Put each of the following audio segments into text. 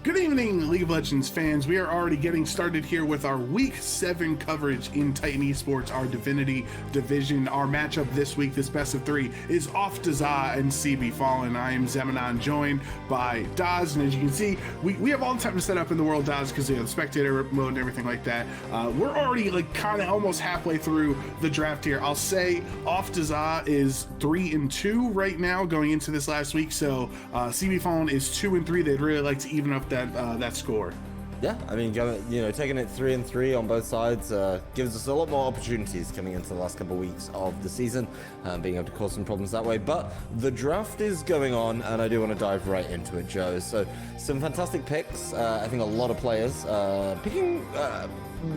Good evening, League of Legends fans. We are already getting started here with our Week 7 coverage in Titan Esports, our Divinity division. Our matchup this week, this best of 3, is off Dazah and CB Fallen. I am Zemanon, joined by Daz, and as you can see, we have all the time to set up in the world, Daz, because the spectator mode and everything like that. We're already kind of almost halfway through the draft here. I'll say off Dazah is 3-2 right now going into this last week, so CB Fallen is 2-3. They'd really like to even up that score. Yeah, I mean, taking it 3-3 on both sides gives us a lot more opportunities coming into the last couple of weeks of the season, being able to cause some problems that way. But the draft is going on, and I do want to dive right into it, Joe. So some fantastic picks. I think a lot of players picking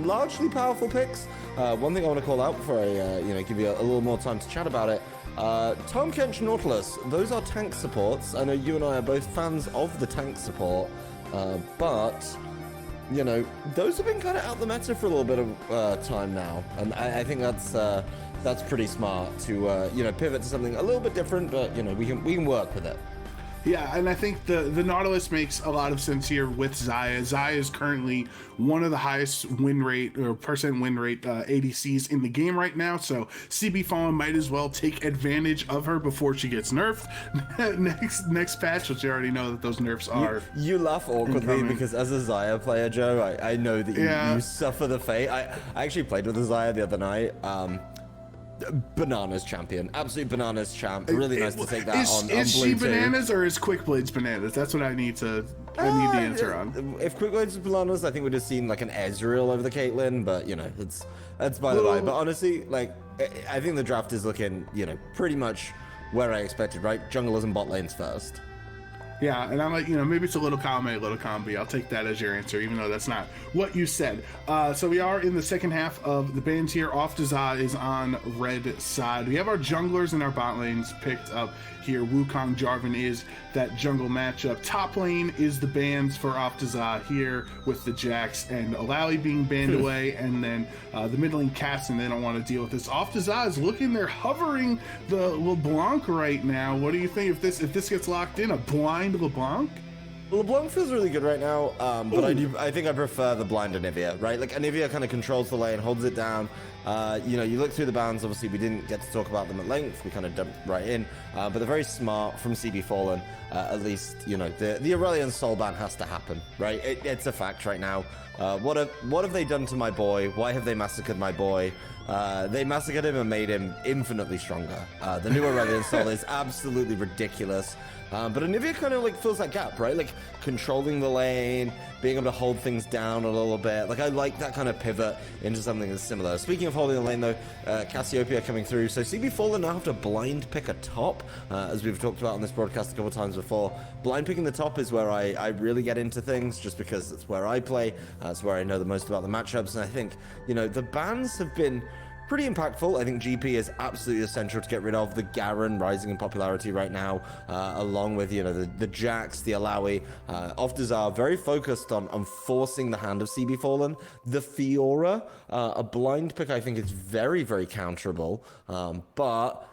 largely powerful picks. One thing I want to call out before I give you a little more time to chat about it. Tom Kench Nautilus, those are tank supports. I know you and I are both fans of the tank support, but those have been kind of out the meta for a little bit of time now, and I think that's pretty smart to pivot to something a little bit different, but we can work with it. Yeah, and I think the Nautilus makes a lot of sense here with Xayah. Xayah is currently one of the highest win rate or percent win rate ADCs in the game right now, so CB Fallen might as well take advantage of her before she gets nerfed next patch, which you already know that those nerfs are. You laugh awkwardly incoming. Because as a Xayah player, Joe, I know that you suffer the fate. I actually played with a Xayah the other night. Bananas champion, absolute bananas champ. Really nice to take that on. Is she bananas or is Quickblade's bananas? That's what I need the answer on. If Quickblade's bananas, I think we'd have seen like an Ezreal over the Caitlyn, but that's by the by. But honestly, I think the draft is looking pretty much where I expected. Right, junglers and bot lanes first. Yeah, and I'm like, maybe it's a little column A, little column B. I'll take that as your answer, even though that's not what you said. So we are in the second half of the bans here. Off Dazah is on red side. We have our junglers and our bot lanes picked up here. Wukong Jarvan is that jungle matchup. Top lane is the bans for Off Dazah here with the Jax and Alawi being banned away, and then the mid lane Cass, and they don't want to deal with this. Off Dazah is looking, they're hovering the LeBlanc right now. What do you think if this gets locked in? A blind LeBlanc? LeBlanc feels really good right now, but I think I prefer the blind Anivia, right? Like Anivia kind of controls the lane, holds it down. You look through the bans. Obviously, we didn't get to talk about them at length. We kind of jumped right in, but they're very smart from CB Fallen. At least, the Aurelion Soul ban has to happen, right? It's a fact right now. What have they done to my boy? Why have they massacred my boy? They massacred him and made him infinitely stronger. The new Aurelion Soul is absolutely ridiculous. But Anivia kind of fills that gap, right? Like controlling the lane, being able to hold things down a little bit. I like that kind of pivot into something that's similar. Speaking of holding the lane though, Cassiopeia coming through. So CB Fallen now have to blind pick a top, as we've talked about on this broadcast a couple of times before. Blind picking the top is where I really get into things, just because it's where I play. It's where I know the most about the matchups. And I think, the bans have been pretty impactful. I think GP is absolutely essential to get rid of. The Garen rising in popularity right now, along with the Jax, the Alawi. Off Dazah very focused on forcing the hand of CB Fallen. The Fiora, a blind pick, I think is very, very counterable. But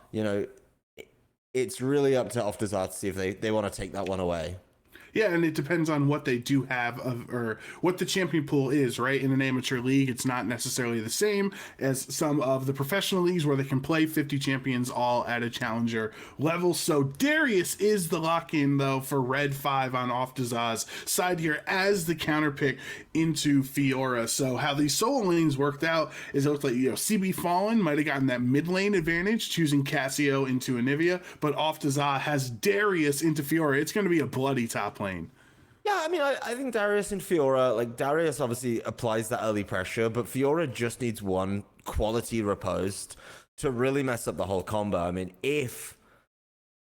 it's really up to Off Dazah to see if they want to take that one away. Yeah, and it depends on what they do have or what the champion pool is, right? In an amateur league, it's not necessarily the same as some of the professional leagues where they can play 50 champions all at a challenger level. So Darius is the lock-in, though, for Red 5 on Off Dazah's side here as the counter pick into Fiora. So how these solo lanes worked out is it looked like, CB Fallen might have gotten that mid lane advantage, choosing Cassio into Anivia, but Off Dazah has Darius into Fiora. It's going to be a bloody top lane. Yeah, I mean, I think Darius and Fiora, Darius obviously applies that early pressure, but Fiora just needs one quality riposte to really mess up the whole combo. I mean, if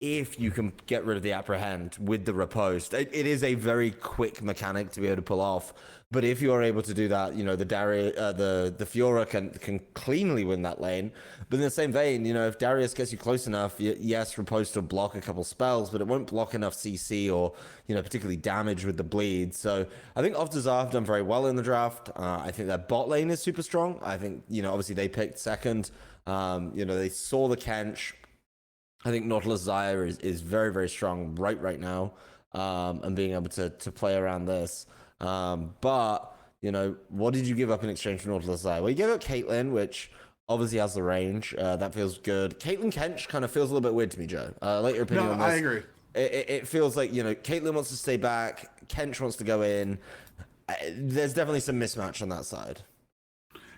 you can get rid of the apprehend with the riposte, it is a very quick mechanic to be able to pull off. But if you're able to do that, the Fiora can cleanly win that lane. But in the same vein, if Darius gets you close enough, yes, riposte will block a couple spells, but it won't block enough CC or particularly damage with the bleed. So I think Off Dazah have done very well in the draft. I think their bot lane is super strong. I think obviously they picked second. They saw the Kench. I think Nautilus Xayah is very, very strong right now. and being able to play around this. But what did you give up in exchange for Nautilus Desire? Well, you gave up Caitlyn, which obviously has the range. That feels good. Caitlyn Kench kind of feels a little bit weird to me, Joe. I like your opinion on this. I agree. It feels like, Caitlyn wants to stay back. Kench wants to go in. There's definitely some mismatch on that side.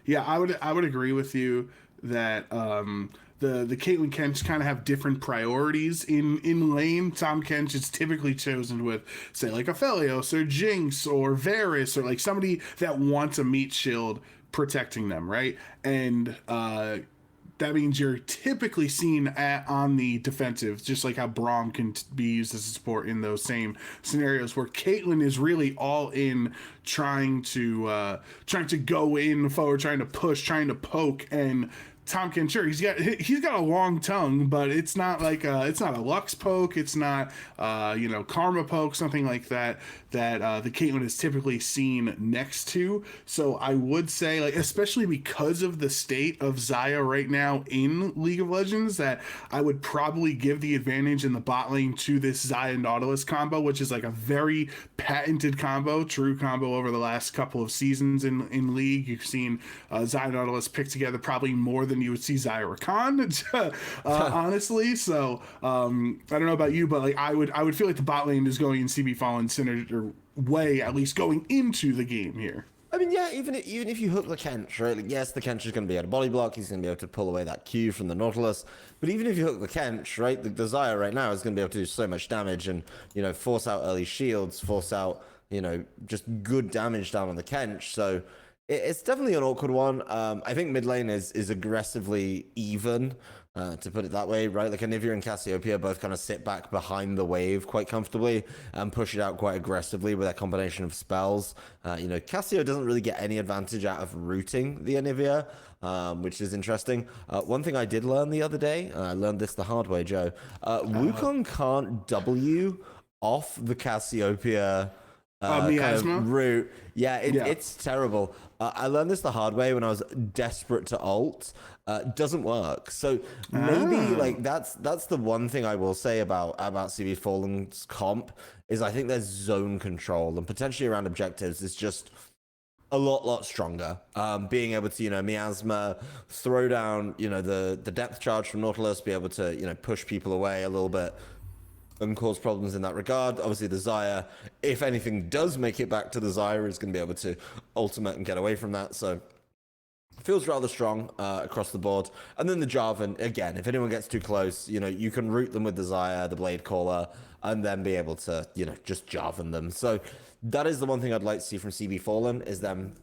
Yeah, I would agree with you that the Caitlyn Kench kind of have different priorities in lane. Tahm Kench is typically chosen with, say, like a Felios or Jinx or Varus or like somebody that wants a meat shield protecting them, right? And that means you're typically seen on the defensive, just like how Braum can be used as a support in those same scenarios, where Caitlyn is really all in, trying to go in forward, trying to push, trying to poke. And Tahm Kench, sure, he's got a long tongue, but it's not like it's not a Lux poke, it's not Karma poke, something like that the Caitlyn is typically seen next to. So I would say, like, especially because of the state of Xayah right now in League of Legends, that I would probably give the advantage in the bot lane to this Xayah Nautilus combo, which is like a very patented combo, true combo over the last couple of seasons in League. You've seen Xayah Nautilus pick together probably more than you would see Xayah Rakan, honestly. So I don't know about you, but like I would feel like the bot lane is going in CB Fallen Synergy way, at least going into the game here. I mean, yeah, even if you hook the Kench, right? Like, yes, the Kench is going to be able to body block. He's going to be able to pull away that Q from the Nautilus. But even if you hook the Kench, right, the Xayah right now is going to be able to do so much damage and, force out early shields, force out, just good damage down on the Kench. So it's definitely an awkward one. I think mid lane is aggressively even. To put it that way, right? Like Anivia and Cassiopeia both kind of sit back behind the wave quite comfortably and push it out quite aggressively with that combination of spells. Cassio doesn't really get any advantage out of rooting the Anivia, which is interesting. One thing I did learn the other day, I learned this the hard way, Joe. Wukong can't W off the Cassiopeia kind of route. Yeah, it's terrible. I learned this the hard way when I was desperate to ult. Doesn't work. So maybe like that's the one thing I will say about CB Fallen's comp is I think their zone control and potentially around objectives is just a lot stronger. Being able to, miasma, throw down, the depth charge from Nautilus, be able to, push people away a little bit and cause problems in that regard. Obviously, the Xayah, if anything does make it back to the Xayah, is going to be able to ultimate and get away from that. So feels rather strong across the board. And then the Jarvan, again, if anyone gets too close, you can root them with the Xayah, the Blade Caller, and then be able to, just Jarvan them. So that is the one thing I'd like to see from CB Fallen, is them,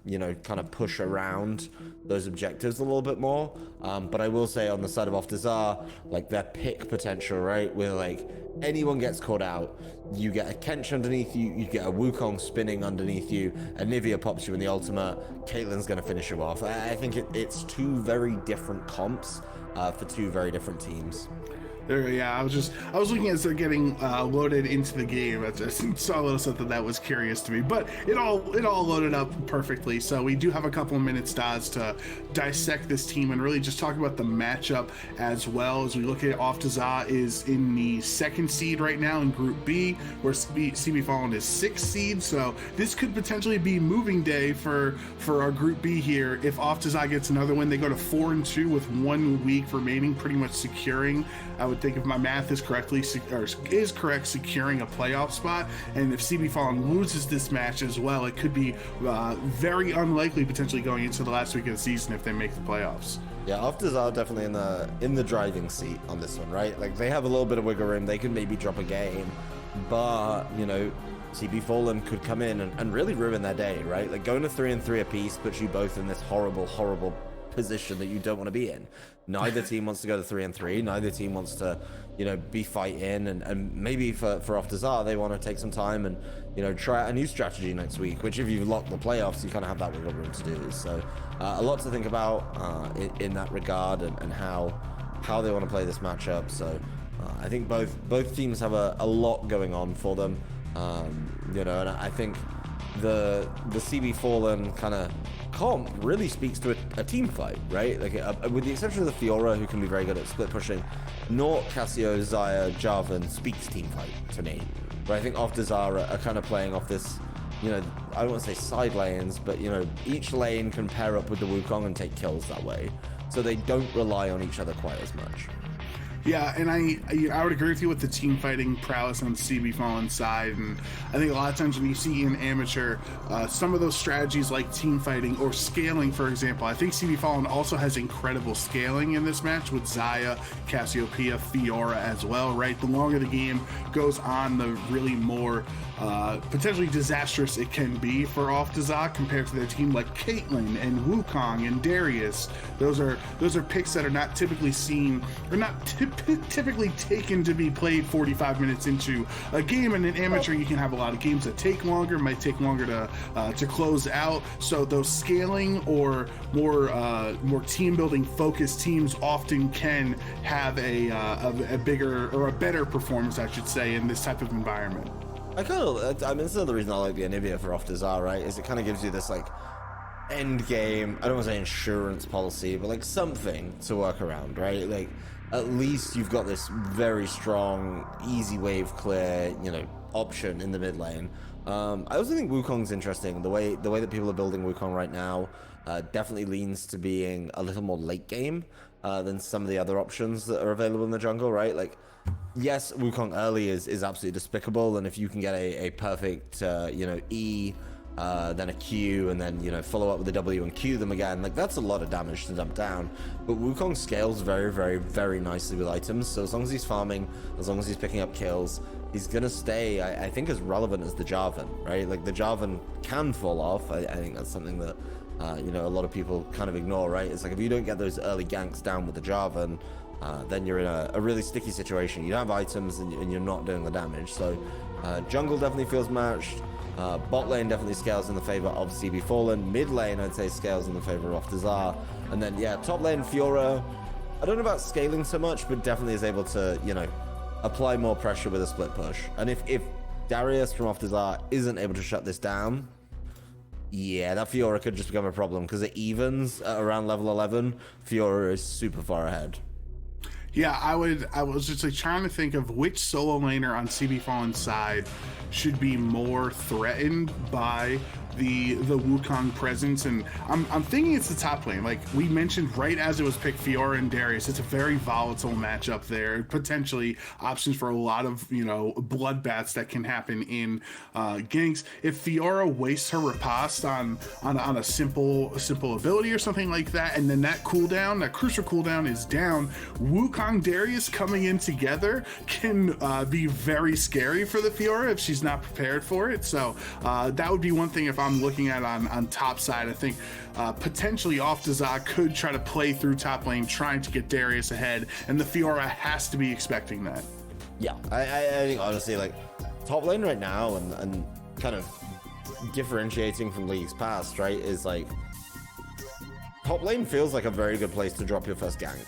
kind of push around those objectives a little bit more. But I will say on the side of Off-Desire, like their pick potential, right? Where like anyone gets caught out, you get a Kench underneath you, you get a Wukong spinning underneath you, Anivia pops you in the ultimate, Caitlyn's going to finish you off. I think it's two very different comps for two very different teams. I was looking as they're getting loaded into the game. I just saw a little something that was curious to me, but it all loaded up perfectly. So we do have a couple of minutes, Daz, to dissect this team and really just talk about the matchup as well. As we look at it, Off-Desire is in the 2nd seed right now in Group B, where CB Fallen is 6th seed. So this could potentially be moving day for our Group B here. If Off-Desire gets another win, they go to 4-2 with 1 week remaining, pretty much securing, I would think, if my math is correct, securing a playoff spot. And if CB Fallen loses this match as well, it could be very unlikely potentially going into the last week of the season if they make the playoffs. Yeah, Off-Desire definitely in the driving seat on this one, right? Like they have a little bit of wiggle room. They can maybe drop a game, but CB Fallen could come in and really ruin their day, right? Like going to 3-3 apiece puts you both in this horrible position that you don't want to be in. Neither team wants to go to 3-3. Neither team wants to, be fighting. And maybe for Off-Desire, they want to take some time and, try out a new strategy next week, which if you've locked the playoffs, you kind of have that wiggle room to do. So a lot to think about in that regard and how they want to play this matchup. So I think both teams have a lot going on for them, and I think the CB Fallen kind of comp really speaks to a team fight, right? Like with the exception of the Fiora, who can be very good at split pushing, Nort, Cassio, Xayah, Jarvan speaks team fight to me. where I think Off Desire are kind of playing off this, you know, I don't want to say side lanes, but, you know, each lane can pair up with the Wukong and take kills that way. So they don't rely on each other quite as much. Yeah, and I would agree with you with the team fighting prowess on the CB Fallen side, and I think a lot of times when you see in amateur some of those strategies like team fighting or scaling, for example, I think CB Fallen also has incredible scaling in this match with Xayah, Cassiopeia, Fiora as well, right? The longer the game goes on, the really more potentially disastrous it can be for Off Desire compared to their team like Caitlyn and Wukong and Darius. Those are picks that are not typically seen or not typically taken to be played 45 minutes into a game. And in amateur, you can have a lot of games that take longer, might take longer to close out. So those scaling or more team building focused teams often can have a bigger or a better performance, I should say, in this type of environment. I mean, this is another reason I like the Anivia for Off Desire, right? Is it kind of gives you this like end game, I don't want to say insurance policy, but like something to work around, right? Like at least you've got this very strong, easy wave clear, you know, option in the mid lane. I also think Wukong's interesting. The way that people are building Wukong right now definitely leans to being a little more late game than some of the other options that are available in the jungle, right? Like, yes, Wukong early is absolutely despicable, and if you can get a perfect, you know, E, then a Q, and then, you know, follow up with a W and Q them again, like, that's a lot of damage to dump down. But Wukong scales very, very, very nicely with items, so as long as he's farming, as long as he's picking up kills, he's gonna stay, I think, as relevant as the Jarvan, right? Like, the Jarvan can fall off. I think that's something that, you know, a lot of people kind of ignore, right? It's like, if you don't get those early ganks down with the Jarvan, then you're in a really sticky situation. You don't have items and you're not doing the damage. So jungle definitely feels matched. Bot lane definitely scales in the favor of CB Fallen. Mid lane, I'd say, scales in the favor of Desire. And then, yeah, top lane, Fiora, I don't know about scaling so much, but definitely is able to, you know, apply more pressure with a split push. And if Darius from Off Desire isn't able to shut this down, yeah, that Fiora could just become a problem, because it evens at around level 11. Fiora is super far ahead. Yeah, I was just like trying to think of which solo laner on CB Fallen's side should be more threatened by the Wukong presence, and I'm thinking it's the top lane. Like we mentioned right as it was picked, Fiora and Darius, it's a very volatile matchup there, potentially options for a lot of, you know, bloodbaths that can happen in ganks. If Fiora wastes her riposte on a simple ability or something like that, and then that cooldown, that crucial cooldown is down, Wukong Darius coming in together can be very scary for the Fiora if she's not prepared for it. So that would be one thing. If I'm looking at on top side, I think potentially Off Desire could try to play through top lane, trying to get Darius ahead, and the Fiora has to be expecting that. Yeah, I think honestly, like top lane right now and kind of differentiating from leagues past, right, is like top lane feels like a very good place to drop your first gank.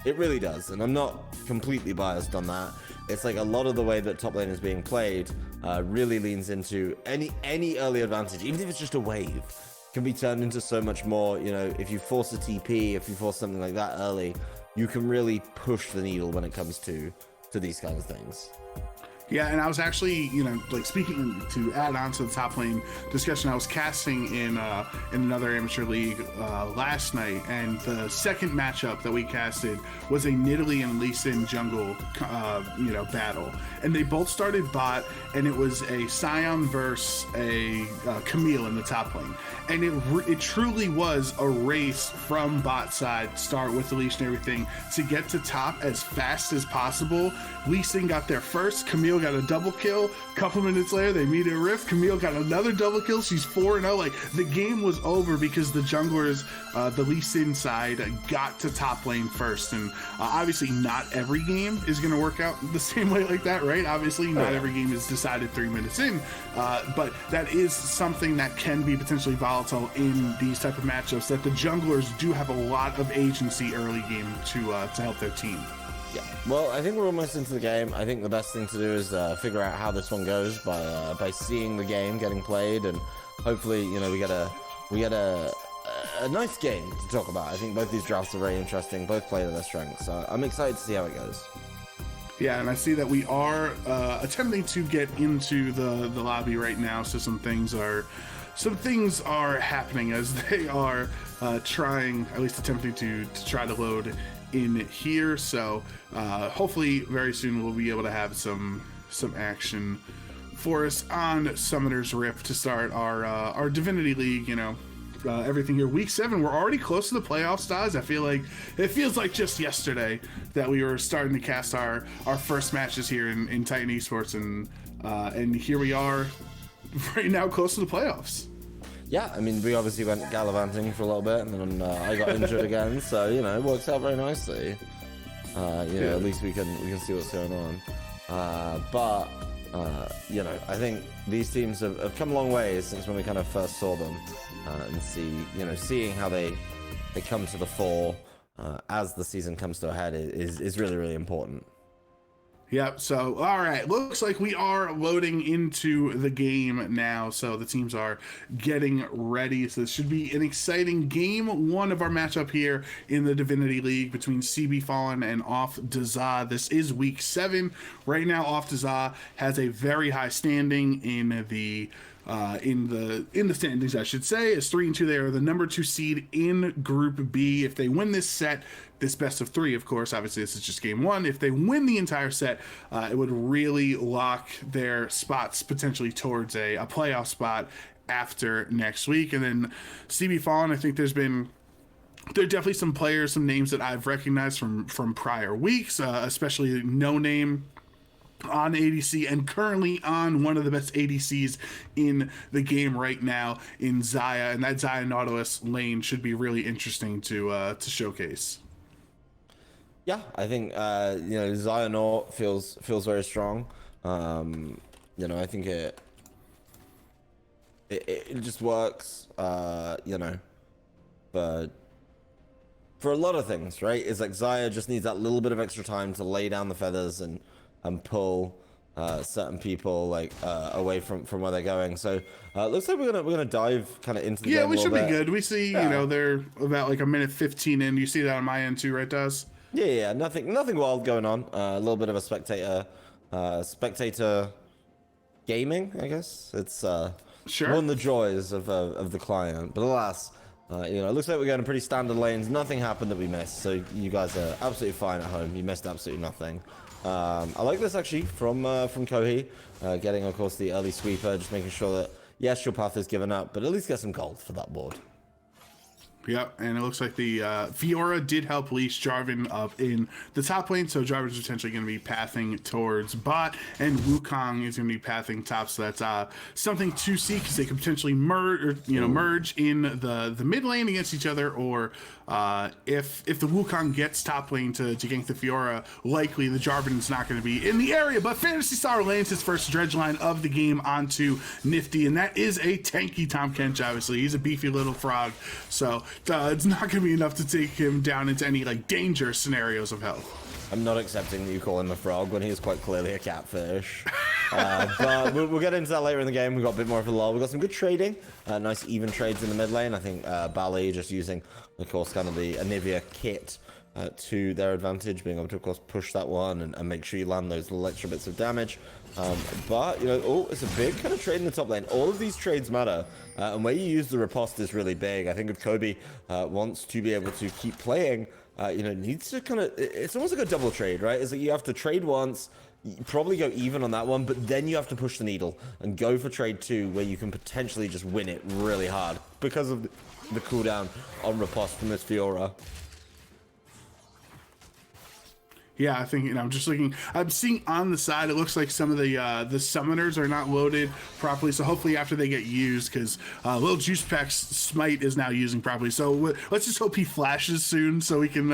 It really does, and I'm not completely biased on that. It's like a lot of the way that top lane is being played really leans into any early advantage, even if it's just a wave, can be turned into so much more. You know, if you force a TP, if you force something like that early, you can really push the needle when it comes to these kinds of things. Yeah, and I was actually, you know, like speaking to add on to the top lane discussion, I was casting in another amateur league last night, and the second matchup that we casted was a Nidalee and Lee Sin jungle, you know, battle, and they both started bot, and it was a Sion versus a Camille in the top lane, and it truly was a race from bot side, start with the leash and everything, to get to top as fast as possible. Lee Sin got there first, Camille got a double kill. A couple minutes later, they meet a rift. Camille got another double kill. She's 4-0. Like, the game was over because the junglers, the Lee Sin side, got to top lane first. And obviously, not every game is going to work out the same way like that, right? Obviously, not every game is decided 3 minutes in. But that is something that can be potentially volatile in these type of matchups, that the junglers do have a lot of agency early game to help their team. Yeah, well, I think we're almost into the game. I think the best thing to do is figure out how this one goes by seeing the game getting played, and hopefully, you know, we get a nice game to talk about. I think both these drafts are very interesting. Both play to their strengths, so I'm excited to see how it goes. Yeah, and I see that we are attempting to get into the lobby right now. So some things are happening as they are trying, at least attempting to try to load in here. So hopefully very soon we'll be able to have some action for us on Summoner's Rift to start our Divinity League. Everything here. Week 7, we're already close to the playoffs, guys. I feel like it feels like just yesterday that we were starting to cast our first matches here in Titan Esports, and here we are right now close to the playoffs. Yeah, I mean, we obviously went gallivanting for a little bit, and then I got injured again, so it works out very nicely. At least we can see what's going on. But I think these teams have come a long way since when we kind of first saw them, and seeing how they come to the fore as the season comes to a head is really, really important. Yep. So, all right. Looks like we are loading into the game now. So the teams are getting ready. So this should be an exciting game 1 of our matchup here in the Divinity League between CB Fallen and Off Dazah. This is week 7. Right now, Off Dazah has a very high standing in the standings, I should say. Is 3-2. They are the number 2 seed in Group B. If they win this set, this best of 3, of course, obviously this is just game 1. If they win the entire set, it would really lock their spots potentially towards a playoff spot after next week. And then CB Fallen, I think there are definitely some players, some names that I've recognized from prior weeks, especially No Name on ADC, and currently on one of the best ADCs in the game right now in Xayah, and that Xayah Nautilus lane should be really interesting to showcase. Yeah, I think Xayah Naut feels very strong. I think it just works. For a lot of things, right? It's like Xayah just needs that little bit of extra time to lay down the feathers and pull certain people away from where they're going. So it looks like we're gonna dive kind of into the game. Yeah, we should be good. We see they're about like a minute 15 in. You see that on my end too, right, Daz? Yeah, nothing wild going on. A little bit of a spectator gaming, I guess. It's sure one of the joys of the client. But alas, it looks like we're getting pretty standard lanes. Nothing happened that we missed, so you guys are absolutely fine at home. You missed absolutely nothing. I like this actually from Kohi, getting of course the early sweeper, just making sure that yes, your path is given up, but at least get some gold for that board. Yep, and it looks like the Fiora did help leash Jarvan up in the top lane, so Jarvan's potentially going to be pathing towards bot, and Wukong is going to be pathing top, so that's something to see, because they could potentially merge in the mid lane against each other, or if the Wukong gets top lane to gank the Fiora, likely the Jarvan is not going to be in the area, but Fantasy Star lands his first dredge line of the game onto Nifty, and that is a tanky Tahm Kench, obviously. He's a beefy little frog, so it's not going to be enough to take him down into any dangerous scenarios of health. I'm not accepting that you call him a frog when he is quite clearly a catfish. But we'll get into that later in the game. We've got a bit more of a lull. We've got some good trading, nice even trades in the mid lane. I think Bali just using, of course, kind of the Anivia kit to their advantage, being able to, of course, push that one and make sure you land those little extra bits of damage. But, it's a big kind of trade in the top lane. All of these trades matter, and where you use the riposte is really big. I think if Kobe wants to be able to keep playing, needs to kind of, it's almost like a double trade, right? It's like you have to trade once, you probably go even on that one, but then you have to push the needle and go for trade 2, where you can potentially just win it really hard because of the cooldown on riposte from this Fiora. Yeah, I think, I'm just looking, I'm seeing on the side, it looks like some of the summoners are not loaded properly, so hopefully after they get used, because Lil Juice Pack's smite is now using properly, so let's just hope he flashes soon so we can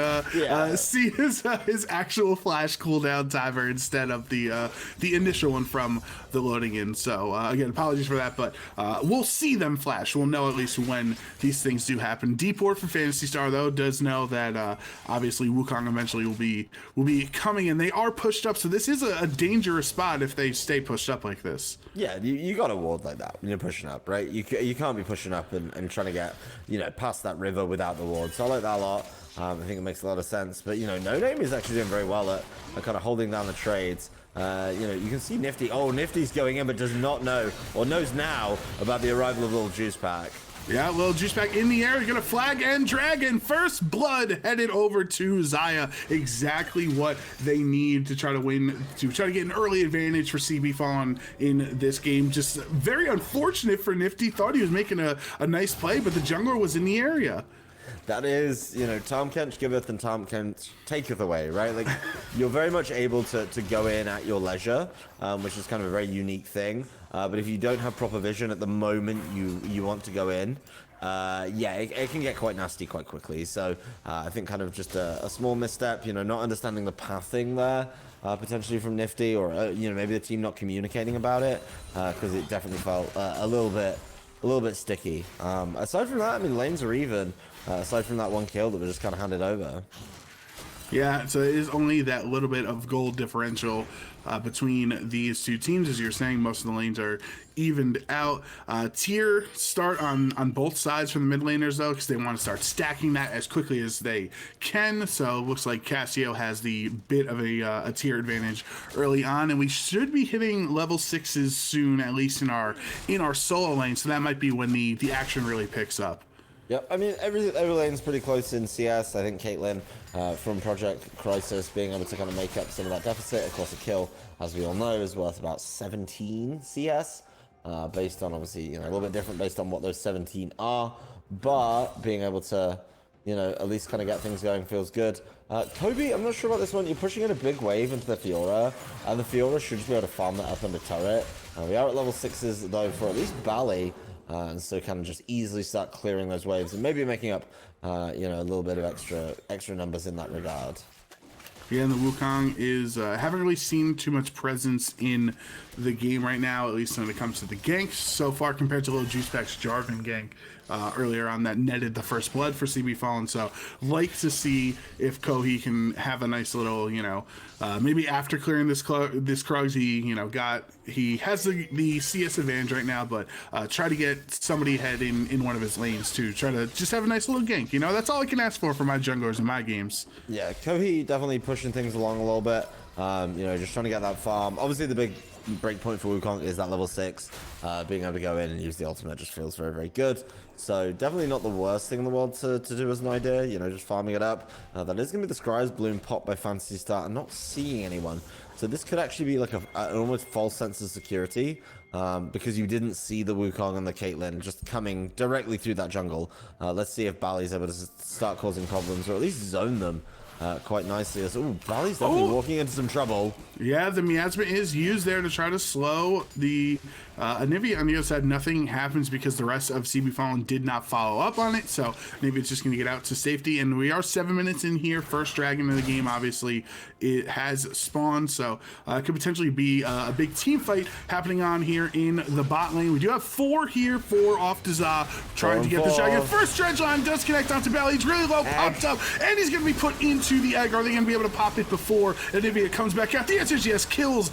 see his actual flash cooldown timer instead of the initial one from the loading in. So again, apologies for that, but we'll see them flash. We'll know at least when these things do happen. Deport for Phantasy Star, though, does know that obviously Wukong eventually will be coming, and they are pushed up, so this is a dangerous spot if they stay pushed up like this. Yeah, you got a ward like that when you're pushing up, right? You can't be pushing up and trying to get past that river without the ward. So I like that a lot. I think it makes a lot of sense. But, you know, No Name is actually doing very well at kind of holding down the trades. You know, you can see Nifty. Oh, Nifty's going in, but does not know, or knows now, about the arrival of Little Juice Pack. Yeah, little juice pack in the air. You're gonna flag and dragon. First blood headed over to Xayah. Exactly what they need to try to win, to try to get an early advantage for CB Fallen in this game. Just very unfortunate for Nifty. Thought he was making a nice play, but the jungler was in the area. That is, you know, Tom Kench giveth and Tom Kench taketh away, right? Like, you're very much able to go in at your leisure, which is kind of a very unique thing. But if you don't have proper vision at the moment you want to go in, yeah, it can get quite nasty quite quickly. So I think kind of just a small misstep, you know, not understanding the pathing there, potentially from Nifty, or, you know, maybe the team not communicating about it, because it definitely felt a little bit sticky. Aside from that, I mean, lanes are even. Aside from that one kill that was just kind of handed over. Yeah, so it is only that little bit of gold differential between these two teams. As you're saying, most of the lanes are evened out. Tier start on both sides for the mid laners, though, because they want to start stacking that as quickly as they can. So it looks like Cassio has the bit of a tier advantage early on, and we should be hitting level 6s soon, at least in our solo lane. So that might be when the action really picks up. Yep, I mean, every lane's pretty close in CS. I think Caitlyn from Project Crisis being able to kind of make up some of that deficit. Of course, a kill, as we all know, is worth about 17 CS, based on, obviously, you know, a little bit different based on what those 17 are. But being able to, you know, at least kind of get things going feels good. Kobe, I'm not sure about this one. You're pushing in a big wave into the Fiora, and the Fiora should just be able to farm that up on the turret. We are at level 6s, though, for at least Bally. And so kind of just easily start clearing those waves and maybe making up, you know, a little bit of extra numbers in that regard. Yeah, and the Wukong is haven't really seen too much presence in the game right now, at least when it comes to the ganks so far, compared to Little Juice Pack's Jarvan gank earlier on that netted the first blood for CB Fallen. So like to see if Kohi can have a nice little, you know, maybe after clearing this Krugs, he has the CS advantage right now, but try to get somebody ahead in one of his lanes to try to just have a nice little gank. You know, that's all I can ask for my junglers in my games. Yeah, Kohi definitely pushing things along a little bit. You know, just trying to get that farm. Obviously, the big breakpoint for Wukong is that level 6. Being able to go in and use the ultimate just feels very, very good. So definitely not the worst thing in the world to do as an idea, you know, just farming it up. That is going to be the Scry's Bloom pop by Fantasy Star and not seeing anyone. So this could actually be like an almost false sense of security, because you didn't see the Wukong and the Caitlyn just coming directly through that jungle. Let's see if Bally's able to start causing problems, or at least zone them quite nicely. Ooh, Bally's definitely walking into some trouble. Yeah, the miasma is used there to try to slow the Anivia. On the other side, nothing happens because the rest of CB Fallen did not follow up on it, so maybe it's just going to get out to safety. And we are 7 minutes in here, first dragon of the game. Obviously, it has spawned, so it could potentially be a big team fight happening on here in the bot lane. We do have 4 here, 4 off to Za, trying to get this dragon. First dredge line does connect onto Belly. It's really low, popped up, and he's going to be put into the egg. Are they going to be able to pop it before Anivia comes back out? The answer is yes. Kills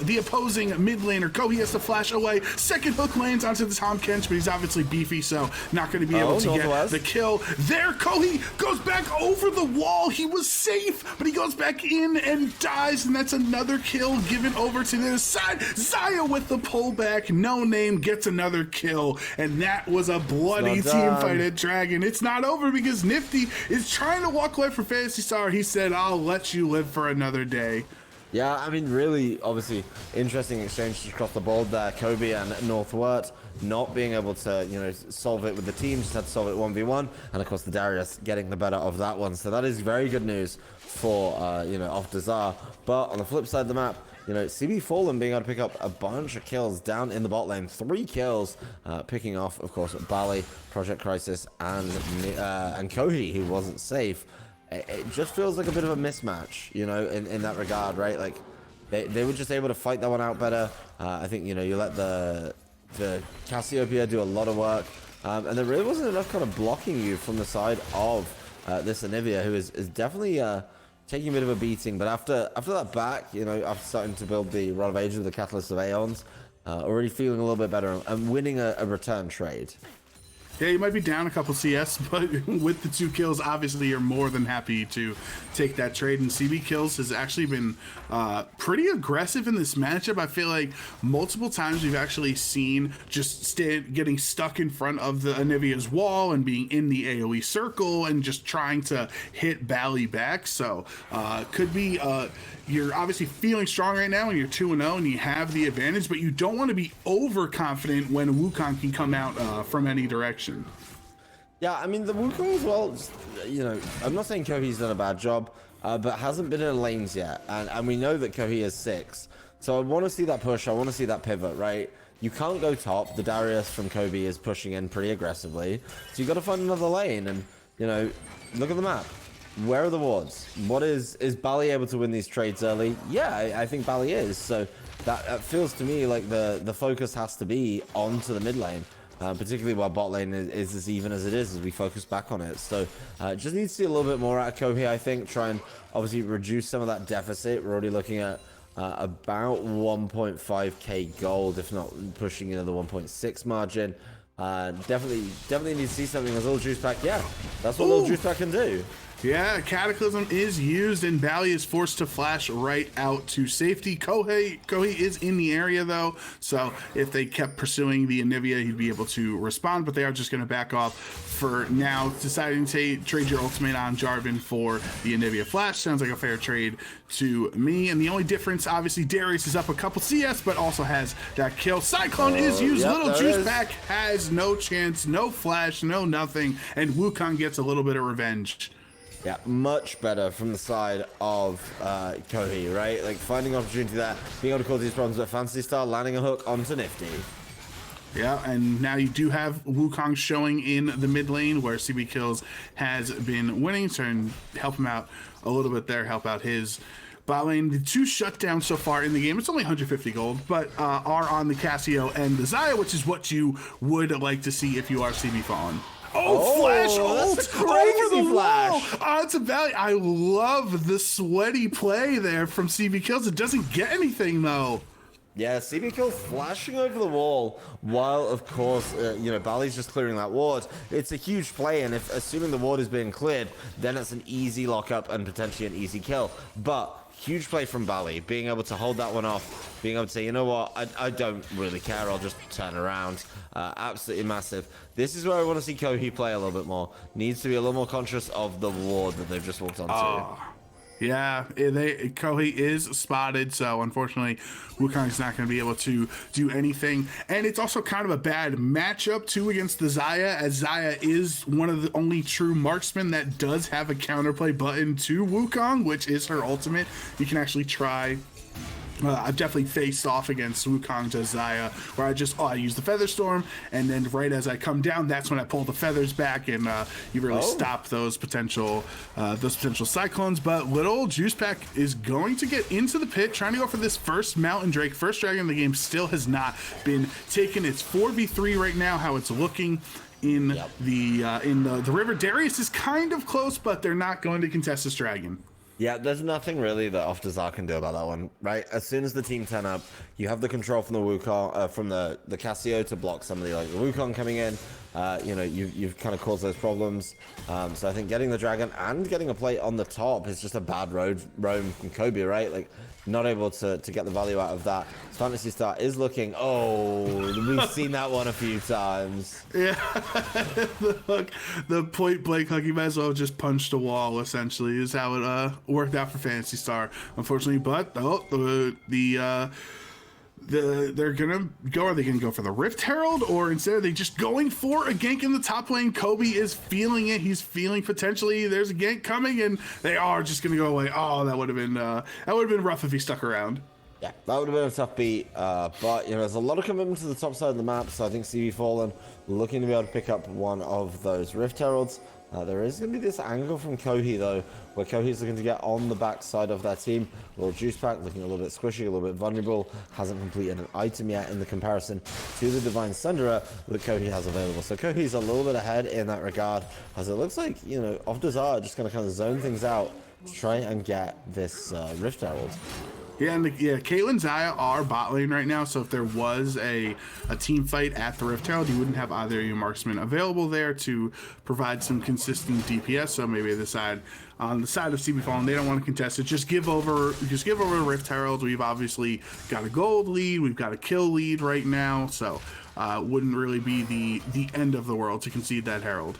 the opposing mid laner. Kohi has to flash away. Second hook lands onto the Tom Kench, but he's obviously beefy, so not going to be able to get the kill. There, Kohi goes back over the wall. He was safe, but he goes back in and dies, and that's another kill given over to the side. Xayah with the pullback. No Name gets another kill, and that was a bloody team fight at Dragon. It's not over because Nifty is trying to walk away from Fantasy Star. He said, I'll let you live for another day. Yeah, I mean, really, obviously, interesting exchanges across the board there. Kobe and Northwort not being able to, you know, solve it with the team, just had to solve it 1v1. And, of course, the Darius getting the better of that one. So that is very good news for, you know, off Desire. But on the flip side of the map, you know, CB Fallen being able to pick up a bunch of kills down in the bot lane. 3 kills, picking off, of course, Bali, Project Crisis, and Kohi, who wasn't safe. It just feels like a bit of a mismatch, you know, in that regard, right? Like, they were just able to fight that one out better. I think, you know, you let the Cassiopeia do a lot of work. And there really wasn't enough kind of blocking you from the side of this Anivia, who is definitely taking a bit of a beating. But after that back, you know, after starting to build the Rod of Ages with the Catalyst of Aeons, already feeling a little bit better and winning a return trade. Yeah, you might be down a couple CS, but with the 2 kills, obviously you're more than happy to take that trade. And CB Kills has actually been pretty aggressive in this matchup. I feel like multiple times we've actually seen just getting stuck in front of the Anivia's wall and being in the AoE circle and just trying to hit Bally back. So could be you're obviously feeling strong right now and you're 2-0 and you have the advantage, but you don't want to be overconfident when Wukong can come out from any direction. Yeah, I mean, the Wukong as well, you know, I'm not saying Kohi's done a bad job, but hasn't been in lanes yet. And we know that Kohi is 6. So I want to see that push. I want to see that pivot, right? You can't go top. The Darius from Kobe is pushing in pretty aggressively. So you got to find another lane. And, you know, look at the map. Where are the wards? What is Bally able to win these trades early? Yeah, I think Bally is. So that feels to me like the focus has to be onto the mid lane. Particularly while bot lane is as even as it is as we focus back on it. So just need to see a little bit more out of Kohi, I think. Try and obviously reduce some of that deficit. We're already looking at about 1.5k gold, if not pushing into the 1.6 margin. Definitely need to see something as little juice pack. Yeah, that's what little juice pack can do. Yeah, Cataclysm is used and Bally is forced to flash right out to safety. Kohi is in the area though, so if they kept pursuing the Anivia, he'd be able to respond, but they are just going to back off for now, deciding to trade your ultimate on Jarvan for the Anivia flash. Sounds like a fair trade to me, and the only difference, obviously, Darius is up a couple CS, but also has that kill. Cyclone is used, yep, little juice pack has no chance, no flash, no nothing, and Wukong gets a little bit of revenge. Yeah, much better from the side of Kohi, right? Like, finding opportunity there, being able to cause these problems with Fantasy Star, landing a hook onto Nifty. Yeah, and now you do have Wukong showing in the mid lane where CB Kills has been winning, so help him out a little bit there, help out his bot lane. The 2 shutdowns so far in the game, it's only 150 gold, but are on the Cassio and the Xayah, which is what you would like to see if you are CB Fallen. Flash ult over the wall. It's a Valley. I love the sweaty play there from CB Kills. It doesn't get anything though. Yeah, CB Kills flashing over the wall while, of course, you know, Bally's just clearing that ward. It's a huge play, and if assuming the ward is being cleared, then it's an easy lockup and potentially an easy kill. But huge play from Bally, being able to hold that one off, being able to say, you know what, I don't really care, I'll just turn around. Absolutely massive. This is where I want to see Kohi play a little bit more. Needs to be a little more conscious of the ward that they've just walked onto. Yeah, Kohi is spotted, so unfortunately, Wukong's not going to be able to do anything. And it's also kind of a bad matchup, too, against the Xayah, as Xayah is one of the only true marksmen that does have a counterplay button to Wukong, which is her ultimate. You can actually try. I've definitely faced off against Wukong to Xayah, where I use the Feather Storm, and then right as I come down, that's when I pull the feathers back, and you really stop those potential cyclones. But little Juice Pack is going to get into the pit, trying to go for this first Mountain Drake. First dragon in the game still has not been taken. It's 4v3 right now, how it's looking in the river. Darius is kind of close, but they're not going to contest this dragon. Yeah, there's nothing really that Off-Desire can do about that one, right? As soon as the team turn up, you have the control from the Wukong, from the Cassio to block somebody like the Wukong coming in. You know, you've kind of caused those problems. So I think getting the dragon and getting a plate on the top is just a bad roam from Kobe, right? Like, not able to get the value out of that. Fantasy Star is looking, we've seen that one a few times. Yeah, the point blank hook, you might as well have just punched a wall, essentially, is how it worked out for Fantasy Star, unfortunately. But they're gonna go. Are they gonna go for the Rift Herald, or instead are they just going for a gank in the top lane? Kobe is feeling it. He's feeling potentially there's a gank coming, and they are just gonna go away. Oh, that would have been rough if he stuck around. Yeah, that would have been a tough beat. But you know, there's a lot of commitment to the top side of the map, so I think CB Fallen looking to be able to pick up one of those Rift Heralds. There is going to be this angle from Kohi, though, where Kohi's looking to get on the back side of their team. A little Juice Pack, looking a little bit squishy, a little bit vulnerable. Hasn't completed an item yet in the comparison to the Divine Sunderer that Kohi has available. So Kohi's a little bit ahead in that regard, as it looks like, you know, Off-Desire just going to kind of zone things out to try and get this Rift Herald. Yeah, and Caitlyn Zaya are bot lane right now, so if there was a team fight at the Rift Herald, you wouldn't have either of your marksmen available there to provide some consistent DPS. So maybe on the side of CB Fallen, they don't want to contest it. Just give over Rift Herald. We've obviously got a gold lead, we've got a kill lead right now, so wouldn't really be the end of the world to concede that Herald.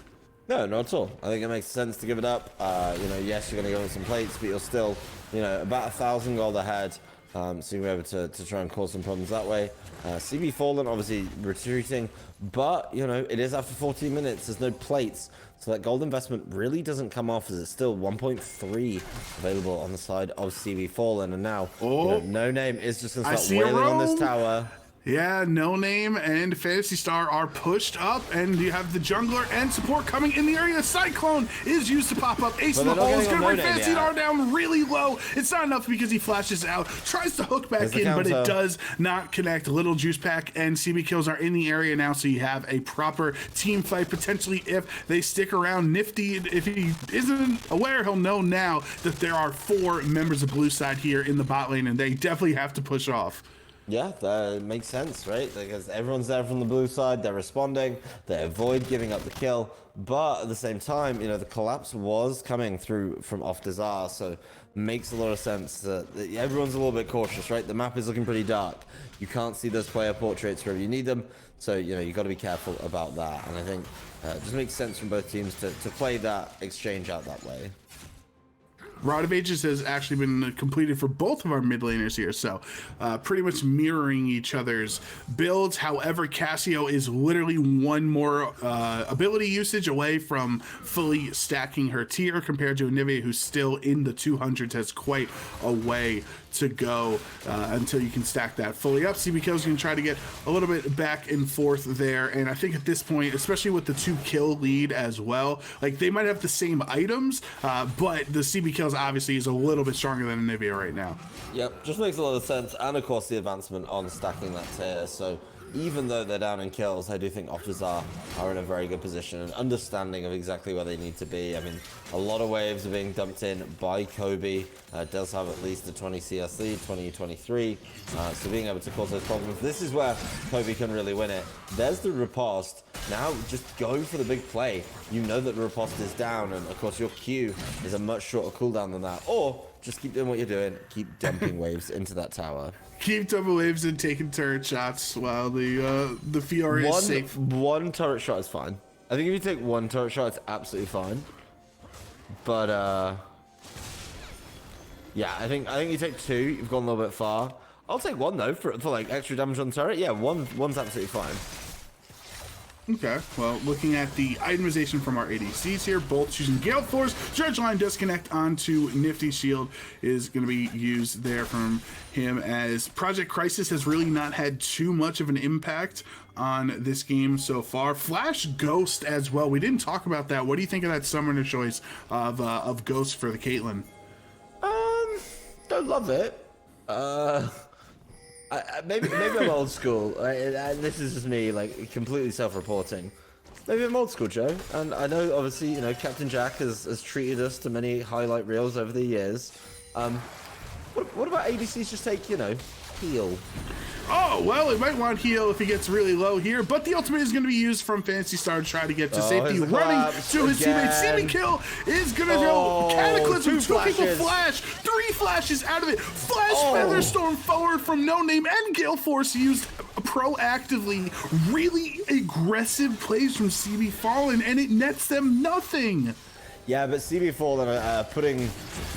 No, not at all. I think it makes sense to give it up. Yes, you're going to go on some plates, but you're still, about 1,000 gold ahead. So you'll be able to try and cause some problems that way. CB Fallen obviously retreating, but, it is after 14 minutes. There's no plates. So that gold investment really doesn't come off, as it's still 1.3 available on the side of CB Fallen. And now, No Name is just going to start wailing on this tower. Yeah, No Name and Fantasy Star are pushed up, and you have the jungler and support coming in the area. Cyclone is used to pop up. Ace in the hole is going to bring Fantasy Star down really low. It's not enough because he flashes out, tries to hook back in, but it does not connect. Little Juice Pack and CB Kills are in the area now, so you have a proper team fight, potentially if they stick around. Nifty, if he isn't aware, he'll know now that there are 4 members of blue side here in the bot lane, and they definitely have to push off. Yeah, that makes sense, right? Because everyone's there from the blue side, they're responding, they avoid giving up the kill, but at the same time, the collapse was coming through from off Desire, so makes a lot of sense that everyone's a little bit cautious, right? The map is looking pretty dark. You can't see those player portraits wherever you need them, so, you've got to be careful about that, and I think it just makes sense from both teams to play that exchange out that way. Rod of Ages has actually been completed for both of our mid laners here, so pretty much mirroring each other's builds. However, Cassio is literally one more ability usage away from fully stacking her tier, compared to Anivia, who's still in the 200s, has quite a way to go until you can stack that fully up. CB Kills can try to get a little bit back and forth there, and I think at this point, especially with the 2 kill lead as well, like they might have the same items, but the CB Kills obviously is a little bit stronger than Anivia right now. Yep, just makes a lot of sense, and of course the advancement on stacking that tier, so even though they're down in kills, I do think Optizar are in a very good position and understanding of exactly where they need to be. I mean, a lot of waves are being dumped in by Kobe. Does have at least a 20 CS lead, 20-23. So being able to cause those problems, this is where Kobe can really win it. There's the riposte. Now just go for the big play. You know that the riposte is down, and of course your Q is a much shorter cooldown than that. Or just keep doing what you're doing. Keep dumping waves into that tower. Keep dumping waves and taking turret shots while the Fiora is safe. One turret shot is fine. I think if you take 1 turret shot, it's absolutely fine. But yeah, I think you take 2. You've gone a little bit far. I'll take 1 though for like extra damage on the turret. Yeah, one's absolutely fine. Okay, well, looking at the itemization from our ADCs here, both choosing Gale Force. Dredge Line does connect onto Nifty Shield, is going to be used there from him, as Project Crisis has really not had too much of an impact on this game so far. Flash Ghost as well. We didn't talk about that. What do you think of that summoner choice of Ghost for the Caitlyn? Don't love it. Maybe I'm old school, and this is just me, like, completely self-reporting. Maybe I'm old school, Joe, and I know, obviously, Captain Jack has treated us to many highlight reels over the years. What about ADCs just take, heal? Oh, well, it might want heal if he gets really low here, but the ultimate is going to be used from Fantasy Star to try to get to safety. Running to his teammate. CB Kill is going to go Cataclysm. 2 people flash. 3 flashes out of it. Flash Featherstorm forward from No Name, and Gale Force used proactively. Really aggressive plays from CB Fallen, and it nets them nothing. Yeah, but CB Fallen putting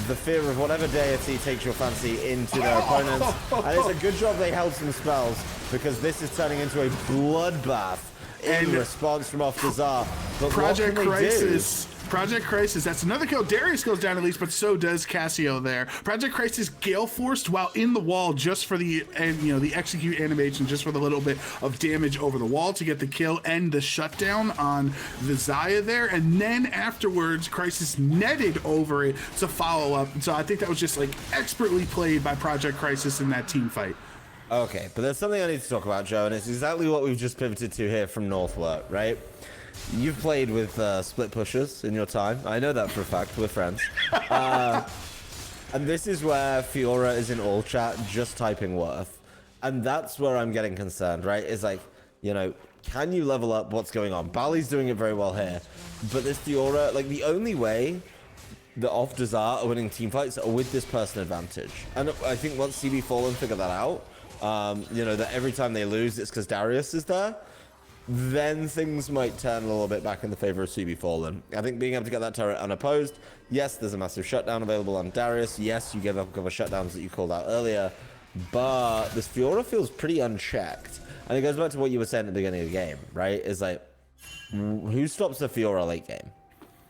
the fear of whatever deity takes your fancy into their opponents. And it's a good job they held some spells, because this is turning into a bloodbath in response from off Desire. But Project Crisis, that's another kill. Darius goes down at least, but so does Cassio there. Project Crisis Gale Forced while in the wall, just for the execute animation, just for the little bit of damage over the wall to get the kill and the shutdown on the Zaya there. And then afterwards, Crisis netted over it to follow up. So I think that was just like expertly played by Project Crisis in that team fight. Okay, but there's something I need to talk about, Joe, and it's exactly what we've just pivoted to here from Northward, right? You've played with split pushers in your time. I know that for a fact. We're friends. And this is where Fiora is in all chat, just typing worth. And that's where I'm getting concerned, right? Is like, you know, can you level up what's going on? Bali's doing it very well here. But this Fiora, like, the only way the off Desire are winning team fights are with this person advantage. And I think once CB Fallen figure that out, you know, that every time they lose, it's because Darius is there, then things might turn a little bit back in the favor of CB Fallen. I think being able to get that turret unopposed, yes, there's a massive shutdown available on Darius. Yes, you give up a couple of shutdowns that you called out earlier, but this Fiora feels pretty unchecked. And it goes back to what you were saying at the beginning of the game, right? Is like, who stops the Fiora late game?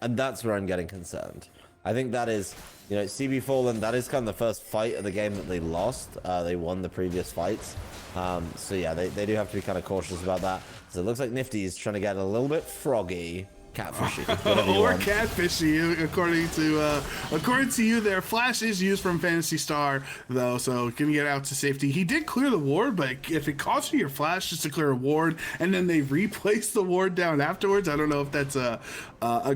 And that's where I'm getting concerned. I think that is, you know, CB Fallen, that is kind of the first fight of the game that they lost. They won the previous fights. So yeah, they do have to be kind of cautious about that. So it looks like Nifty is trying to get a little bit froggy. Catfishy. Or catfishy, according to you there. Flash is used from Phantasy Star, though, so can get out to safety. He did clear the ward, but if it costs you your flash just to clear a ward, and then they replace the ward down afterwards, I don't know if that's a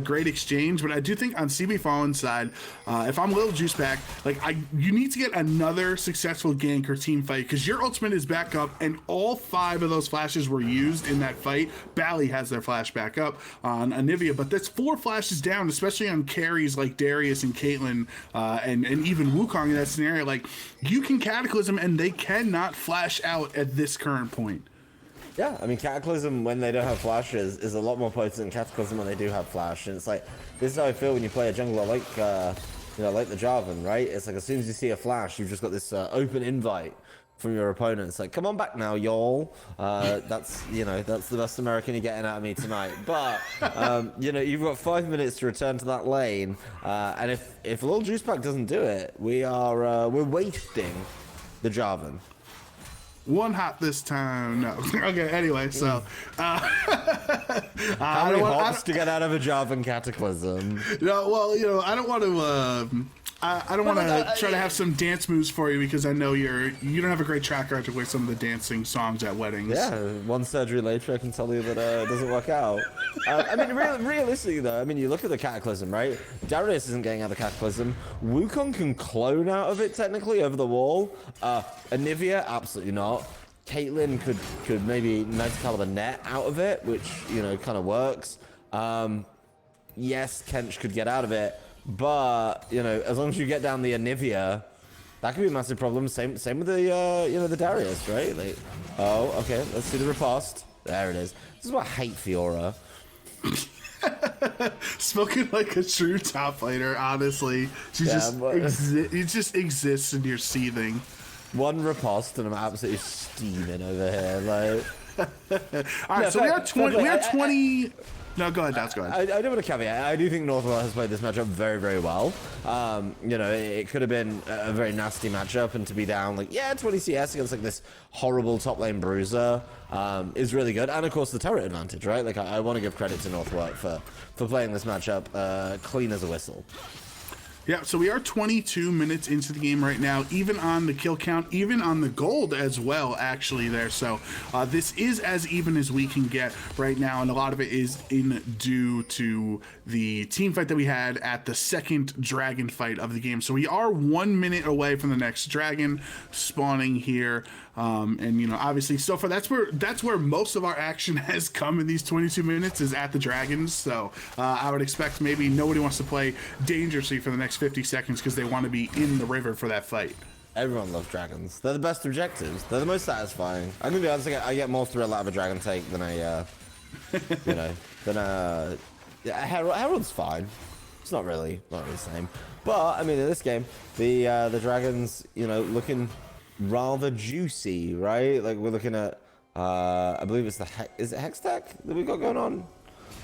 great exchange, but I do think on CB Fallen's side, if I'm Little Juice back, like you need to get another successful gank or team fight, because your ultimate is back up, and all 5 of those flashes were used in that fight. Bally has their flash back up on Anivia, but that's 4 flashes down, especially on carries like Darius and Caitlyn, and even Wukong in that scenario. Like, you can Cataclysm, and they cannot flash out at this current point. Yeah, I mean, Cataclysm, when they don't have flashes, is a lot more potent than Cataclysm when they do have flash. And it's like, this is how I feel when you play a jungler like, you know, like the Jarvan, right? It's like, as soon as you see a flash, you've just got this open invite from your opponent. It's like, come on back now, y'all. That's, you know, that's the best American you're getting out of me tonight. But, you know, you've got 5 minutes to return to that lane. And if Little Juice Pack doesn't do it, we're wasting the Jarvan. One hot this time. No. Okay, anyway, so how many hops to get out of a Jarvan Cataclysm? No, well, you know, I don't want to I don't want to try to have some dance moves for you, because I know you don't have a great track record with some of the dancing songs at weddings. Yeah, one surgery later, I can tell you that it doesn't work out. I mean, realistically though, I mean, you look at the Cataclysm, right? Darius isn't getting out of the Cataclysm. Wukong can clone out of it technically over the wall. Anivia, absolutely not. Caitlyn could maybe 90 caliber net out of it, which, you know, kind of works. Yes, Kench could get out of it. But, you know, as long as you get down the Anivia, that could be a massive problem. Same with the, you know, the Darius, right? Like, oh, okay, let's see the riposte. There it is. This is why I hate Fiora. Spoken like a true top laner, honestly. She just exists and you're seething. One riposte and I'm absolutely steaming over here. Like, all right, so we are 20. No, go ahead, Daz, go ahead. I do want to caveat. I do think Northwell has played this matchup very, very well. You know, it could have been a very nasty matchup, and to be down, like, 20 CS against, like, this horrible top lane bruiser is really good. And, of course, the turret advantage, right? Like, I want to give credit to Northwell for playing this matchup clean as a whistle. Yeah, so we are 22 minutes into the game right now, even on the kill count, even on the gold as well, actually, there. So this is as even as we can get right now, and a lot of it is due to the team fight that we had at the second dragon fight of the game. So we are 1 minute away from the next dragon spawning here. And, you know, obviously, so far, that's where most of our action has come in these 22 minutes, is at the dragons. So I would expect maybe nobody wants to play dangerously for the next 50 seconds because they want to be in the river for that fight. Everyone loves dragons. They're the best objectives. They're the most satisfying. I'm gonna be honest, I get more thrill out of a dragon take than Herald's fine. It's not really the same. But I mean, in this game, the dragons, you know, looking rather juicy, right? Like, we're looking at, I believe it's is it Hextech that we got going on?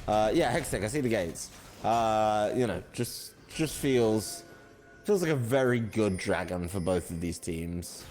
Yeah, Hextech. I see the gates. You know, just feels like a very good dragon for both of these teams.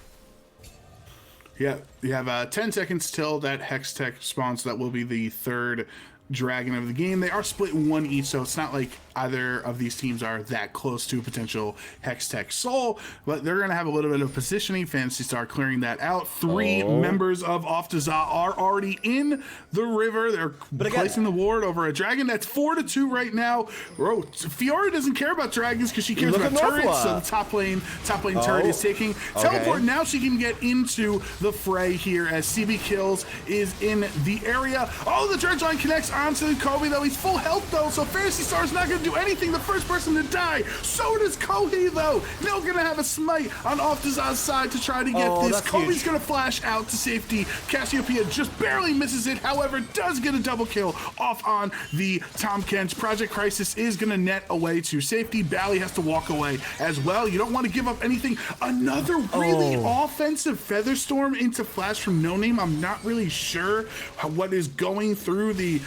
Yeah, you have 10 seconds till that Hextech spawns. That will be the third dragon of the game. They are split 1 each, so it's not like either of these teams are that close to a potential Hextech Soul, but they're going to have a little bit of positioning. Phantasy Star clearing that out. 3 members of Off to Za are already in the river. They're placing the ward over a dragon. That's 4-2 right now. Bro, Fiora doesn't care about dragons because she cares about turrets, so the top lane turret is taking. Teleport, now she can get into the fray here as CB Kills is in the area. Oh, the Dredge Line connects onto Kobe, though. He's full health, though, so Phantasy Star is not going to do anything. The first person to die. So does Kobe, though. Now going to have a smite on Off to Za's side to try to get this. Kobe's going to flash out to safety. Cassiopeia just barely misses it, however, does get a double kill off on the Tom Kench. Project Crisis is going to net away to safety. Bally has to walk away as well. You don't want to give up anything. Another really offensive Featherstorm into flash from No Name. I'm not really sure what is going through the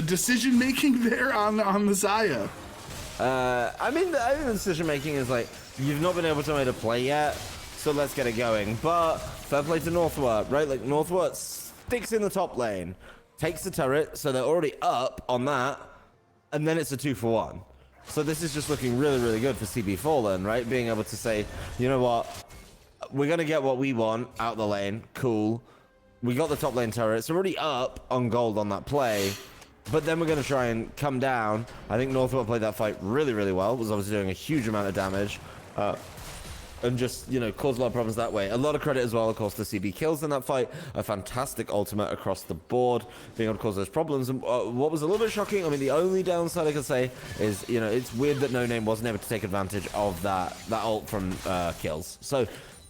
decision making there on the Xayah. I think the decision making is like, you've not been able to make a play yet, so let's get it going. But fair play to Northward, right? Like, Northward sticks in the top lane, takes the turret, so they're already up on that, and then it's a 2-for-1. So this is just looking really, really good for CB Fallen, right? Being able to say, you know what, we're going to get what we want out the lane, cool. We got the top lane turret, it's already up on gold on that play. But then we're going to try and come down. I think Northwell played that fight really, really well. Was obviously doing a huge amount of damage. And just, you know, caused a lot of problems that way. A lot of credit as well, of course, to CB Kills in that fight. A fantastic ultimate across the board, being able to cause those problems. And what was a little bit shocking, I mean, the only downside I can say is, you know, it's weird that No Name wasn't able to take advantage of that ult from Kills. So,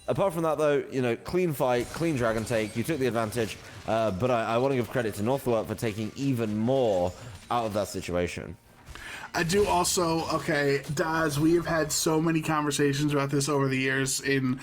apart from that, though, you know, clean fight, clean dragon take. You took the advantage, but I want to give credit to Northwell for taking even more out of that situation. I do also, okay, Daz, we have had so many conversations about this over the years in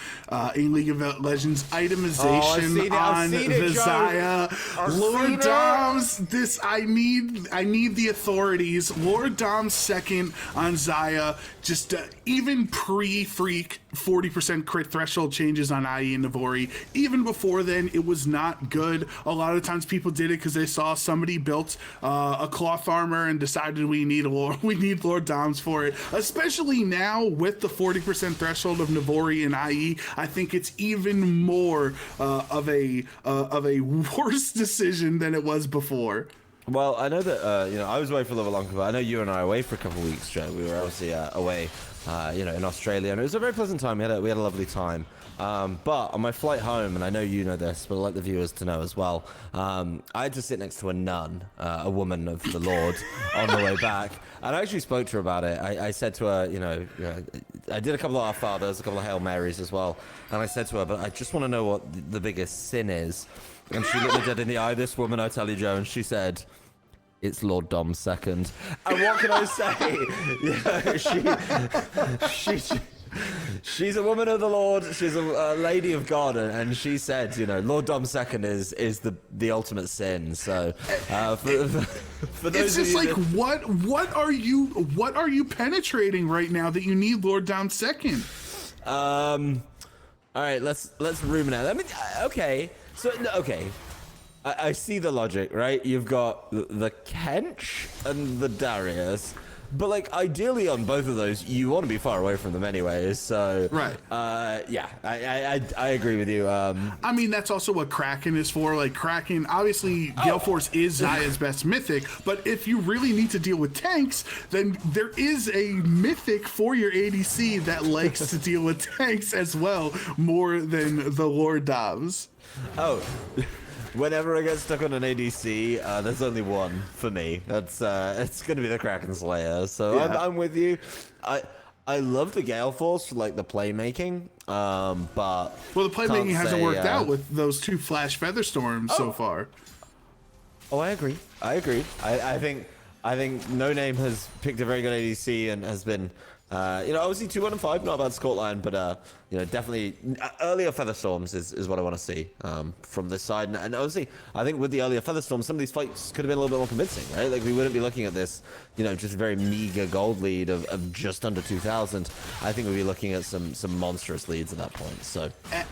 League of Legends itemization on the Xayah. Lord Dom's, this, I need the authorities. Lord Dom's second on Xayah, just even pre-freak 40% crit threshold changes on IE and Navori. Even before then, it was not good. A lot of times people did it because they saw somebody built a cloth armor and decided we need Lord Doms for it. Especially now with the 40% threshold of Navori and IE, I think it's even more of a worse decision than it was before. Well, I know that you know, I was away for a little longer, but I know you and I were away for a couple of weeks, Joe. We were obviously away, you know, in Australia, and it was a very pleasant time. We had a lovely time. But on my flight home, and I know you know this, but I'd like the viewers to know as well, I had to sit next to a nun, a woman of the Lord, on the way back. And I actually spoke to her about it. I said to her, you know, I did a couple of Our Fathers, a couple of Hail Marys as well. And I said to her, but I just want to know what the biggest sin is. And she looked me dead in the eye, this woman, I tell you, Joe, and she said, it's Lord Dom's second. And what can I say? You know, she's a woman of the Lord. She's a lady of God, and she said, you know, Lord Dom's second is the ultimate sin. So, for those it's just of you like, what are you penetrating right now that you need Lord Dom's second? All right, let's ruminate. I mean, okay. So, okay, I see the logic, right? You've got the Kench and the Darius, but like ideally on both of those, you want to be far away from them anyways. So, right. Yeah, I agree with you. I mean, that's also what Kraken is for. Like Kraken, obviously, Gale Force is Xayah's best mythic, but if you really need to deal with tanks, then there is a mythic for your ADC that likes to deal with tanks as well, more than the Lord Doms. Oh, whenever I get stuck on an ADC, there's only one for me. That's it's gonna be the Kraken Slayer. So yeah. I'm with you. I love the Gale Force for like the playmaking, but the playmaking hasn't worked out with those 2 Flash Featherstorms so far. Oh, I agree. I think No Name has picked a very good ADC and has been Obviously 2-1-5, not a bad scoreline, but definitely earlier Featherstorms is what I want to see from this side. And obviously, I think with the earlier Featherstorms, some of these fights could have been a little bit more convincing, right? Like we wouldn't be looking at this, just a very meager gold lead of just under 2,000. I think we'd be looking at some monstrous leads at that point. So,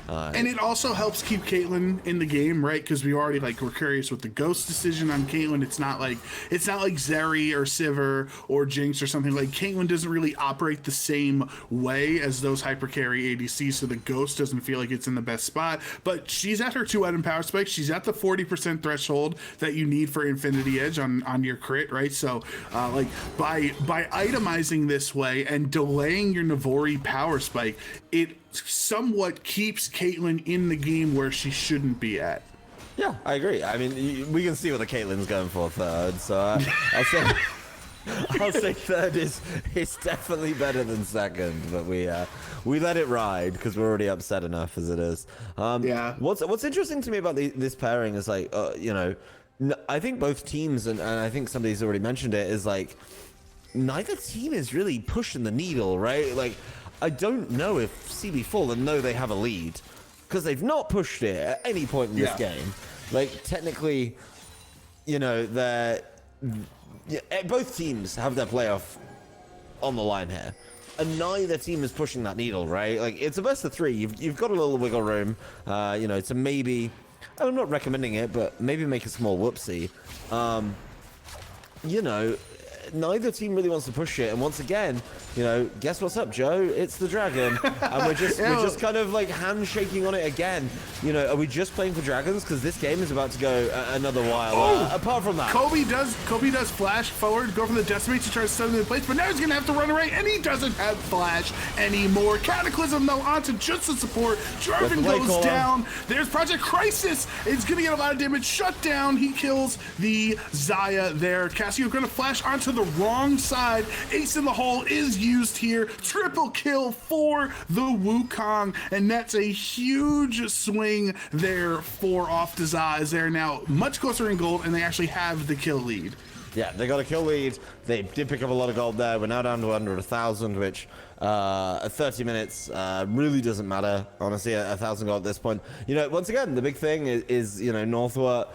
and it also helps keep Caitlyn in the game, right? Because we already we're curious with the Ghost decision on Caitlyn. It's not like Zeri or Sivir or Jinx or something. Like Caitlyn doesn't really operate the same way as those hyper carry ADCs, so the Ghost doesn't feel like it's in the best spot. But she's at her 2-item power spike. She's at the 40% threshold that you need for Infinity Edge on your crit, right? So by itemizing this way and delaying your Navori power spike, it somewhat keeps Caitlyn in the game where she shouldn't be at. Yeah, I agree. I mean, we can see what the Caitlyn's going for third, so I'll say third is definitely better than second, but we let it ride because we're already upset enough as it is. Yeah. What's interesting to me about this pairing is I think both teams, and I think somebody's already mentioned it, is like neither team is really pushing the needle, right? Like I don't know if CB Fallen know they have a lead because they've not pushed it at any point in this game. Like technically, both teams have their playoff on the line here, and neither team is pushing that needle, right? Like it's a best of 3. You've got a little wiggle room, to maybe. I'm not recommending it, but maybe make a small whoopsie. Neither team really wants to push it, and once again, guess what's up, Joe? It's the dragon, and we're just kind of like handshaking on it again. Are we just playing for dragons because this game is about to go another while? Apart from that, Kobe does flash forward, go from the decimate to try to stun him in place, but now he's gonna have to run away, and he doesn't have flash anymore. Cataclysm though onto just the support. Jarvan goes down. There's Project Crisis. It's gonna get a lot of damage. Shut down. He kills the Xayah there. Cassio gonna flash onto the wrong side. Ace in the hole is used here. Triple kill for the Wukong, and that's a huge swing there for Off to Zaz. They're now much closer in gold, and they actually have the kill lead. Yeah, they got a kill lead. They did pick up a lot of gold there. We're now down to under 1,000, which at 30 minutes really doesn't matter. Honestly, 1,000 gold at this point. Once again, the big thing is Northward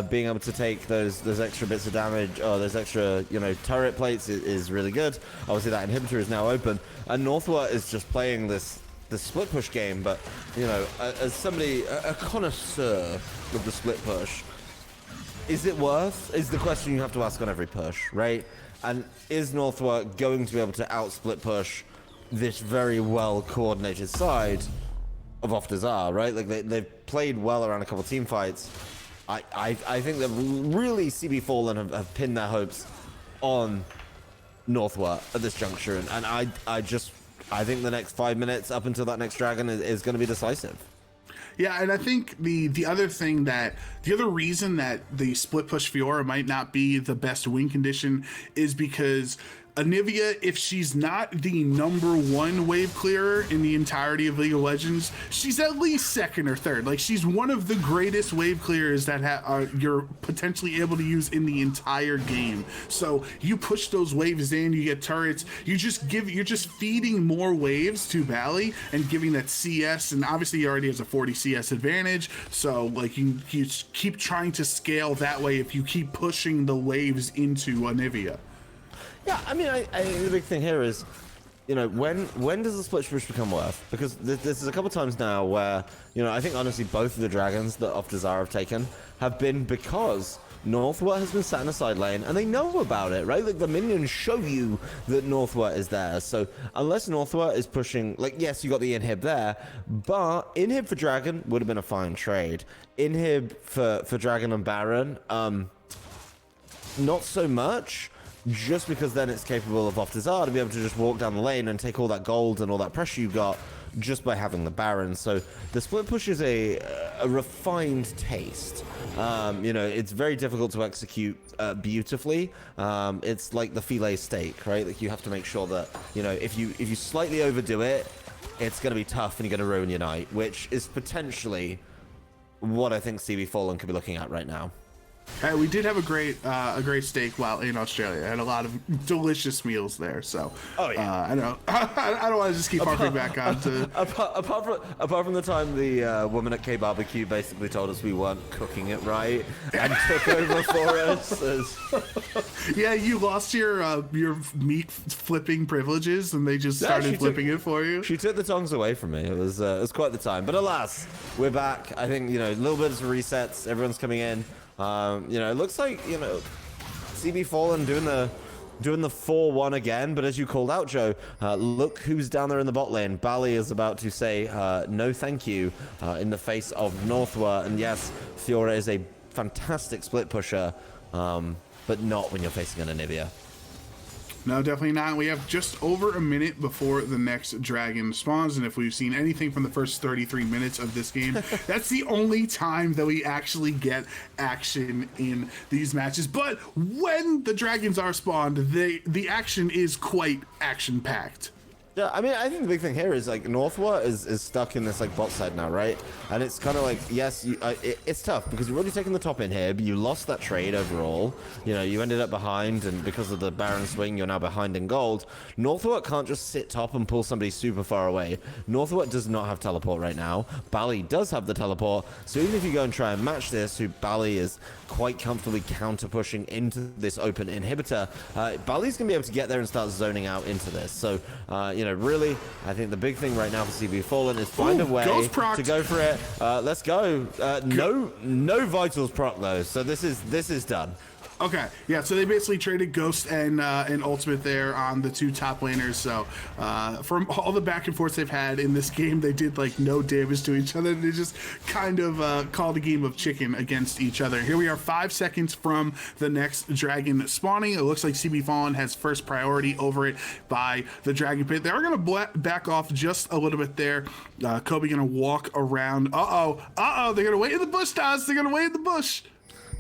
being able to take those extra bits of damage, or those extra turret plates is really good. Obviously, that inhibitor is now open, and Northward is just playing this split push game. But as somebody, a connoisseur of the split push. Is it worth? Is the question you have to ask on every push, right? And is Northward going to be able to out-split push this very well-coordinated side of Off-Desire, right? Like, they've played well around a couple team fights. I think that really CB Fallen have pinned their hopes on Northward at this juncture. And I think the next 5 minutes up until that next dragon is going to be decisive. Yeah, and I think the other reason that the split push Fiora might not be the best win condition is because Anivia, if she's not the #1 wave clearer in the entirety of League of Legends, she's at least second or third. Like, she's one of the greatest wave clearers that you're potentially able to use in the entire game. So you push those waves in, you get turrets, you're just feeding more waves to Bally and giving that CS, and obviously he already has a 40 CS advantage. So like you keep trying to scale that way if you keep pushing the waves into Anivia. Yeah, I mean, I think the big thing here is, when does the split push become worth? Because this is a couple times now where, I think honestly both of the dragons that Off-Desire have taken have been because Northward has been sat in a side lane and they know about it, right? Like the minions show you that Northward is there. So unless Northward is pushing, like, yes, you got the inhib there, but inhib for dragon would have been a fine trade. Inhib for dragon and baron, not so much. Just because then it's capable of Off-Desire to be able to just walk down the lane and take all that gold and all that pressure you got just by having the Baron. So the split push is a refined taste. It's very difficult to execute beautifully. It's like the filet steak, right? Like you have to make sure that, if you slightly overdo it, it's going to be tough and you're going to ruin your night, which is potentially what I think CB Fallen could be looking at right now. Hey, we did have a great steak while in Australia. I had a lot of delicious meals there. So, Oh, yeah. I know I don't want to just keep harping back on to. Apart from the time the woman at K Barbecue basically told us we weren't cooking it right and took over for us. Yeah, you lost your meat flipping privileges, and they just started flipping it for you. She took the tongs away from me. It was quite the time. But alas, we're back. I think a little bit of resets. Everyone's coming in. It looks like CB Fallen doing the 4-1 again, but as you called out, Joe, look who's down there in the bot lane. Bali is about to say no thank you in the face of Northwa, and yes, Fiora is a fantastic split pusher, but not when you're facing an Anivia. No, definitely not. We have just over a minute before the next dragon spawns, and if we've seen anything from the first 33 minutes of this game, that's the only time that we actually get action in these matches. But when the dragons are spawned, the action is quite action-packed. Yeah, I mean, I think the big thing here is like Northwa is stuck in this like bot side now, right? And it's kind of like, yes, it's tough because you're already taking the top in here, but you lost that trade overall. You ended up behind, and because of the Baron swing, you're now behind in gold. Northwa can't just sit top and pull somebody super far away. Northwa does not have teleport right now. Bali does have the teleport, so even if you go and try and match this, who Bali is quite comfortably counter pushing into this open inhibitor, Bali's gonna be able to get there and start zoning out into this. So, really, I think the big thing right now for CB Fallen is find a way to go for it. Let's go. No vitals proc though, so this is done. Okay, yeah, so they basically traded Ghost and Ultimate there on the two top laners, so from all the back and forth they've had in this game, they did like no damage to each other. They just kind of called a game of chicken against each other. Here we are 5 seconds from the next dragon spawning. It looks like CB Fallen has first priority over it by the dragon pit. They are going to back off just a little bit there. Kobe going to walk around. They're going to wait in the bush, Daz. They're going to wait in the bush.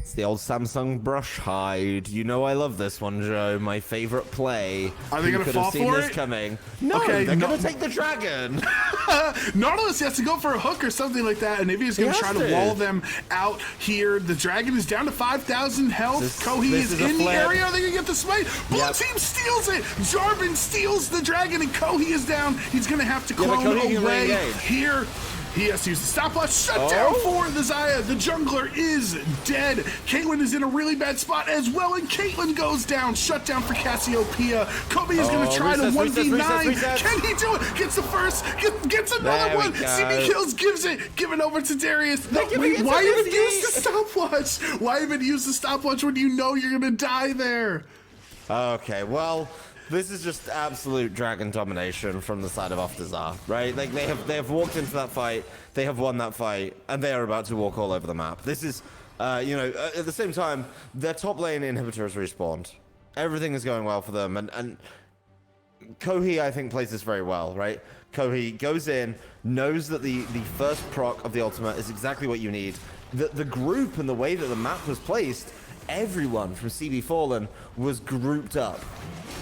It's the old Samsung brush hide. You know I love this one, Joe. My favorite play. Are they going to fall for it? Coming. No, okay, they're going to take the dragon. Nautilus has to go for a hook or something like that, and Ivia's going to try to wall them out here. The dragon is down to 5,000 health. Kohi is in the area. Are they going to get the smite? Blue team steals it. Jarvan steals the dragon, and Kohi is down. He's going to have to clone away here. He has to use the stopwatch. Shut down for the Xayah. The jungler is dead. Caitlyn is in a really bad spot as well, and Caitlyn goes down. Shut down for Cassiopeia. Kobe is going to try to 1v9. Can he do it? Gets the first. Gets another one. CB kills. Gives it. Given over to Darius. No, wait, why even use the stopwatch? Why even use the stopwatch when you know you're going to die there? Okay, well... This is just absolute dragon domination from the side of Oftazar, right? Like they have walked into that fight, they have won that fight, and they are about to walk all over the map. This is, at the same time, their top lane inhibitor has respawned. Everything is going well for them, and Kohi, I think, plays this very well, right? Kohi goes in, knows that the first proc of the ultimate is exactly what you need. The group and the way that the map was placed, everyone from CB Fallen was grouped up.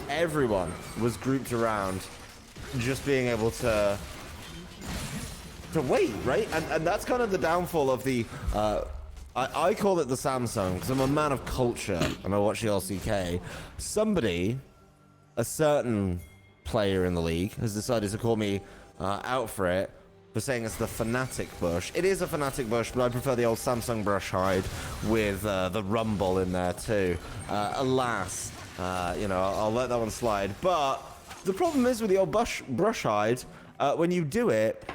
Everyone was grouped around just being able to wait, right? And that's kind of the downfall of the I call it the Samsung because I'm a man of culture and I watch the LCK. Somebody, a certain player in the league, has decided to call me out for it, for saying it's the Fnatic bush. It is a Fnatic bush, but I prefer the old Samsung brush hide with the rumble in there too. Alas, I'll let that one slide. But the problem is with the old brush hide, when you do it,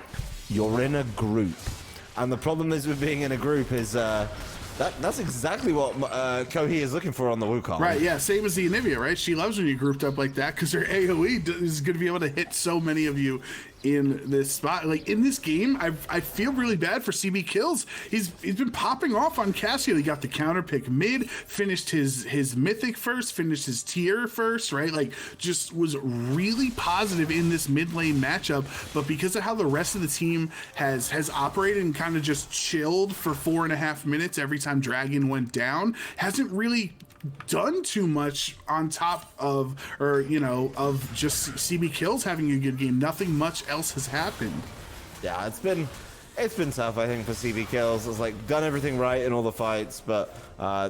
you're in a group. And the problem is with being in a group is that's exactly what Kohi is looking for on the Wukong. Right, yeah, same as the Anivia, right? She loves when you're grouped up like that because her AoE is going to be able to hit so many of you in this spot. Like in this game, I feel really bad for CB Kills. He's been popping off on Cassio. He got the counter pick mid, finished his mythic first, finished his tier first, right? Like just was really positive in this mid lane matchup. But because of how the rest of the team has operated and kind of just chilled for 4.5 minutes every time Dragon went down, hasn't really done too much on top of, of just CB Kills having a good game. Nothing much else has happened. Yeah, it's been it's been tough, I think, for CB Kills. It's like done everything right in all the fights, but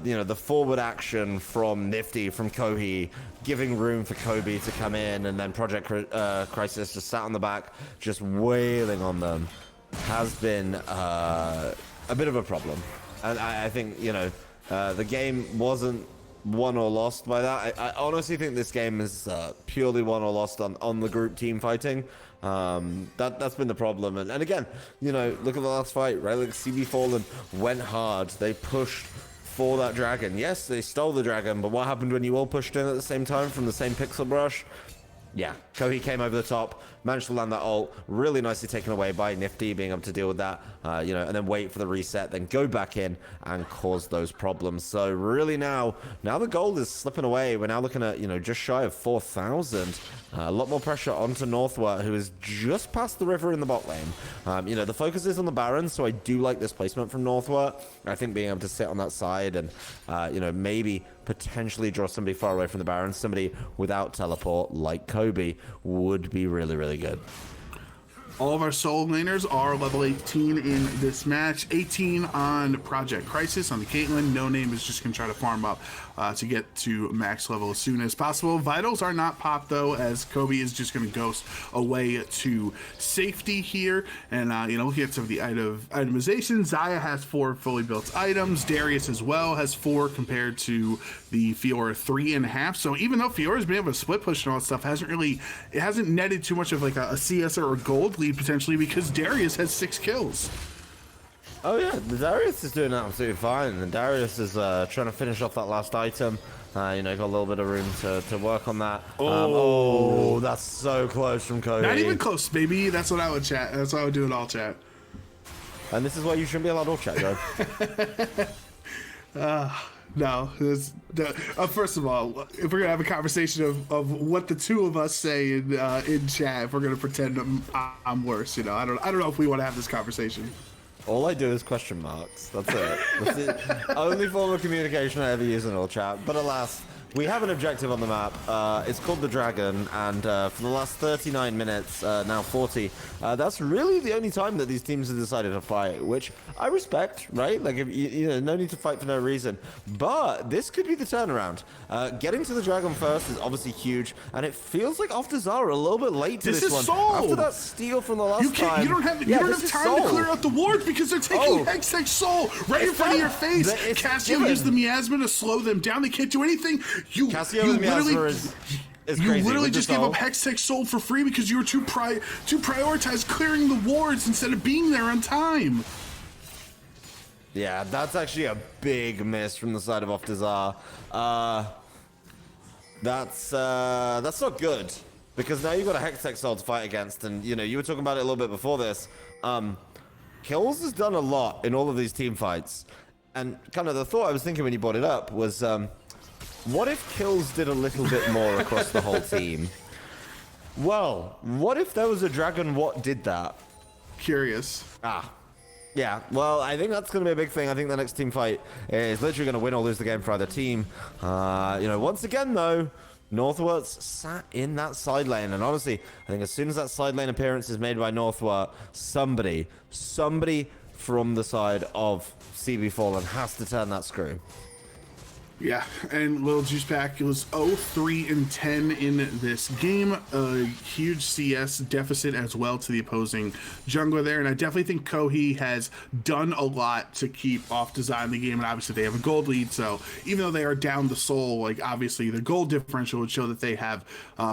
you know, the forward action from Nifty, from Kohi, giving room for Kobe to come in, and then Project Crisis just sat on the back, just wailing on them, has been a bit of a problem. And I think, you know, the game wasn't won or lost by that. I honestly think this game is purely won or lost on the group team fighting. That's been the problem. And again, you know, look at the last fight, right? Like CB Fallen went hard. They pushed for that dragon. Yes, they stole the dragon, but what happened when you all pushed in at the same time from the same pixel brush? Yeah, Kohi came over the top, managed to land that ult, really nicely taken away by Nifty, being able to deal with that, you know, and then wait for the reset, then go back in and cause those problems. So really now the gold is slipping away. We're now looking at, you know, just shy of 4,000. A lot more pressure onto Northward, who is just past the river in the bot lane. You know, the focus is on the Baron, so I do like this placement from Northward. I think being able to sit on that side and, you know, maybe potentially draw somebody far away from the Baron, somebody without teleport like Kobe, would be really, really good. All of our soul laners are level 18 in this match. 18 on Project Crisis on the Caitlyn. No Name is just going to try to farm up to get to max level as soon as possible. Vitals are not popped though, as Kobe is just going to ghost away to safety here. And you know, looking at some of the itemization, Xayah has 4 fully built items. Darius as well has 4 compared to the Fiora 3.5. So even though Fiora's been able to split push and all that stuff, it hasn't netted too much of like a CS or a gold lead potentially, because Darius has 6 kills. Oh yeah, the Darius is doing absolutely fine, and Darius is trying to finish off that last item. You know, got a little bit of room to work on that. Oh, that's so close from Kobe. Not even close, baby. That's what I would chat. That's what I would do in all chat. And this is why you shouldn't be allowed all chat, Joe. No, first of all, if we're gonna have a conversation of what the two of us say in chat, if we're gonna pretend I'm worse, you know, I don't know if we want to have this conversation. All I do is question marks. That's it. That's the only form of communication I ever use in all chat. But alas, we have an objective on the map. It's called the Dragon, and for the last 39 minutes, now 40, that's really the only time that these teams have decided to fight, which I respect, right? Like, if you know, no need to fight for no reason. But this could be the turnaround. Getting to the Dragon first is obviously huge, and it feels like Off-Desire are a little bit late to this one. Soul. After that steal from the last time. You don't have time to clear out the wards because they're taking Hextech Soul right in front of your face. Cassio used the miasma to slow them down. They can't do anything. You literally just gave up Hextech Soul for free because you were too prioritized clearing the wards instead of being there on time. Yeah, that's actually a big miss from the side of Off-Desire. That's not good, because now you've got a Hextech Soul to fight against, and you know, you were talking about it a little bit before this. Kills has done a lot in all of these team fights, and kind of the thought I was thinking when you brought it up was, what if Kills did a little bit more across the whole team? Well, what if there was a Dragon what did that? Curious. Yeah, well, I think that's going to be a big thing. I think the next team fight is literally going to win or lose the game for either team. You know, once again, though, Northwart's sat in that side lane. And honestly, I think as soon as that side lane appearance is made by Northward, somebody from the side of CB Fallen has to turn that screw. Yeah, and Little Juice Pack, it was 0-3-10 in this game. A huge CS deficit as well to the opposing jungler there, and I definitely think Kohi has done a lot to keep Off-Desire in the game, and obviously they have a gold lead, so even though they are down the soul, like obviously the gold differential would show that they have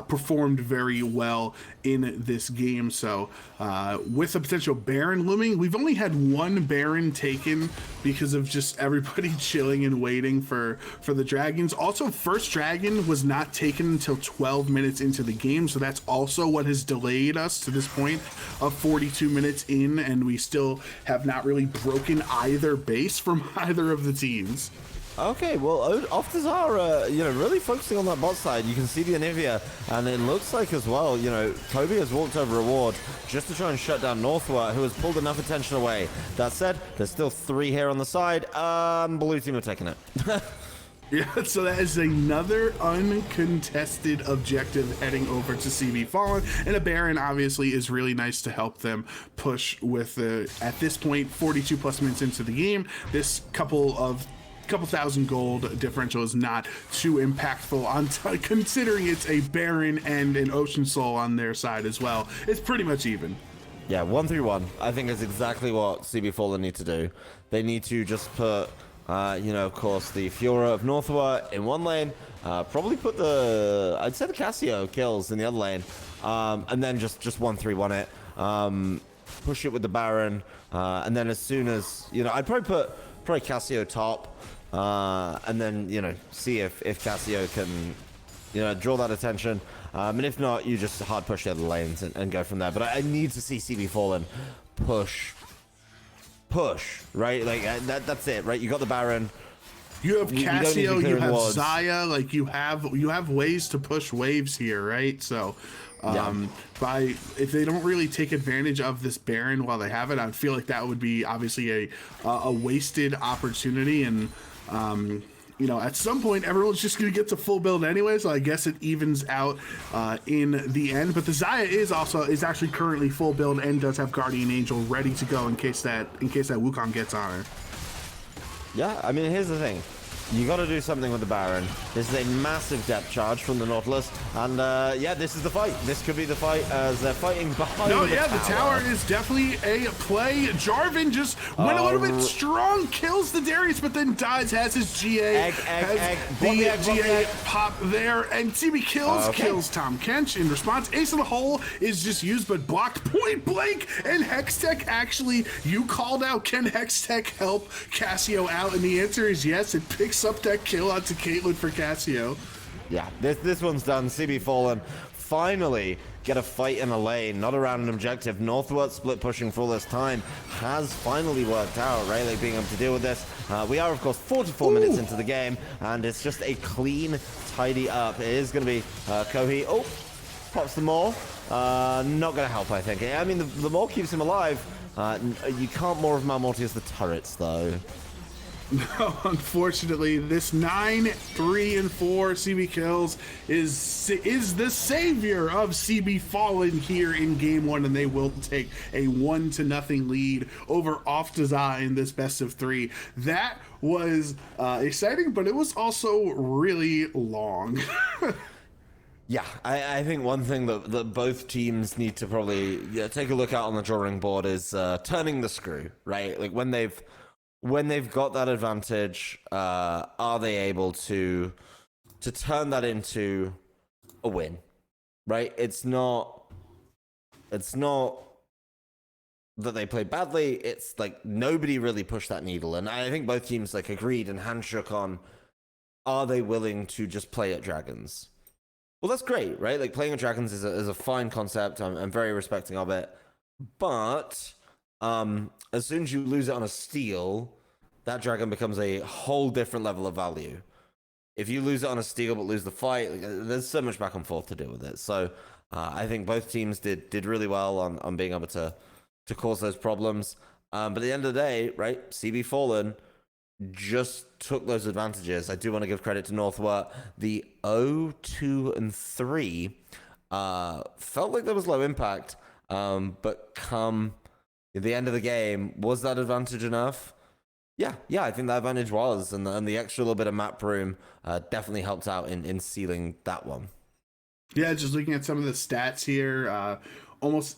performed very well in this game. So with a potential Baron looming, we've only had one Baron taken because of just everybody chilling and waiting for the dragons. Also, first dragon was not taken until 12 minutes into the game, so that's also what has delayed us to this point of 42 minutes in, and we still have not really broken either base from either of the teams. Okay, well, Off-Desire, you know, really focusing on that bot side. You can see the Anivia, and it looks like as well, you know, Kobe has walked over a ward just to try and shut down Northward, who has pulled enough attention away. That said, there's still 3 here on the side. Blue team have taken it. Yeah, so that is another uncontested objective heading over to CB Fallen, and a Baron obviously is really nice to help them push with the, at this point, 42 plus minutes into the game. This couple thousand gold differential is not too impactful on considering it's a Baron and an Ocean Soul on their side as well. It's pretty much even. Yeah, 1-3-1. I think is exactly what CB Fallen need to do. They need to just put, of course, the Fiora of Northwa in one lane. Probably put I'd say the Cassio kills in the other lane, and then just 1-3-1 it. Push it with the Baron, and then as soon as I'd probably put Cassio top, and then see if Cassio can draw that attention. And if not, you just hard push the other lanes and go from there. But I need to see CB Fallen push, right? Like that's it, right? You got the Baron. You have Cassio, you have Xayah, like you have ways to push waves here, right? So if they don't really take advantage of this Baron while they have it, I feel like that would be obviously a wasted opportunity. And at some point, everyone's just going to get to full build anyway, so I guess it evens out in the end. But the Xayah is actually currently full build and does have Guardian Angel ready to go in case that Wukong gets on her. Yeah, I mean, here's the thing. You got to do something with the Baron. This is a massive depth charge from the Nautilus, and this is the fight. This could be the fight as they're fighting behind. The tower is definitely a play. Jarvan just went a little bit strong, kills the Darius, but then dies. Has his GA, GA pop there, and CB kills Tom Kench in response. Ace in the hole is just used, but blocked point blank. And Hextech, actually, you called out. Can Hextech help Cassio out? And the answer is yes. It picks up that kill onto Caitlyn for Cassio. Yeah, this one's done. CB Fallen finally get a fight in a lane, not around an objective. Northward split pushing for all this time has finally worked out, right? Like being able to deal with this. We are, of course, 44 minutes into the game, and it's just a clean, tidy up. It is going to be Kohi. Oh, pops the Maul. Not going to help, I think. I mean, the Maul keeps him alive. You can't more of Malmortius the turrets, though. No, unfortunately, this 9-3-4 CB kills is the savior of CB Fallen here in game one, and they will take a 1-0 lead over Off-Deza in this best of three. That was exciting, but it was also really long. Yeah, I think one thing that both teams need to probably take a look at on the drawing board is turning the screw, right? Like when they've got that advantage, are they able to turn that into a win, right? It's not that they played badly. It's like nobody really pushed that needle. And I think both teams like agreed and handshook on, are they willing to just play at Dragons? Well, that's great, right? Like playing at Dragons is a fine concept. I'm very respecting of it. But as soon as you lose it on a steal, that dragon becomes a whole different level of value. If you lose it on a steal but lose the fight, there's so much back and forth to deal with it. So I think both teams did really well on being able to cause those problems. But at the end of the day, right, CB Fallen just took those advantages. I do want to give credit to Northward. The 0-2-3 felt like there was low impact, but come at the end of the game, was that advantage enough? Yeah, I think that advantage was, and the extra little bit of map room definitely helped out in sealing that one. Yeah, just looking at some of the stats here, looks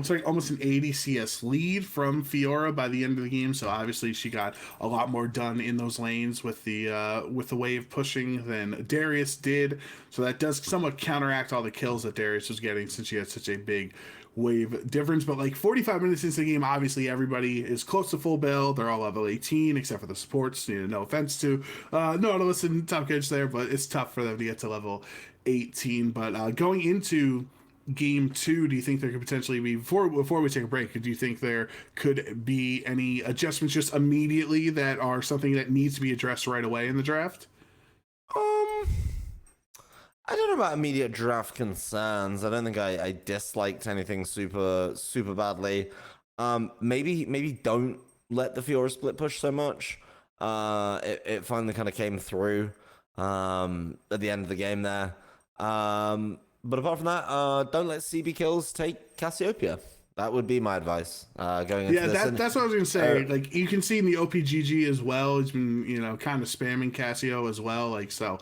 like almost an 80 CS lead from Fiora by the end of the game. So obviously she got a lot more done in those lanes with the wave pushing than Darius did. So that does somewhat counteract all the kills that Darius was getting since she had such a big wave difference. But like 45 minutes into the game, obviously everybody is close to full build. They're all level 18 except for the supports. No offense to Nautilus and Top Catch there, but it's tough for them to get to level 18. But going into game two, do you think there could potentially be, before we take a break, do you think there could be any adjustments just immediately that are something that needs to be addressed right away in the draft? I don't know about immediate draft concerns. I don't think I disliked anything super badly. Maybe don't let the Fiora split push so much. It finally kind of came through. at the end of the game there. But apart from that, don't let CB kills take Cassiopeia. That would be my advice going into this. Yeah, that's what I was going to say. Like, you can see in the OPGG as well, it's been, kind of spamming Cassio as well. Like, so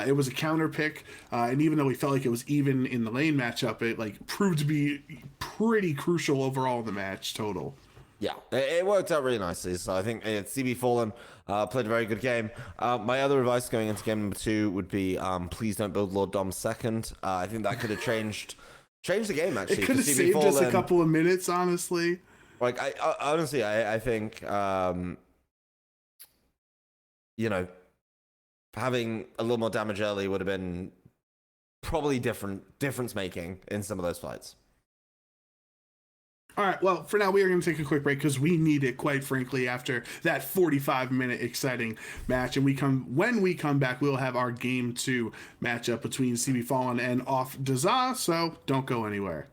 it was a counter pick. And even though we felt like it was even in the lane matchup, it, like, proved to be pretty crucial overall in the match total. Yeah, it worked out really nicely. So I think CB Fallen played a very good game. My other advice going into game number 2 would be please don't build Lord Dom second. I think that could have changed the game, actually. It could have saved us a couple of minutes, honestly. Like, I honestly, I think, having a little more damage early would have been probably difference making in some of those fights. All right, well, for now, we are going to take a quick break because we need it, quite frankly, after that 45-minute exciting match. And when we come back, we'll have our Game 2 matchup between CB Fallen and Off Daza, so don't go anywhere.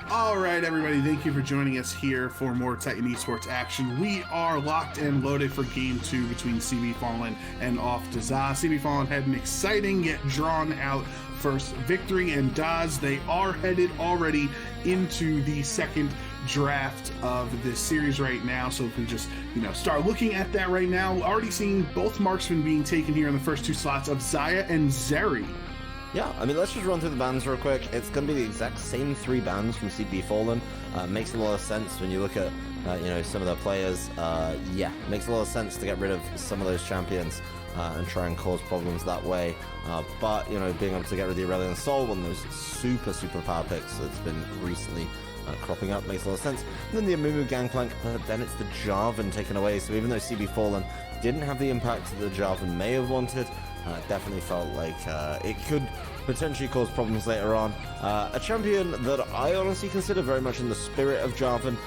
All right, everybody, thank you for joining us here for more Titan Esports action. We are locked and loaded for Game 2 between CB Fallen and Off to Za. CB Fallen had an exciting yet drawn out first victory, and Daz, they are headed already into the second draft of this series right now. So if we just start looking at that right now, already seeing both marksmen being taken here in the first two slots of Zaya and Zeri. Yeah, I mean, let's just run through the bans real quick. It's going to be the exact same 3 bans from CB Fallen. Makes a lot of sense when you look at some of their players. Yeah, makes a lot of sense to get rid of some of those champions and try and cause problems that way. But being able to get rid of the Aurelian Soul, one of those super power picks that's been recently cropping up, makes a lot of sense. And then the Amumu Gangplank, but then it's the Jarvan taken away. So even though CB Fallen didn't have the impact that the Jarvan may have wanted, definitely felt like it could potentially cause problems later on. A champion that I honestly consider very much in the spirit of Jarvan.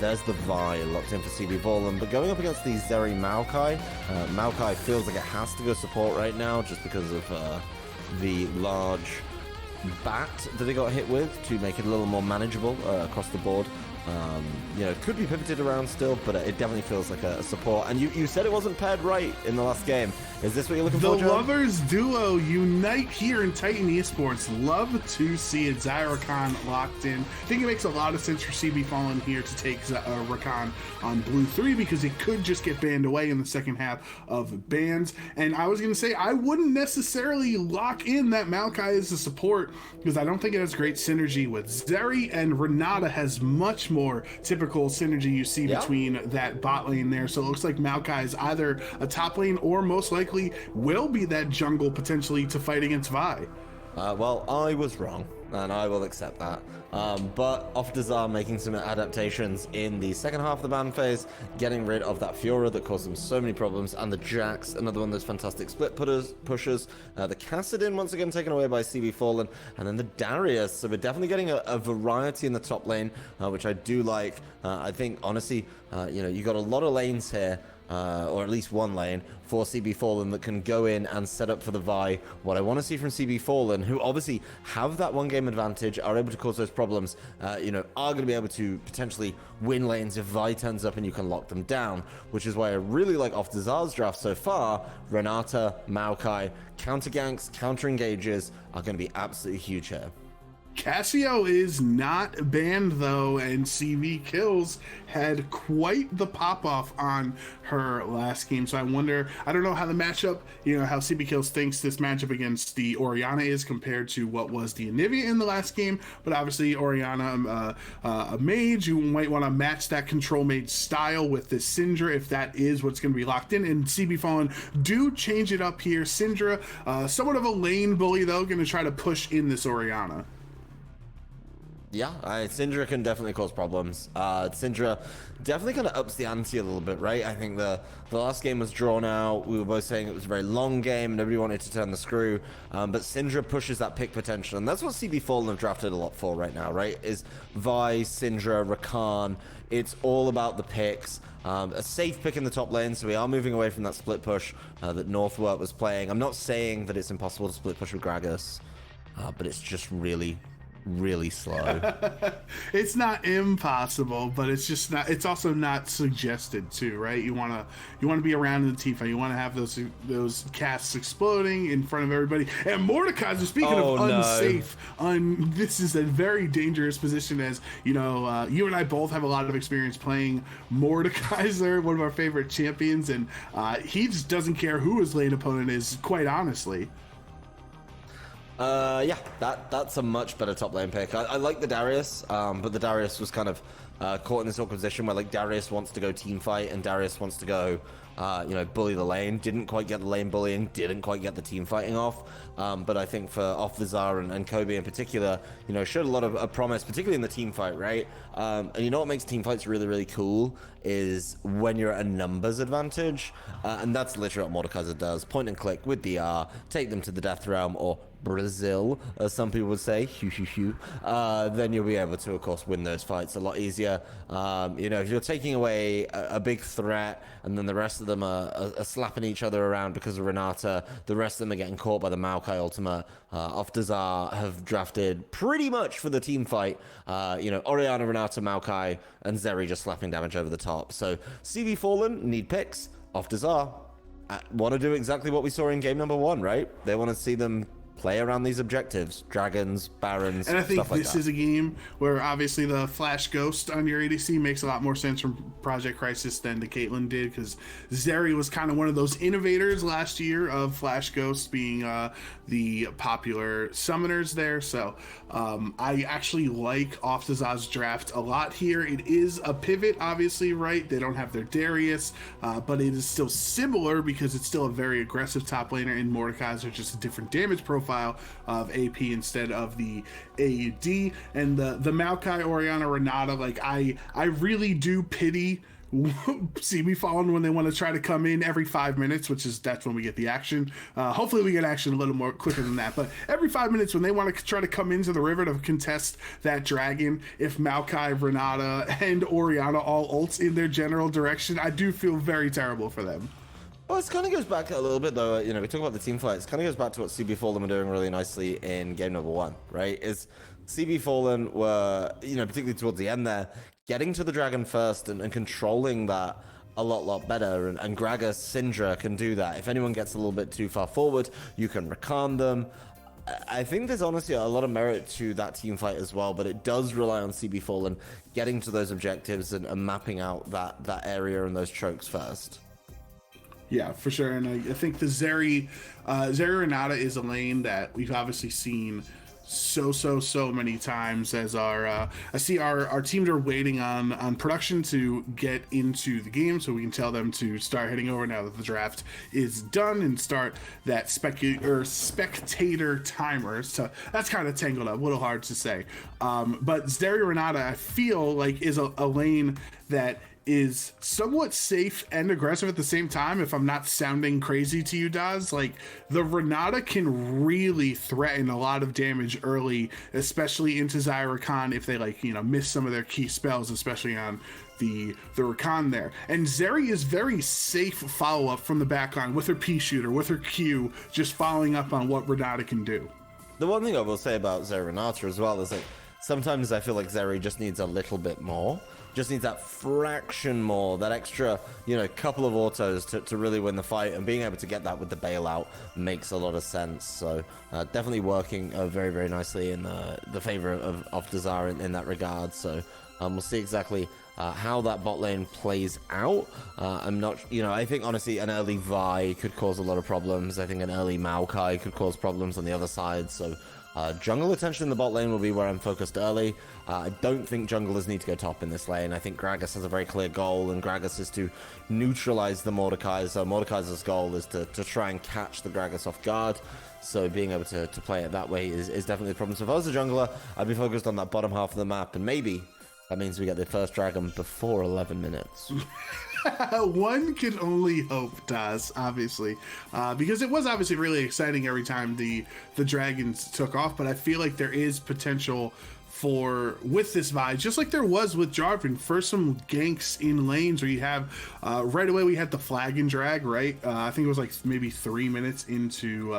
There's the Vi locked in for CB Fallen, but going up against the Zeri Maokai, Maokai feels like it has to go support right now just because of the large bat that it got hit with to make it a little more manageable across the board. Could be pivoted around still, but it definitely feels like a support. And you said it wasn't paired right in the last game. Is this what you're looking for, The John? Lovers duo unite here in Titan Esports. Love to see it. Rakan locked in. I think it makes a lot of sense for CB Fallen here to take Rakan on Blue 3 because it could just get banned away in the second half of bans. And I was going to say, I wouldn't necessarily lock in that Maokai as a support because I don't think it has great synergy with Zeri, and Renata has much more typical synergy you see between that bot lane there. So it looks like Maokai is either a top lane or most likely will be that jungle potentially to fight against Vi. Well, I was wrong, and I will accept that. But Off to Za making some adaptations in the second half of the ban phase, getting rid of that Fiora that caused them so many problems, and the Jax, another one of those fantastic split pushers. The Kassadin once again taken away by CB Fallen, and then the Darius. So we're definitely getting a variety in the top lane, which I do like. I think, honestly, you got a lot of lanes here. Or at least one lane for CB Fallen that can go in and set up for the Vi. What I want to see from CB Fallen, who obviously have that one game advantage, are able to cause those problems, are going to be able to potentially win lanes if Vi turns up and you can lock them down, which is why I really like Off to Za's draft so far. Renata, Maokai, counter ganks, counter engages are going to be absolutely huge here. Cassio is not banned though, and CV Kills had quite the pop-off on her last game. So I don't know how the matchup, how CB Kills thinks this matchup against the Orianna is compared to what was the Anivia in the last game, but obviously Orianna, a mage, you might want to match that control mage style with this Syndra if that is what's going to be locked in, and CB Fallen do change it up here. Syndra, somewhat of a lane bully though, going to try to push in this Orianna. Yeah, Syndra can definitely cause problems. Syndra definitely kind of ups the ante a little bit, right? I think the last game was drawn out. We were both saying it was a very long game. Nobody wanted to turn the screw. But Syndra pushes that pick potential. And that's what CB Fallen have drafted a lot for right now, right? Is Vi, Syndra, Rakan. It's all about the picks. A safe pick in the top lane, so we are moving away from that split push that Northwort was playing. I'm not saying that it's impossible to split push with Gragas, but it's just really slow. It's not impossible, but it's just not. It's also not suggested too, right? You want to be around in the team fight. You want to have those casts exploding in front of everybody. And Mordekaiser, speaking of unsafe, this is a very dangerous position. As you and I both have a lot of experience playing Mordekaiser, one of our favorite champions, and he just doesn't care who his lane opponent is. Quite honestly. Yeah, that's a much better top lane pick. I like the Darius, but the Darius was kind of caught in this awkward position where Darius wants to go team fight and Darius wants to go bully the lane. Didn't quite get the lane bullying, didn't quite get the team fighting off. But I think for Off the Za and Kobe in particular, showed a lot of promise, particularly in the team fight, right? And you know what makes team fights really, really cool is when you're at a numbers advantage. And that's literally what Mordekaiser does. Point and click with DR, take them to the Death Realm, or Brazil, as some people would say, then you'll be able to, of course, win those fights a lot easier. easier. If you're taking away a big threat and then the rest of them are slapping each other around because of Renata, the rest of them are getting caught by the Maokai ultimate. Off-Dazar have drafted pretty much for the team fight. Orianna, Renata, Maokai, and Zeri just slapping damage over the top. So CB Fallen need picks. Off-Dazar want to do exactly what we saw in game number 1, right? They want to see them play around these objectives, dragons, barons, and I think stuff like this that. is a game where obviously the Flash Ghost on your ADC makes a lot more sense from Project Crisis than the Caitlyn did, because Zeri was kind of one of those innovators last year of Flash Ghost being the popular summoners there. So I actually like Off-Dazar's draft a lot here. It is a pivot, obviously, right? They don't have their Darius, but it is still similar because it's still a very aggressive top laner, and Mordekaiser just a different damage profile of AP instead of the AUD. And the Maokai, Orianna, Renata, like I really do pity CB Fallen when they want to try to come in every 5 minutes, that's when we get the action. Hopefully we get action a little more quicker than that, but every 5 minutes when they want to try to come into the river to contest that dragon, if Maokai, Renata, and Orianna all ults in their general direction, I do feel very terrible for them. Well, it kind of goes back a little bit, though. We talk about the team fights. It kind of goes back to what CB Fallen were doing really nicely in game number 1, right? Is CB Fallen were, particularly towards the end there, getting to the dragon first and controlling that a lot better. And Gragas, Syndra can do that. If anyone gets a little bit too far forward, you can Rakan them. I think there's honestly a lot of merit to that team fight as well, but it does rely on CB Fallen getting to those objectives and mapping out that area and those chokes first. Yeah, for sure. And I think the Zeri Renata is a lane that we've obviously seen so many times as I see our teams are waiting on production to get into the game so we can tell them to start heading over now that the draft is done and start that spectator timer. So that's kind of tangled up, a little hard to say. But Zeri Renata, I feel like, is a lane that is somewhat safe and aggressive at the same time, if I'm not sounding crazy to you, Daz. Like, the Renata can really threaten a lot of damage early, especially into Zyrakan if they miss some of their key spells, especially on the Rakan there. And Zeri is very safe follow-up from the back line with her P-Shooter, with her Q, just following up on what Renata can do. The one thing I will say about Zeri Renata as well is sometimes I feel like Zeri just needs a little bit more. Just needs that fraction more, that extra, couple of autos to really win the fight, and being able to get that with the bailout makes a lot of sense. So definitely working very, very nicely in the favor of Off-Dazar in that regard. So we'll see exactly how that bot lane plays out. I'm not, I think honestly an early Vi could cause a lot of problems. I think an early Maokai could cause problems on the other side. So jungle attention in the bot lane will be where I'm focused early. I don't think junglers need to go top in this lane. I think Gragas has a very clear goal, and Gragas is to neutralize the Mordekaiser. So Mordekaiser's goal is to try and catch the Gragas off guard. So being able to play it that way is definitely a problem. So if I was a jungler, I'd be focused on that bottom half of the map, and maybe that means we get the first dragon before 11 minutes. One can only hope, Daz, obviously, because it was obviously really exciting every time the dragons took off, but I feel like there is potential with this vibe, just like there was with Jarvan, for some ganks in lanes where you have right away we had the flag and drag, right? I think it was like maybe 3 minutes into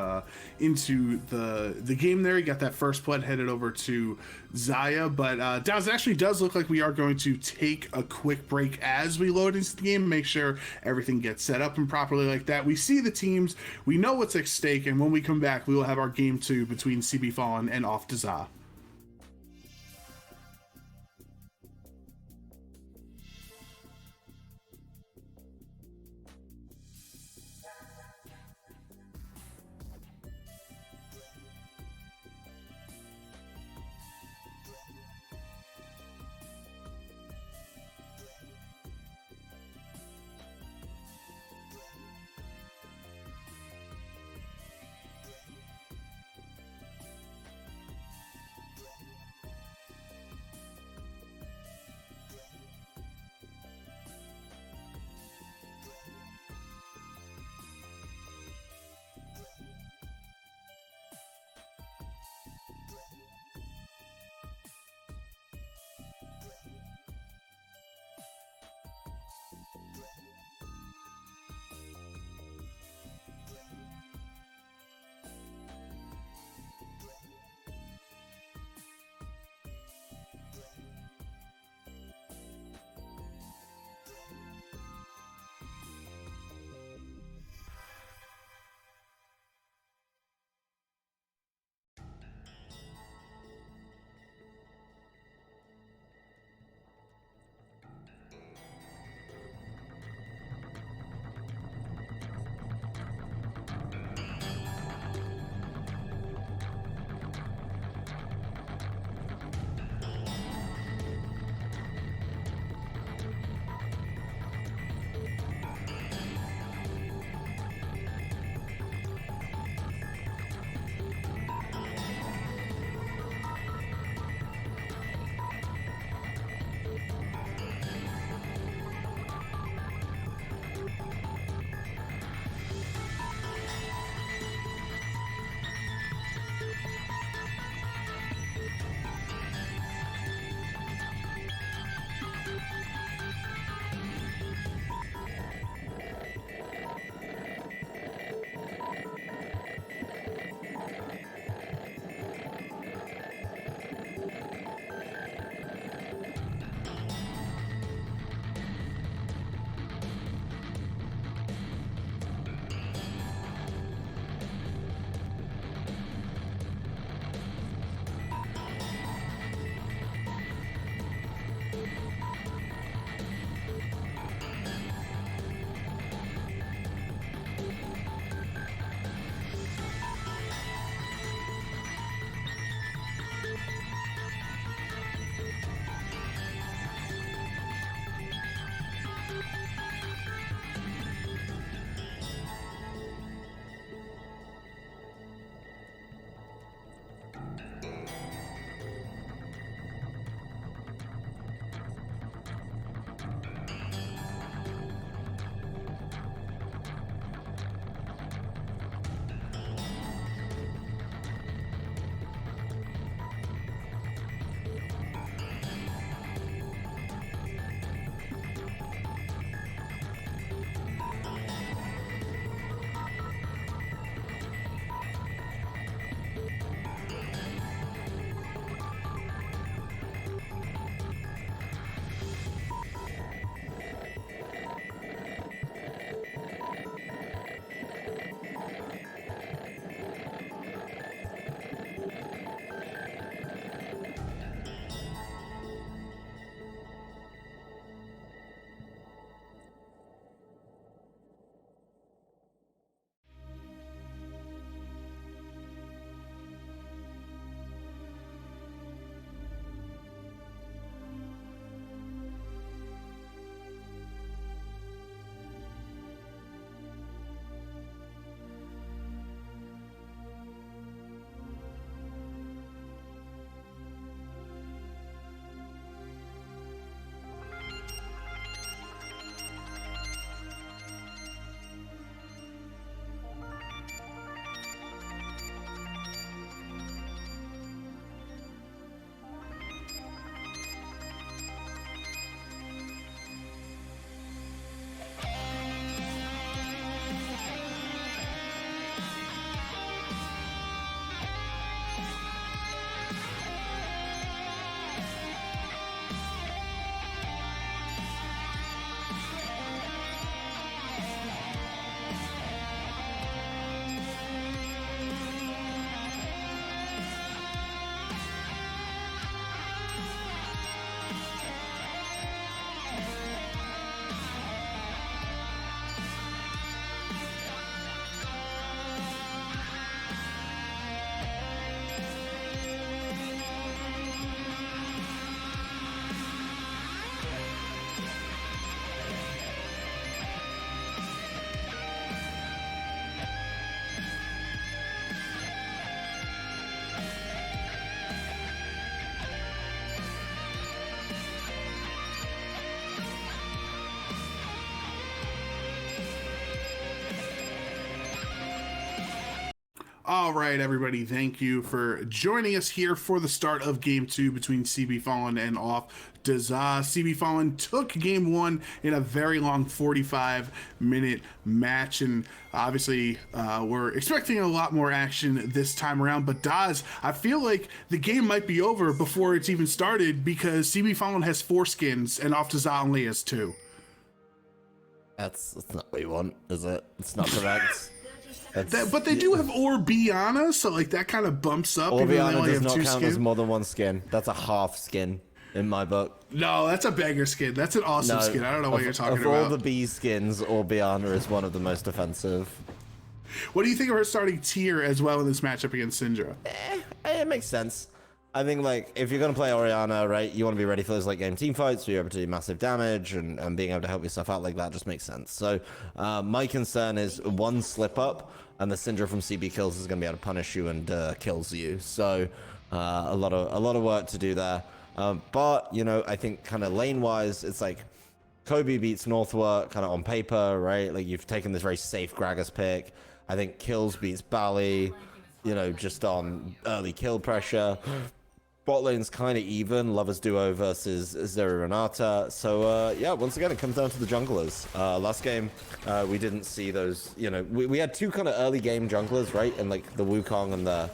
the game there. You got that first blood headed over to Xayah, but Daz, it actually does look like we are going to take a quick break as we load into the game, make sure everything gets set up and properly like that. We see the teams, we know what's at stake, and when we come back, we will have our game 2 between CB Fallen and Off-Dazar. All right, everybody, thank you for joining us here for the start of Game 2 between CB Fallen and Off Dazah. CB Fallen took Game 1 in a very long 45-minute match, and obviously we're expecting a lot more action this time around. But Daz, I feel like the game might be over before it's even started because CB Fallen has 4 skins and Off Dazah only has 2. That's not what you want, is it? It's not correct. But they do have Orbiana, so like that kind of bumps up. Orbiana does not count as more than 1 skin. That's a half skin in my book. No, that's a banger skin. That's an awesome skin. I don't know what you're talking about. Of all the B skins, Orbiana is one of the most offensive. What do you think of her starting tier as well in this matchup against Syndra? It makes sense. I think, like, if you're going to play Oriana, right, you want to be ready for those late-game team fights where you're able to do massive damage, and being able to help yourself out like that just makes sense. So my concern is one slip-up, and the Syndra from CB Kills is going to be able to punish you and kills you. So a lot of work to do there. But, you know, I think kind of lane-wise, it's like Kobe beats Northwark kind of on paper, right? Like, you've taken this very safe Gragas pick. I think Kills beats Bali, you know, just on early kill pressure. Bot lane's kind of even, Lovers Duo versus Zeri Renata. So, yeah, once again, it comes down to the junglers. Last game, we didn't see those, you know, we had 2 kind of early game junglers, right? And, like, the Wukong and the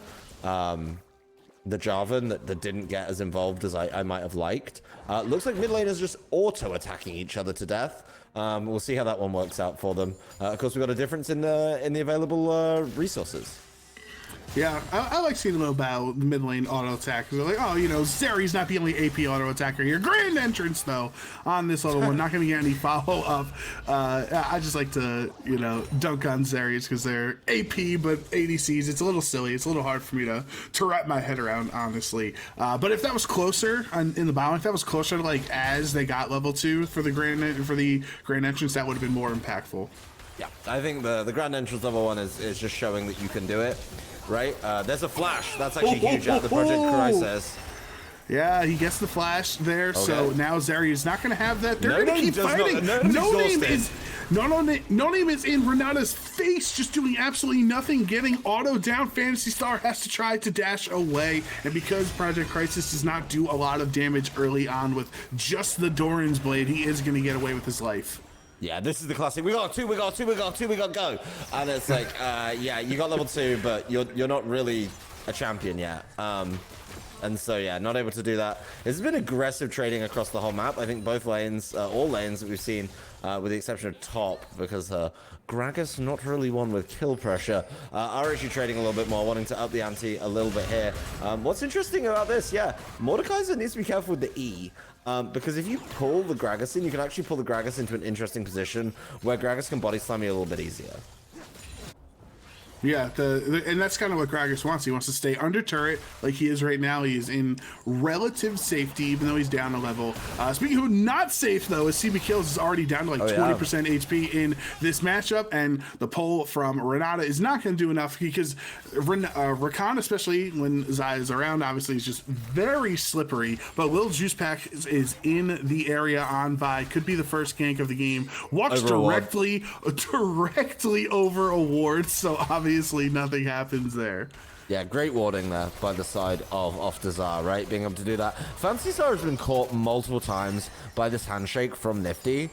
Jarvan that didn't get as involved as I might have liked. Looks like mid laners just auto-attacking each other to death. We'll see how that one works out for them. Of course, we've got a difference in the available resources. Yeah, I like seeing a little battle mid lane auto attack. They're like, oh, you know, Zeri's not the only AP auto attacker here. Grand entrance though on this little one. Not going to get any follow up. I just like to, you know, dunk on Zeri's because they're AP but ADCs. It's a little silly. It's a little hard for me to wrap my head around, honestly. But if that was closer in the bottom, if that was closer to like as they got level 2 for the grand entrance, that would have been more impactful. Yeah, I think the grand entrance level 1 is just showing that you can do it. right? There's a flash. That's actually huge out of the Project Crisis. Yeah, he gets the flash there, so now Zeri is not going to have that. They're going to keep fighting. No Name is in Renata's face, just doing absolutely nothing, getting auto down. Phantasy Star has to try to dash away, and because Project Crisis does not do a lot of damage early on with just the Doran's Blade, he is going to get away with his life. Yeah, this is the classic. We got 2, we got 2, we got 2, we got go. And it's like, yeah, you got level 2, but you're not really a champion yet. And so, yeah, not able to do that. It's been aggressive trading across the whole map. I think both lanes, all lanes that we've seen, with the exception of top, because Gragas, not really one with kill pressure, are actually trading a little bit more, wanting to up the ante a little bit here. What's interesting about this, yeah, Mordekaiser needs to be careful with the E. Because if you pull the Gragas in, you can actually pull the Gragas into an interesting position where Gragas can body slam you a little bit easier. Yeah, and that's kind of what Gragas wants. He wants to stay under turret like he is right now. He is in relative safety, even though he's down a level. Speaking of not safe, though, is CB Kills is already down to like 20% HP in this matchup, and the pull from Renata is not going to do enough because Rakan, especially when Zai is around, obviously is just very slippery. But Lil Juice Pack is in the area on Vi. Could be the first gank of the game. Walks directly over a ward, so obviously nothing happens there. Yeah, great warding there by the side of Off-Dazar, right? Being able to do that. Fantasy Star has been caught multiple times by this handshake from Nifty,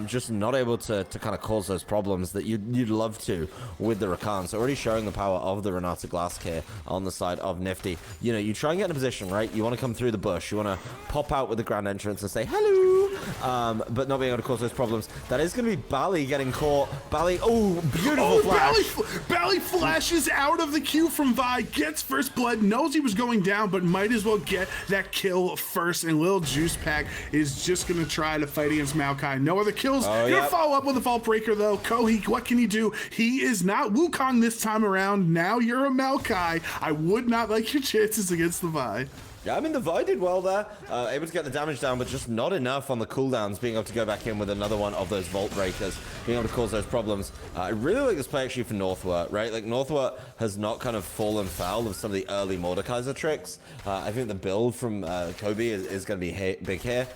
just not able to kind of cause those problems that you'd love to with the Rakan. So already showing the power of the Renata Glass here on the side of Nifty. You know, you try and get in a position, right? You want to come through the bush. You want to pop out with the grand entrance and say, hello, but not being able to cause those problems. That is going to be Bally getting caught. Bally, oh, beautiful flash. Bally flashes out of the queue from Vi, gets first blood, knows he was going down, but might as well get that kill first. And Lil Juice Pack is just going to try to fight against Maokai. No other kills. Gonna follow up with a Vault Breaker, though. Kohi, what can he do? He is not Wukong this time around. Now you're a Maokai. I would not like your chances against the Vi. Yeah, I mean, the Vi did well there. Able to get the damage down, but just not enough on the cooldowns, being able to go back in with another one of those Vault Breakers, being able to cause those problems. I really like this play, actually, for Northwort, right? Like, Northwort has not kind of fallen foul of some of the early Mordekaiser tricks. I think the build from Kobe is going to be big here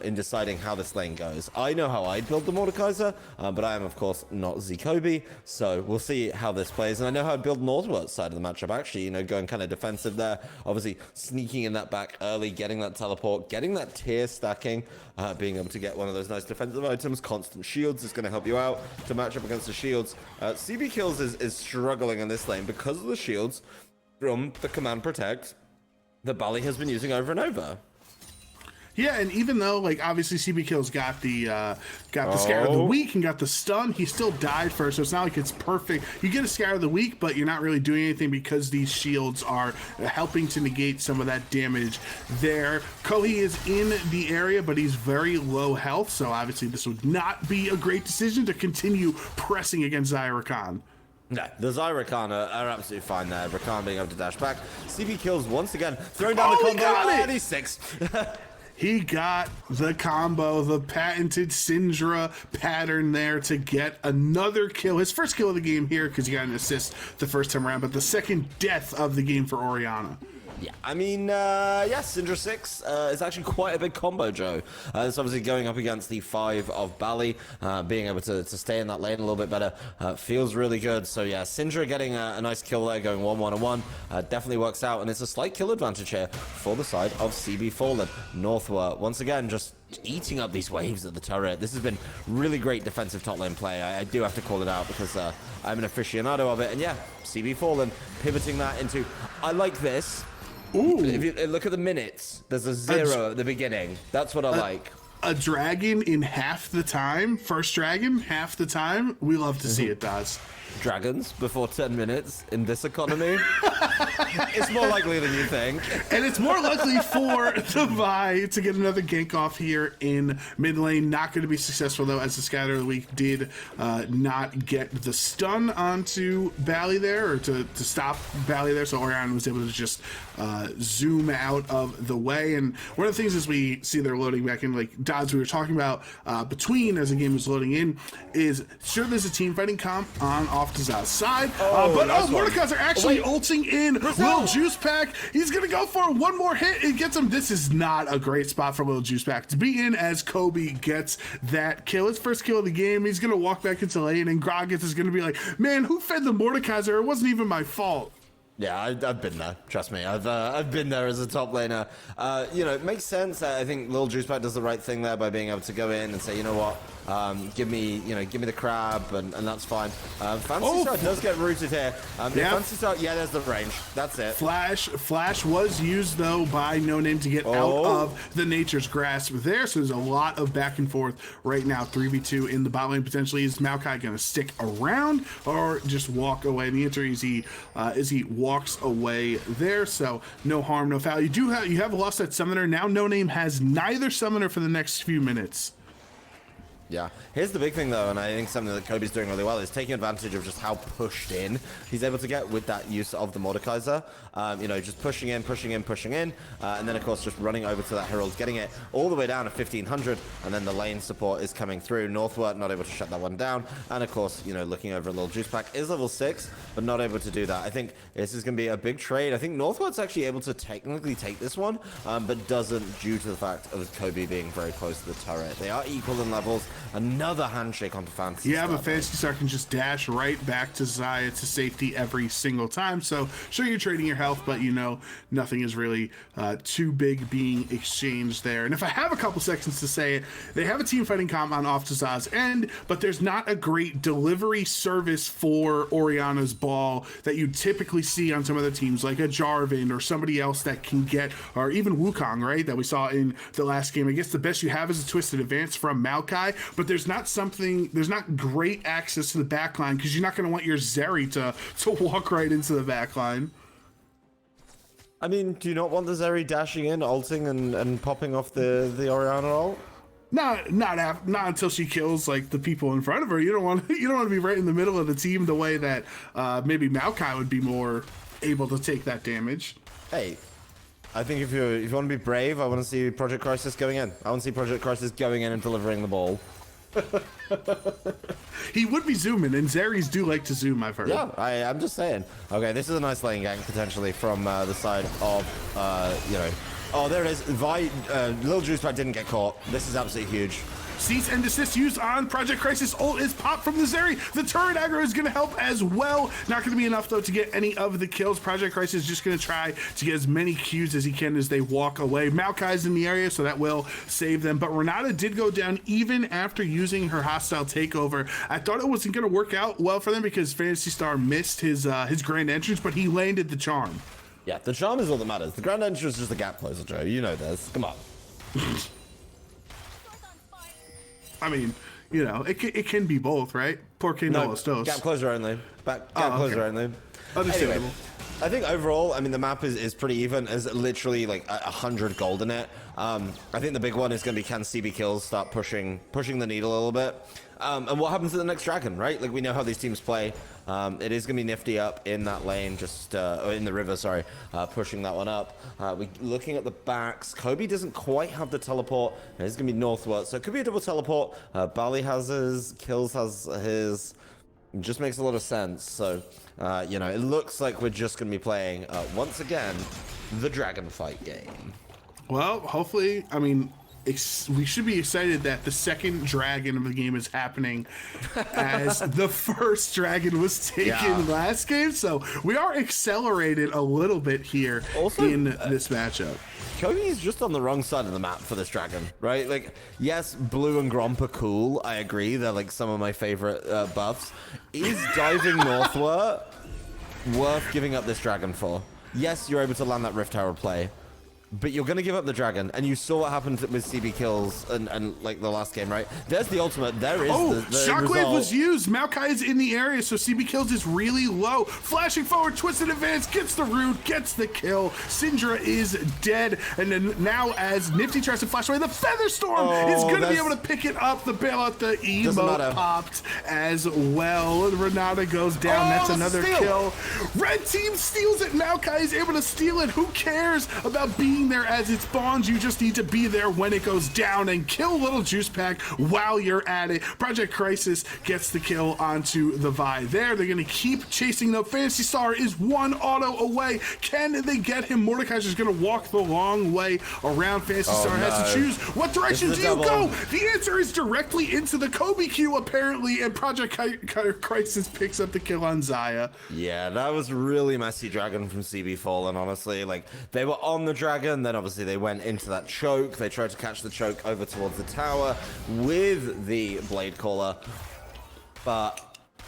in deciding how this lane goes. I know how I'd build the Mordekaiser, but I am, of course, not Kobe, so we'll see how this plays. And I know how I'd build Northwort's side of the matchup, actually, you know, going kind of defensive there, obviously sneaking in that back early, getting that teleport, getting that tier stacking, being able to get one of those nice defensive items. Constant shields is going to help you out to match up against the shields. CB Kills is struggling in this lane because of the shields from the Command Protect that Bally has been using over and over. Yeah, and even though, like, obviously CB Kills got the Scare of the Week and got the stun, he still died first, so it's not like it's perfect. You get a Scare of the Week, but you're not really doing anything because these shields are helping to negate some of that damage there. Kohi is in the area, but he's very low health, so obviously this would not be a great decision to continue pressing against Rakan. No, the Rakan are absolutely fine there. Rakan being able to dash back. CB Kills once again, throwing down the combo, and he's 6. He got the combo, the patented Syndra pattern there to get another kill. His first kill of the game here because he got an assist the first time around, but the second death of the game for Orianna. Yeah, I mean, yes, Syndra 6 is actually quite a big combo, Joe. It's obviously going up against the 5 of Bally, being able to stay in that lane a little bit better. Feels really good. So, yeah, Syndra getting a nice kill there, going 1-1-1. Definitely works out, and it's a slight kill advantage here for the side of CB Fallen. Northwort, once again, just eating up these waves at the turret. This has been really great defensive top lane play. I do have to call it out because I'm an aficionado of it. And, yeah, CB Fallen pivoting that into, I like this. Ooh. If you look at the minutes, there's a 0 at the beginning. That's what I like. A dragon in half the time, first dragon, half the time. We love to see it, Daz. Dragons before 10 minutes in this economy. It's more likely than you think. And it's more likely for the Vi to get another gank off here in mid lane. Not going to be successful, though, as the Scatter of the Week did not get the stun onto Bally there, or to stop Bally there, so Orion was able to just zoom out of the way. And one of the things as we see they're loading back in, like, gods we were talking about between as the game was loading in is sure there's a team fighting comp on off Dazaz's side, but Mordekaiser are actually ulting in. Lil Juice Pack, he's gonna go for one more hit and gets him. This is not a great spot for Lil Juice Pack to be in as Kobe gets that kill, his first kill of the game. He's gonna walk back into lane and Groggets is gonna be like, man, who fed the Mordekaiser? It wasn't even my fault. Yeah, I've been there. Trust me, I've been there as a top laner. You know, it makes sense. I think Lil Juicepack does the right thing there by being able to go in and say, you know what, give me the crab, and that's fine. Fantasy Star does get rooted here. Fantasy Star, there's the range. That's it. Flash was used though by No Name to get out of the Nature's Grasp there. So there's a lot of back and forth right now. 3v2 in the bot lane potentially. Is Maokai gonna stick around or just walk away? And the answer is he walks away there. So no harm, no foul. You have lost that summoner now. No Name has neither summoner for the next few minutes. Yeah, here's the big thing though, and I think something that Kobe's doing really well is taking advantage of just how pushed in he's able to get with that use of the Mordekaiser. You know, just pushing in, and then of course just running over to that Herald, getting it all the way down to 1500, and then the lane support is coming through. Northward not able to shut that one down, and of course, you know, looking over a little Juice Pack is level 6, but not able to do that. I think this is going to be a big trade. I think Northward's actually able to technically take this one, but doesn't due to the fact of Kobe being very close to the turret. They are equal in levels. Another handshake onto Fantasy Star. But Fantasy Star can just dash right back to Xayah to safety every single time. So sure, you're trading your health, but you know nothing is really too big being exchanged there. And if I have a couple seconds to say it, they have a team fighting comp on off Dazaz's end, but there's not a great delivery service for Orianna's ball that you typically see on some other teams, like a Jarvan or somebody else that can get, or even Wukong, right, that we saw in the last game. I guess the best you have is a Twisted Advance from Maokai, but there's not great access to the backline because you're not going to want your Zeri to walk right into the backline. I mean, do you not want the Zeri dashing in, ulting, and popping off the Orianna ult? Not until she kills like the people in front of her. You don't want to be right in the middle of the team the way that maybe Maokai would be more able to take that damage. Hey, I think if you want to be brave, I want to see Project Crisis going in. I want to see Project Crisis going in and delivering the ball. He would be zooming, and Zeris do like to zoom, I've heard. Yeah, I'm just saying. Okay, this is a nice lane gank potentially from the side of, you know. Oh, there it is. Lil Juice Pack didn't get caught. This is absolutely huge. Cease and desist used on Project Crisis. Ult is popped from the Zeri. The turret aggro is going to help as well. Not going to be enough, though, to get any of the kills. Project Crisis is just going to try to get as many Qs as he can as they walk away. Maokai's in the area, so that will save them. But Renata did go down even after using her hostile takeover. I thought it wasn't going to work out well for them because Phantasy Star missed his grand entrance, but he landed the charm. Yeah, the charm is all that matters. The grand entrance is just a gap closer, Joe. You know this. Come on. I mean, you know, it can be both, right? Porque no los dos. Gap closer only. Gap closer only. Understandable. Anyway, I think overall, I mean, the map is pretty even. There's literally like 100 gold in it. I think the big one is going to be can CB kills start pushing the needle a little bit. And what happens to the next dragon, right? Like, we know how these teams play. It is going to be nifty up in that lane, just or in the river, sorry, pushing that one up. We looking at the backs. Kobe doesn't quite have the teleport. It's going to be northward, so it could be a double teleport. Bali has his, Kills has his. It just makes a lot of sense. So, you know, it looks like we're just going to be playing once again the dragon fight game. Well, hopefully, I mean, we should be excited that the second dragon of the game is happening as the first dragon was taken last game. So we are accelerated a little bit here in this matchup. Kobe is just on the wrong side of the map for this dragon, right? Like, yes, Blue and Gromp are cool. I agree. They're like some of my favorite buffs. Is diving northward worth giving up this dragon for? Yes, you're able to land that Rift Herald play, but you're going to give up the dragon, and you saw what happened with CB kills and like the last game, right? There's the ultimate. There is the Shockwave result. was used. Maokai is in the area, so CB kills is really low. Flashing forward, Twisted Advance, gets the root, gets the kill. Syndra is dead, and then now as Nifty tries to flash away, the Featherstorm is going to be able to pick it up. The bailout, the emote popped as well. Renata goes down. That's another kill. Red team steals it. Maokai is able to steal it. Who cares about being being there as it spawns. You just need to be there when it goes down and kill little juice pack while you're at it. Project Crisis gets the kill onto the Vi there. They're going to keep chasing though. Phantasy Star is one auto away. Can they get him? Mordekaiser's going to walk the long way around. Phantasy Star has to choose. What direction do you go? The answer is directly into the Kobe Q apparently, and Project Crisis picks up the kill on Xayah. Yeah, that was really messy dragon from CB Fallen, honestly. Like, they were on the dragon, then obviously they went into that choke. They tried to catch the choke over towards the tower with the Blade Caller, but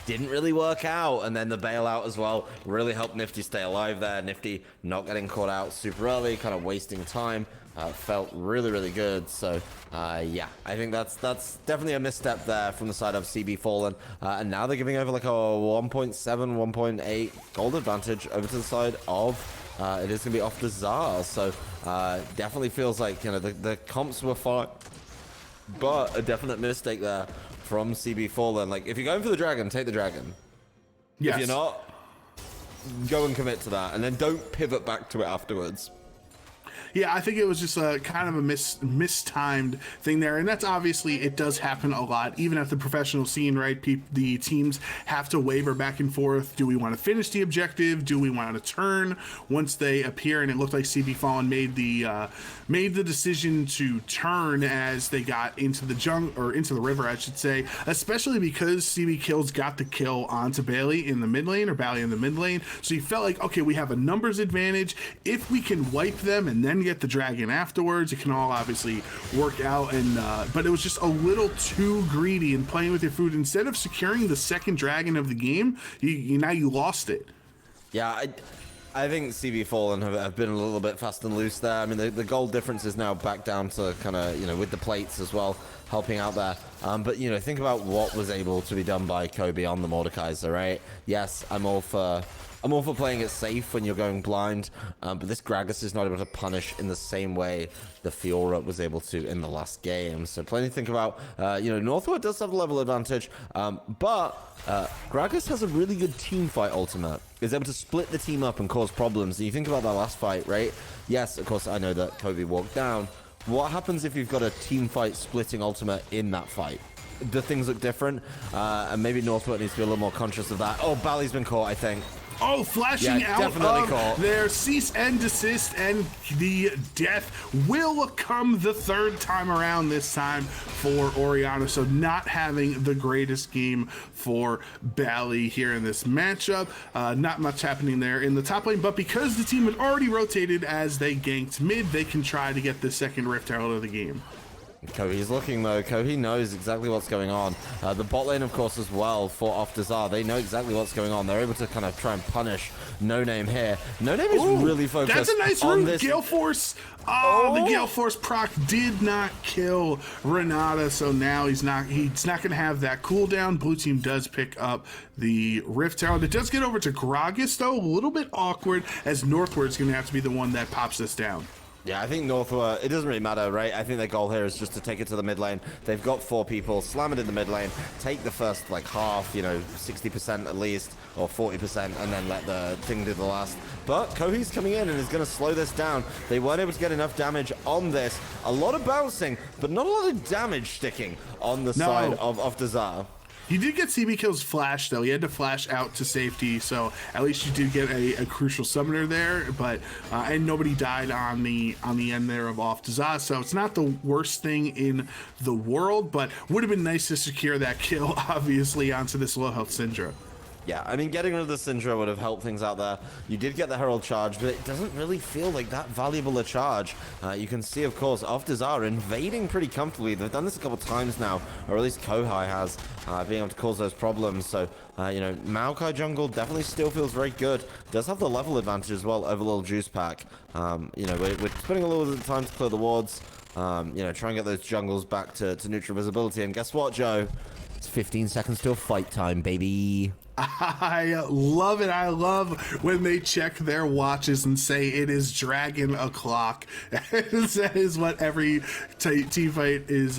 didn't really work out. And then the bailout as well really helped Nifty stay alive there. Nifty not getting caught out super early, kind of wasting time. Felt really, really good. So, yeah, I think that's definitely a misstep there from the side of CB Fallen. And now they're giving over like a 1.7, 1.8 gold advantage over to the side of it is going to be off the Czar. So, definitely feels like, you know, the comps were fine, but a definite mistake there from CB Fallen. Like, if you're going for the dragon, take the dragon. Yes. If you're not, go and commit to that, and then don't pivot back to it afterwards. Yeah, I think it was just a kind of a mistimed thing there, and that's obviously, it does happen a lot, even at the professional scene, right? The teams have to waver back and forth. Do we want to finish the objective? Do we want to turn once they appear? And it looked like CB Fallen made the decision to turn as they got into the jungle, or into the river, I should say, especially because CB Kills got the kill onto Bailey in the mid lane, or Bailey in the mid lane. So you felt like, okay, we have a numbers advantage. If we can wipe them and then get the dragon afterwards, it can all obviously work out. And but it was just a little too greedy and playing with your food. Instead of securing the second dragon of the game, now you lost it. Yeah, I think CB Fallen have been a little bit fast and loose there. I mean, the gold difference is now back down to kind of, you know, with the plates as well, helping out there. But, you know, think about what was able to be done by Kobe on the Mordekaiser, right? Yes, I'm all for playing it safe when you're going blind, but this Gragas is not able to punish in the same way the Fiora was able to in the last game. So plenty to think about. You know, Northwood does have a level advantage, but Gragas has a really good team fight ultimate. Is able to split the team up and cause problems. And you think about that last fight, right? Yes, of course, I know that Kobe walked down. What happens if you've got a team fight splitting ultimate in that fight? Do things look different? And maybe Northwood needs to be a little more conscious of that. Oh, Bally's been caught, I think. Oh, flashing out of their cease and desist, and the death will come the third time around this time for Orianna. So not having the greatest game for Bally here in this matchup. Not much happening there in the top lane, but because the team had already rotated as they ganked mid, they can try to get the second Rift out of the game. Kohi's looking though. Kohi knows exactly what's going on. The bot lane, of course, as well for Off-Dazar. They know exactly what's going on. They're able to kind of try and punish No Name here. No Name is really focused. That's a nice on root. this. Gale Force. Oh, the Gale Force proc did not kill Renata, so now he's not going to have that cooldown. Blue team does pick up the Rift Tower. It does get over to Gragas though, a little bit awkward, as Northward's going to have to be the one that pops this down. Yeah, I think Northwood, it doesn't really matter, right? I think their goal here is just to take it to the mid lane. They've got 4 people, slam it in the mid lane, take the first, like, half, you know, 60% at least, or 40%, and then let the thing do the last. But Kohi's coming in and is going to slow this down. They weren't able to get enough damage on this. A lot of bouncing, but not a lot of damage sticking on the side of Off-Dazar. He did get CB Kill's flash, though. He had to flash out to safety, so at least you did get a crucial summoner there. But and nobody died on the end there of Off-Dazar, so it's not the worst thing in the world. But would have been nice to secure that kill, obviously, onto this low health Syndra. Yeah, I mean, getting rid of the Syndra would have helped things out there. You did get the Herald charge, but it doesn't really feel like that valuable a charge. You can see, of course, Off-Dazar invading pretty comfortably. They've done this a couple times now, or at least Kohai has, being able to cause those problems. So, you know, Maokai jungle definitely still feels very good. Does have the level advantage as well over little Juice Pack. You know, we're spending a little bit of time to clear the wards. You know, try and get those jungles back to neutral visibility. And guess what, Joe? It's 15 seconds till fight time, baby. I love it. I love when they check their watches and say it is dragon o'clock. That is what every team fight is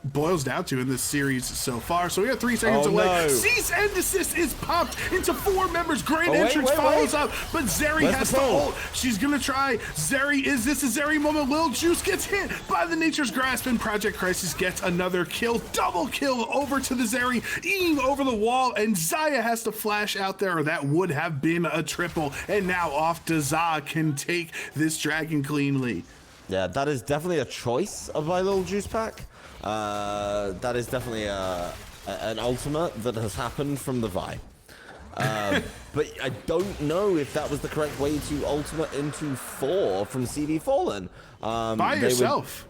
boils down to in this series so far. So we got 3 seconds away. No. Cease and desist is popped into 4 members. Grand entrance follows up, but Zeri has to ult. She's gonna try. Zeri, is this a Zeri moment? Lil Juice gets hit by the Nature's Grasp, and Project Crisis gets another kill. Double kill over to the Zeri, eating over the wall, and Zaya has to flash out there, or that would have been a triple. And now off to Za can take this dragon cleanly. Yeah, that is definitely a choice of my little juice pack. That is definitely an ultimate that has happened from the Vi. But I don't know if that was the correct way to ultimate into 4 from CB Fallen. By yourself.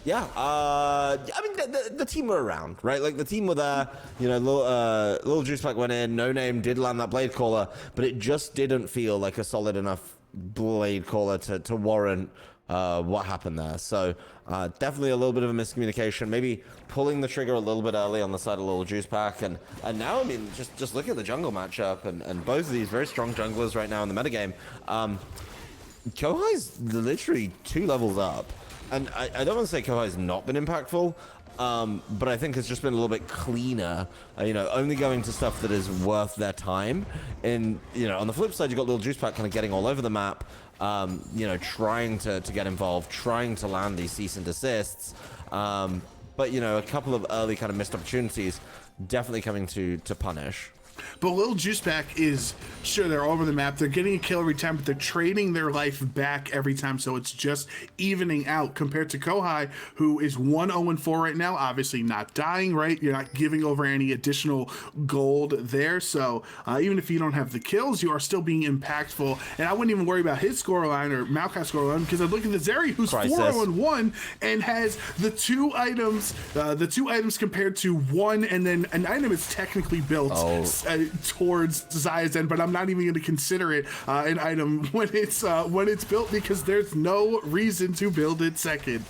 Yeah, I mean, the team were around, right? Like, the team were there, you know, little Juice Pack went in, No Name did land that Blade Caller, but it just didn't feel like a solid enough Blade Caller to warrant what happened there. So definitely a little bit of a miscommunication, maybe pulling the trigger a little bit early on the side of Little Juice Pack. And now, I mean, just look at the jungle matchup and both of these very strong junglers right now in the metagame. Kohai's literally 2 levels up. And I don't want to say Kohai's not been impactful, but I think it's just been a little bit cleaner, you know, only going to stuff that is worth their time. And, you know, on the flip side, you've got Little Juice Pack kind of getting all over the map, you know, trying to get involved, trying to land these cease and desists. But, you know, a couple of early kind of missed opportunities definitely coming to punish. But Lil Juice Pack is, sure, they're all over the map. They're getting a kill every time, but they're trading their life back every time. So it's just evening out compared to Kohai, who is 1-0-4 right now. Obviously not dying, right? You're not giving over any additional gold there. So even if you don't have the kills, you are still being impactful. And I wouldn't even worry about his scoreline or Maokai's scoreline, because I look at the Zeri, who's 4-0-1 and has the 2 items, compared to 1, and then an item is technically built towards Zaya's end, but I'm not even going to consider it an item when it's built, because there's no reason to build it second.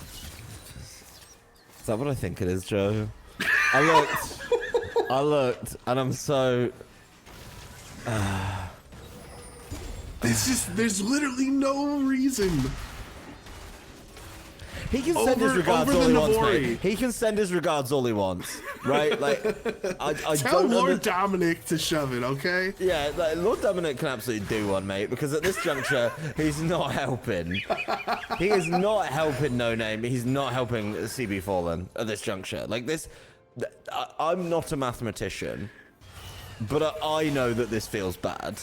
Is that what I think it is, Joe? I looked, and I'm so... There's literally no reason. He can send his regards all he wants, mate. He can send his regards all he wants, right? Like, I tell Lord Dominic to shove it, okay? Yeah, like, Lord Dominic can absolutely do one, mate, because at this juncture, he's not helping. He is not helping No Name. He's not helping CB Fallen at this juncture. Like, this, I'm not a mathematician, but I know that this feels bad.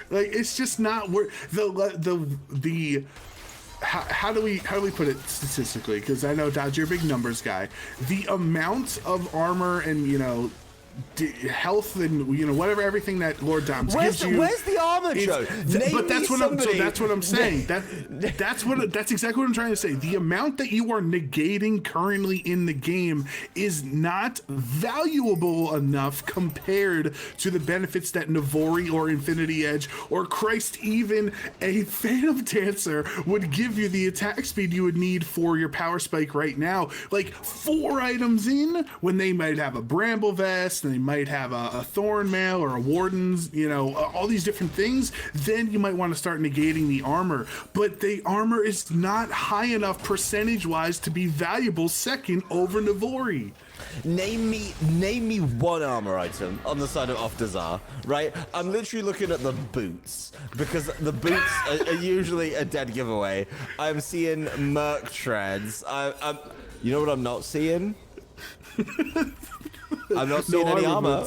Like, it's just not worth the how do we put it statistically? Because I know, Dodge, you're a big numbers guy. The amount of armor and, you know, health and, you know, whatever, everything that Lord Doms gives you. Where's the armor, Joe? But that's what I'm saying. That's exactly what I'm trying to say. The amount that you are negating currently in the game is not valuable enough compared to the benefits that Navori or Infinity Edge or Christ, even a Phantom Dancer would give you the attack speed you would need for your power spike right now. Like 4 items in, when they might have a Bramble Vest, and they might have a Thorn Mail or a Warden's, you know, all these different things, then you might want to start negating the armor. But the armor is not high enough percentage-wise to be valuable second over Navori. Name me one armor item on the side of Off-Dazar, right? I'm literally looking at the boots, because the boots are usually a dead giveaway. I'm seeing Merc Treads. You know what I'm not seeing? I'm not seeing any armor.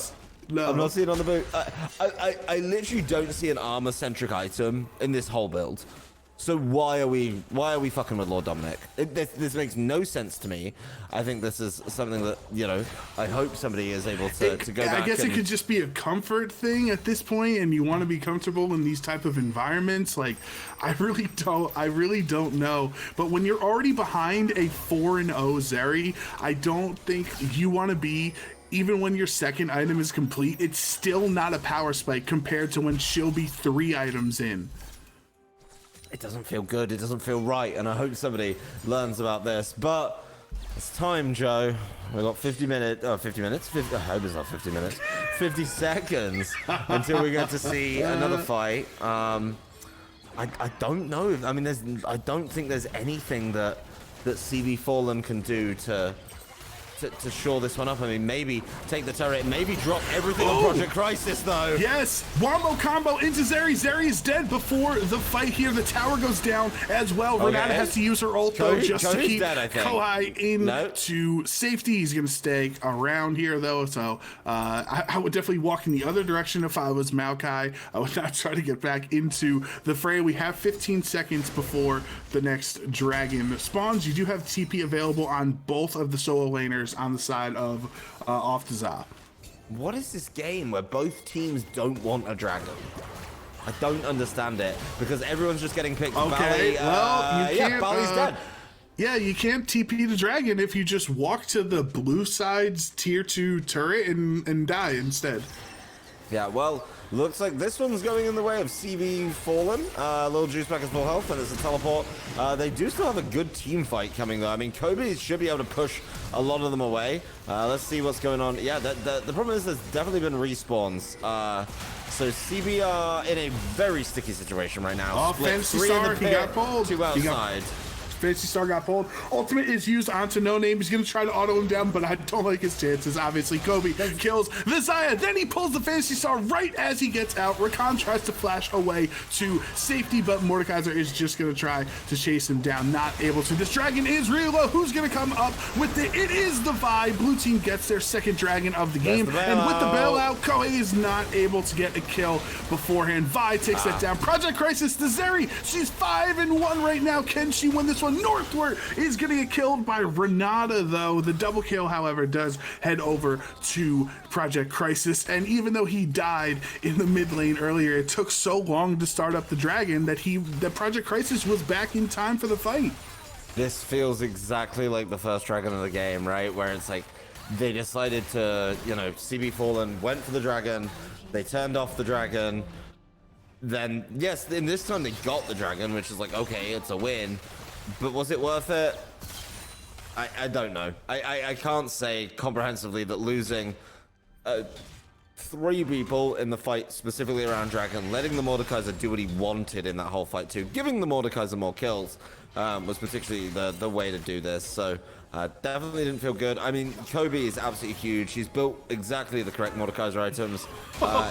No. I'm not seeing on the boot. I literally don't see an armor-centric item in this whole build. So why are we fucking with Lord Dominic? This makes no sense to me. I think this is something that, you know, I hope somebody is able to go back. I guess it could just be a comfort thing at this point, and you want to be comfortable in these type of environments. Like, I really don't know. But when you're already behind a 4-0 Zeri, I don't think you want to be. Even when your second item is complete, it's still not a power spike compared to when she'll be 3 items in. It doesn't feel good. It doesn't feel right. And I hope somebody learns about this. But it's time, Joe. We've got 50 minutes. Oh, 50 minutes? I hope it's not 50 minutes. 50 seconds until we get to see another fight. I don't know. I mean, I don't think there's anything that that CB Fallen can do to shore this one up. I mean, maybe take the turret, maybe drop everything on Project Crisis, though. Yes, Wombo combo into Zeri. Zeri is dead before the fight here. The tower goes down as well. Okay. Renata has to use her ult, though, just to keep dead, I think. Kohai to safety. He's going to stay around here, though, so I would definitely walk in the other direction if I was Maokai. I would not try to get back into the fray. We have 15 seconds before the next dragon spawns. You do have TP available on both of the solo laners on the side of off to Za. What is this game where both teams don't want a dragon? I don't understand it because everyone's just getting picked. Okay, well, you can't. Bali's dead. Yeah, you can't TP the dragon if you just walk to the blue side's tier 2 turret and die instead. Yeah, well, looks like this one's going in the way of CB Fallen. Little juice back at full health, and it's a teleport. They do still have a good team fight coming, though. I mean, Kobe should be able to push a lot of them away. Let's see what's going on. Yeah, the problem is there's definitely been respawns. So CB are in a very sticky situation right now. Oh, Fantasy Star, he got pulled. 2 outside. Fantasy Star got pulled. Ultimate is used onto No Name. He's going to try to auto him down, but I don't like his chances. Obviously, Kobe kills the Zaya. Then he pulls the Fantasy Star right as he gets out. Rakan tries to flash away to safety, but Mordekaiser is just going to try to chase him down. Not able to. This dragon is real low. Who's going to come up with it? It is the Vi. Blue team gets their second dragon of the game. And with the bailout, Kohei is not able to get a kill beforehand. Vi takes that down. Project Crisis, the Zeri. She's 5-1 right now. Can she win this one? Northward is going to get killed by Renata, though. The double kill, however, does head over to Project Crisis. And even though he died in the mid lane earlier, it took so long to start up the dragon that Project Crisis was back in time for the fight. This feels exactly like the first dragon of the game, right? Where it's like they decided to, CB Fallen went for the dragon, they turned off the dragon. Then, yes, in this time they got the dragon, which is like, okay, it's a win. But was it worth it? I don't know. I can't say comprehensively that losing 3 people in the fight specifically around Dragon, letting the Mordekaiser do what he wanted in that whole fight too, giving the Mordekaiser more kills was particularly the way to do this. So definitely didn't feel good. I mean, Kobe is absolutely huge. He's built exactly the correct Mordekaiser items.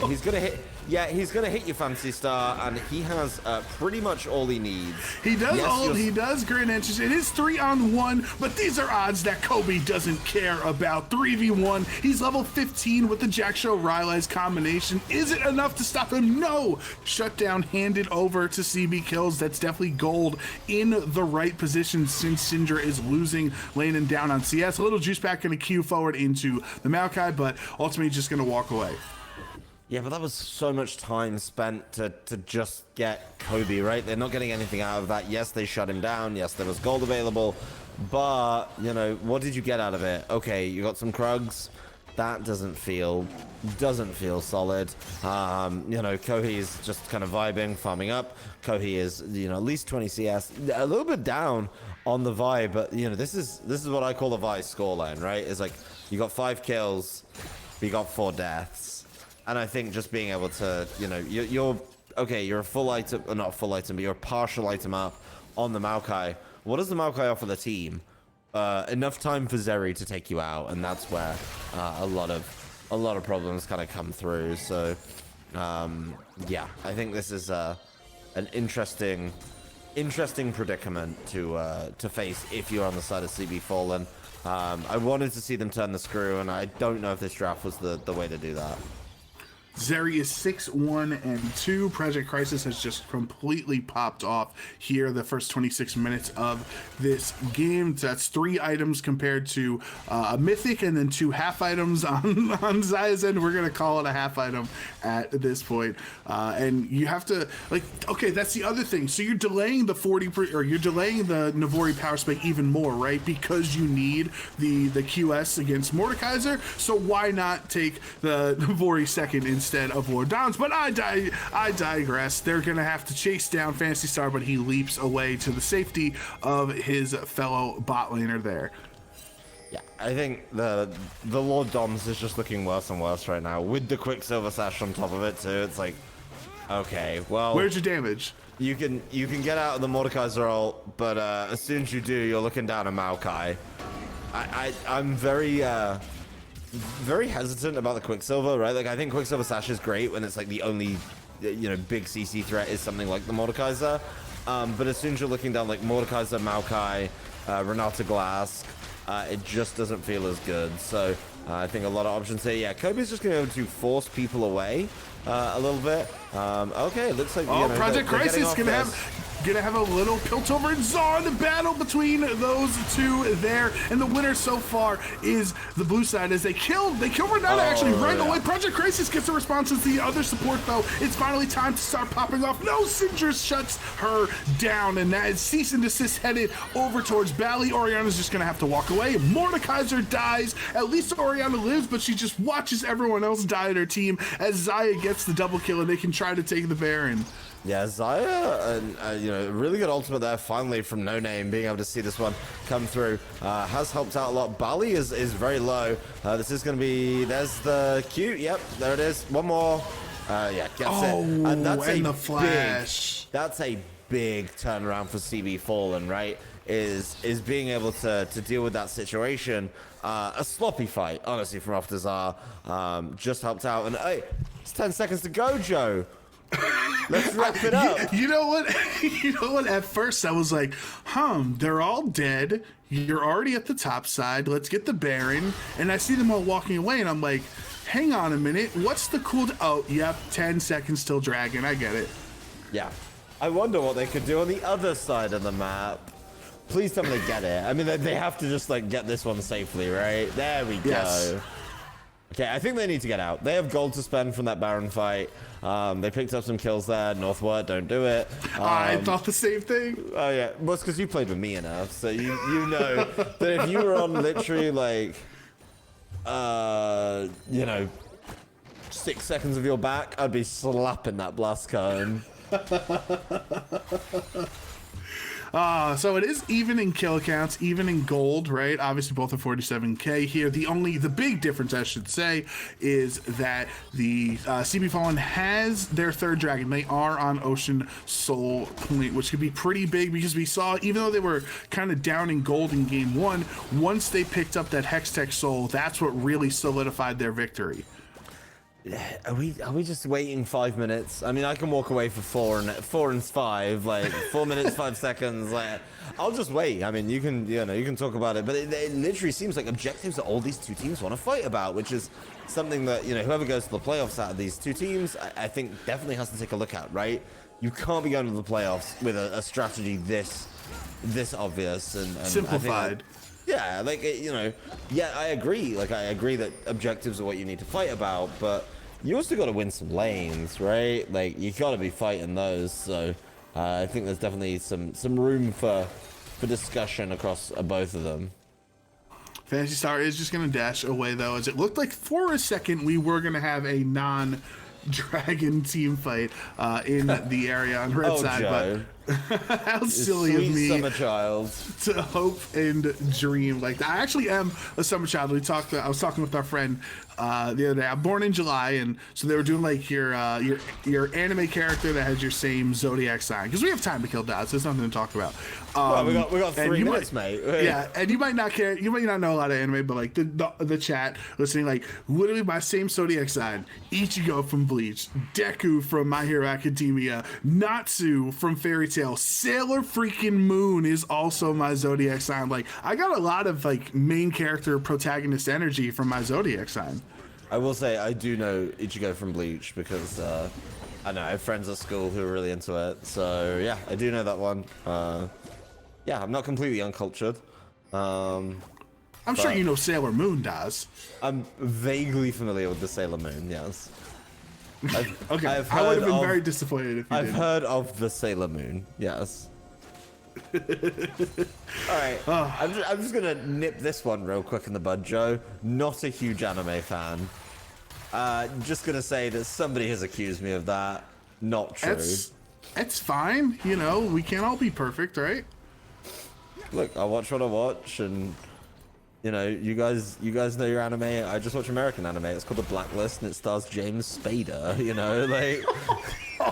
He's gonna hit. Yeah, he's gonna hit your Fantasy Star, and he has pretty much all he needs. He does he does Grand Entrance. It is 3-on-1, but these are odds that Kobe doesn't care about. 3v1. He's level 15 with the Jack Show Rylai's combination. Is it enough to stop him? No. Shutdown handed over to CB Kills. That's definitely gold in the right position since Syndra is losing lane and down on CS. A little juice back going to queue forward into the Maokai, but ultimately just going to walk away. Yeah, but that was so much time spent to just get Kobe, right? They're not getting anything out of that. Yes, they shut him down. Yes, there was gold available. But, what did you get out of it? Okay, you got some Krugs. That doesn't feel solid. Kohei is just kind of vibing, farming up. Kohei is, at least 20 CS. A little bit down on the Vi, but, this is what I call the Vi scoreline, right? It's like, you got 5 kills, but you got 4 deaths. And I think just being able to, you're a full item, or not a full item, but you're a partial item up on the Maokai. What does the Maokai offer the team? Enough time for Zeri to take you out, and that's where a lot of problems kind of come through. So, yeah, I think this is an interesting predicament to face if you're on the side of CB Fallen. I wanted to see them turn the screw, and I don't know if this draft was the way to do that. Zeri is 6-1-2. Project Crisis has just completely popped off here the first 26 minutes of this game. That's 3 items compared to a mythic and then 2 half items on Zaya's end. We're going to call it a half item at this point. And you have to, okay, that's the other thing. So you're delaying the you're delaying the Navori power spike even more, right? Because you need the QS against Mordekaiser. So why not take the Navori second instead of Lord Downs? But I digress. They're gonna have to chase down Fantasy Star, but he leaps away to the safety of his fellow bot laner there. Yeah, I think the Lord Doms is just looking worse and worse right now with the Quicksilver Sash on top of it too. It's like, okay, well, where's your damage? You can get out of the Mordekaiser ult, but as soon as you do, you're looking down at Maokai. I'm very hesitant about the Quicksilver, right? Like, I think Quicksilver Sash is great when it's like the only, big CC threat is something like the Mordekaiser. But as soon as you're looking down like Mordekaiser, Maokai, Renata Glass, it just doesn't feel as good. So I think a lot of options here. Yeah, Kobe's just going to be able to force people away a little bit. Okay, it looks like Project Crisis gonna have a little Piltover and Czar. The battle between those two there, and the winner so far is the blue side as they kill Renata actually right away. Project Crisis gets a response as the other support though. It's finally time to start popping off. No, Syndra shuts her down, and that is cease and desist headed over towards Bally. Oriana's just gonna have to walk away. Mordekaiser dies. At least Oriana lives, but she just watches everyone else die at her team as Xayah gets the double kill and they can try to take the Baron. Yeah, Xayah, really good ultimate there, finally, from No Name, being able to see this one come through. Has helped out a lot. Bali is very low. This is going to be, there's the Q. Yep, there it is. One more. Yeah, gets it. And that's the flash. That's a big turnaround for CB Fallen, right? Is being able to deal with that situation. A sloppy fight, honestly, from Oftazar. Just helped out. And hey, it's 10 seconds to go, Joe. Let's wrap it up. You know what? At first I was like, they're all dead. You're already at the top side. Let's get the Baron. And I see them all walking away, and I'm like, hang on a minute. What's the cooldown? Oh, yep, 10 seconds till Dragon. I get it. Yeah. I wonder what they could do on the other side of the map. Please tell me they get it. I mean, they have to just, like, get this one safely, right? There we go. Yes. Okay, I think they need to get out. They have gold to spend from that Baron fight. They picked up some kills there. Northward, don't do it. I thought the same thing. Oh, yeah. Well, it's because you played with me enough, so you know that if you were on literally, like, 6 seconds of your back, I'd be slapping that blast cone. So it is even in kill counts, even in gold, right? Obviously both are 47k here. The big difference, I should say, is that the CB Fallen has their third dragon. They are on Ocean Soul Point, which could be pretty big because we saw, even though they were kind of down in gold in game one, once they picked up that Hextech Soul, that's what really solidified their victory. Are we just waiting 5 minutes? I mean, I can walk away for 4 and 5, like 4 minutes 5 seconds. Like, I'll just wait. I mean, you can talk about it, but it literally seems like objectives that all these two teams want to fight about, which is something that whoever goes to the playoffs out of these two teams, I think definitely has to take a look at. Right? You can't be going to the playoffs with a strategy this obvious and simplified. Yeah, like, yeah, I agree. Like, I agree that objectives are what you need to fight about, but you also got to win some lanes, right? Like, you got to be fighting those. So I think there's definitely some room for discussion across both of them. Fantasy Star is just going to dash away, though, as it looked like for a second we were going to have a non-dragon team fight in the area on red side, Joe. but how silly of me summer child to hope and dream like that. I actually am a summer child. I was talking with our friend the other day. I'm born in July, and so they were doing like your anime character that has your same zodiac sign, because we have time to kill dots. There's nothing to talk about. Well, we got 3 minutes, mate. Yeah, and you might not care. You might not know a lot of anime, but like the chat listening, like literally my same zodiac sign: Ichigo from Bleach, Deku from My Hero Academia, Natsu from Fairy Tail, Sailor freaking Moon is also my zodiac sign. Like, I got a lot of like main character protagonist energy from my zodiac sign. I will say I do know Ichigo from Bleach because I know I have friends at school who are really into it. So yeah, I do know that one. Yeah, I'm not completely uncultured. I'm sure you know Sailor Moon does. I'm vaguely familiar with the Sailor Moon, yes. Okay, I would have been very disappointed if you I've didn't. heard of the Sailor Moon, yes. All right, I'm just gonna nip this one real quick in the bud, Joe. Not a huge anime fan. Just gonna say that somebody has accused me of that. Not true. It's fine. We can't all be perfect, right? Look, I watch what I watch, and you guys know your anime. I just watch American anime. It's called The Blacklist, and it stars James Spader. Like.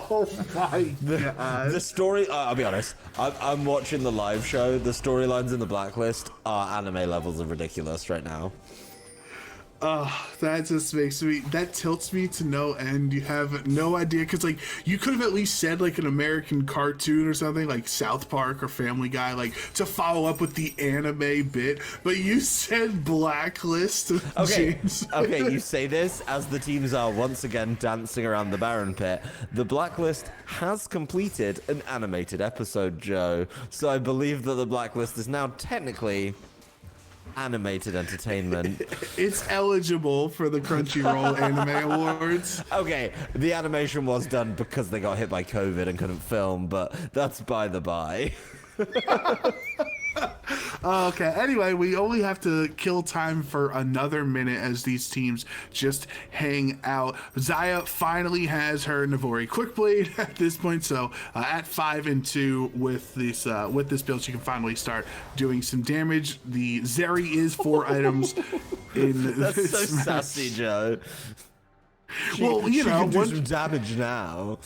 Oh my god. The story, I'll be honest, I'm watching the live show. The storylines in the Blacklist are anime levels of ridiculous right now. That just makes me, that tilts me to no end. You have no idea, because like you could have at least said like an American cartoon or something like South Park or Family Guy, like to follow up with the anime bit, but you said Blacklist. Okay, James. okay, you say this as the teams are once again dancing around the Baron Pit. The Blacklist has completed an animated episode, Joe, so I believe that the Blacklist is now technically animated entertainment. It's eligible for the Crunchyroll Anime Awards. Okay, the animation was done because they got hit by COVID and couldn't film, but that's by the by. Okay, anyway, we only have to kill time for another minute as these teams just hang out. Zaya finally has her Navori Quickblade at this point, so at 5-2 with this build, she can finally start doing some damage. The Zeri is 4 items in That's this so match. sassy, Joe. Well, you she know, can do once- some damage now.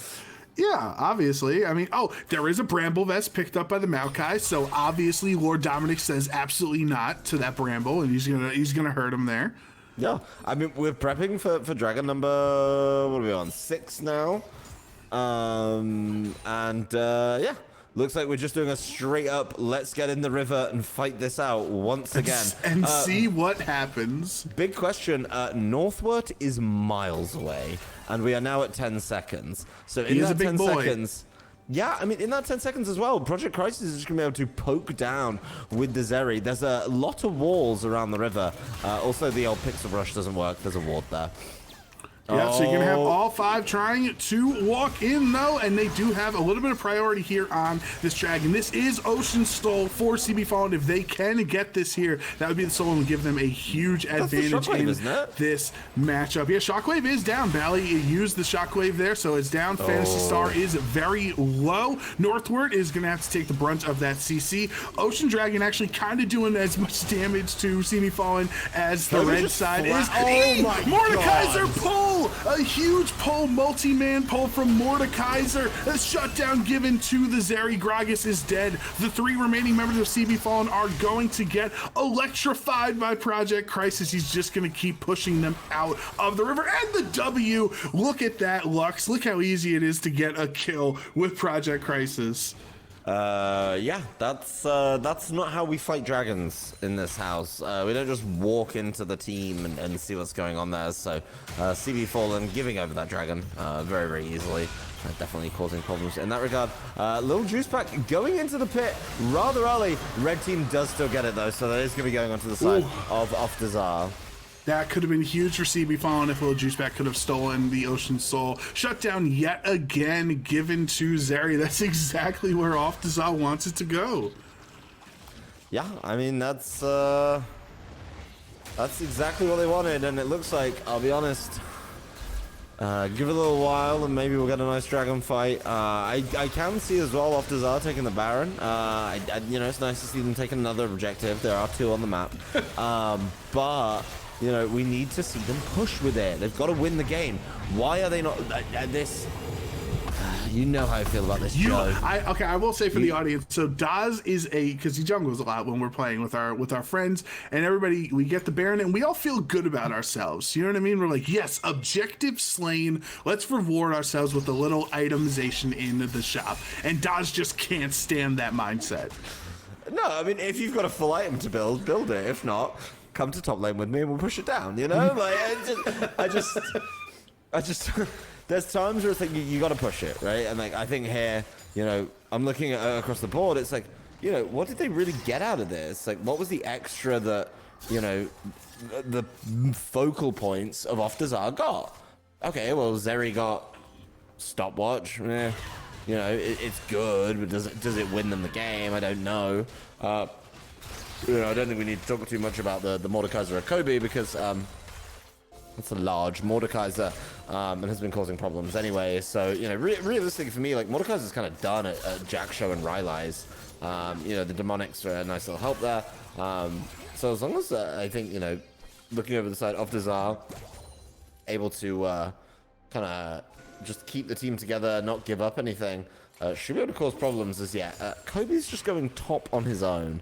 Yeah, obviously. I mean, there is a Bramble Vest picked up by the Maokai, so obviously Lord Dominic says absolutely not to that Bramble, and he's gonna hurt him there. Yeah, I mean, we're prepping for dragon number, what are we on, 6 now? Yeah, looks like we're just doing a straight up, let's get in the river and fight this out once again. And see what happens. Big question, Northward is miles away, and we are now at 10 seconds. So in He is that a big 10 boy. seconds... Yeah, I mean, in that 10 seconds as well, Project Crisis is just going to be able to poke down with the Zeri. There's a lot of walls around the river. Also, the old Pixel Brush doesn't work. There's a ward there. Yeah, so you're going to have all 5 trying to walk in, though, and they do have a little bit of priority here on this dragon. This is Ocean Stole for CB Fallen. If they can get this here, that would be the soul and give them a huge advantage Shockwave, in isn't it? this matchup. Yeah, Shockwave is down. Bally used the Shockwave there, so it's down. Fantasy Star is very low. Northward is going to have to take the brunt of that CC. Ocean Dragon actually kind of doing as much damage to CB Fallen as the red side is. Oh my Mordekaiser God. pull! A huge pull, multi-man pull from Mordekaiser. A shutdown given to the Zeri. Gragas is dead. The 3 remaining members of CB Fallen are going to get electrified by Project Crisis. He's just going to keep pushing them out of the river. And the W, look at that, Lux. Look how easy it is to get a kill with Project Crisis. Yeah, that's not how we fight dragons in this house. We don't just walk into the team and see what's going on there. So, CB Fallen giving over that dragon very, very easily. Definitely causing problems in that regard. Little Juice Pack going into the pit rather early. Red team does still get it though, so that is going to be going onto the side of Off-Dazar. That could have been huge for CB Fallen if Little Juiceback could have stolen the Ocean Soul. Shut down yet again, given to Zeri. That's exactly where Off-Dazar wants it to go. Yeah, I mean, that's exactly what they wanted, and it looks like, I'll be honest, give it a little while and maybe we'll get a nice dragon fight. I can see as well Off-Dazar taking the Baron. You know, it's nice to see them take another objective. There are 2 on the map. But... you know, we need to see them push with it. They've got to win the game. Why are they not... this... you know how I feel about this show. I will say for the audience, so Daz is because he jungles a lot when we're playing with our friends, and everybody, we get the Baron, and we all feel good about ourselves. You know what I mean? We're like, yes, objective slain. Let's reward ourselves with a little itemization in the shop. And Daz just can't stand that mindset. No, I mean, if you've got a full item to build it. If not... come to top lane with me and we'll push it down, you know? Like, I just, there's times where it's like, you got to push it, right? And like, I think here, you know, I'm looking at across the board, it's like, you know, what did they really get out of this? Like, what was the extra that, you know, the focal points of Off-Dazar got? Okay, well, Zeri got stopwatch. You know, it's good, but does it win them the game? I don't know. You know, I don't think we need to talk too much about the Mordekaiser Akobi because it's a large Mordekaiser and has been causing problems anyway. So, you know, realistically for me, like, Mordekaiser's kind of done at Jack Show and Rylai's. You know, the Demonics are a nice little help there. So as long as I think, you know, looking over the side of Dazar, able to kind of just keep the team together, not give up anything, should be able to cause problems as yet. Kobe's just going top on his own.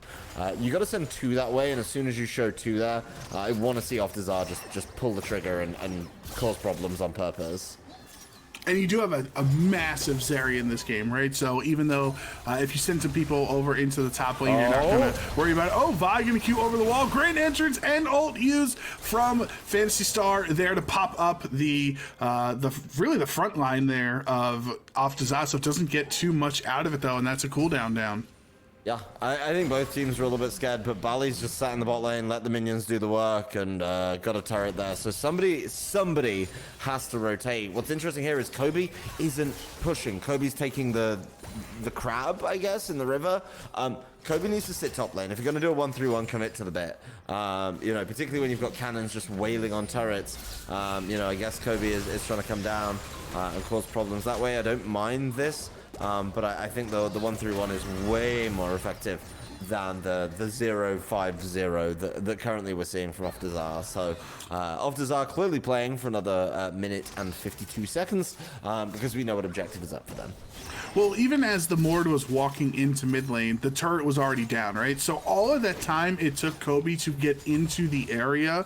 You got to send 2 that way, and as soon as you show 2 there, I want to see Oftazar just pull the trigger and cause problems on purpose. And you do have a massive Zeri in this game, right? So even though if you send some people over into the top lane, you're not going to worry about it. Oh, Vi going to queue over the wall. Great entrance and ult used from Fantasy Star there to pop up the front line there of Oftazar, so it doesn't get too much out of it, though, and that's a cooldown down. Yeah, I think both teams were a little bit scared, but Bali's just sat in the bot lane, let the minions do the work, and got a turret there. So somebody has to rotate. What's interesting here is Kobe isn't pushing. Kobe's taking the crab, I guess, in the river. Kobe needs to sit top lane. If you're going to do a 1-3-1, commit to the bit. Particularly when you've got cannons just wailing on turrets. I guess Kobe is trying to come down and cause problems that way. I don't mind this. But I think the 1-3-1 is way more effective than the 0-5-0 that currently we're seeing from Oftazar. So Oftazar clearly playing for another minute and 52 seconds because we know what objective is up for them. Well, even as the Mord was walking into mid lane, the turret was already down, right? So all of that time it took Kobe to get into the area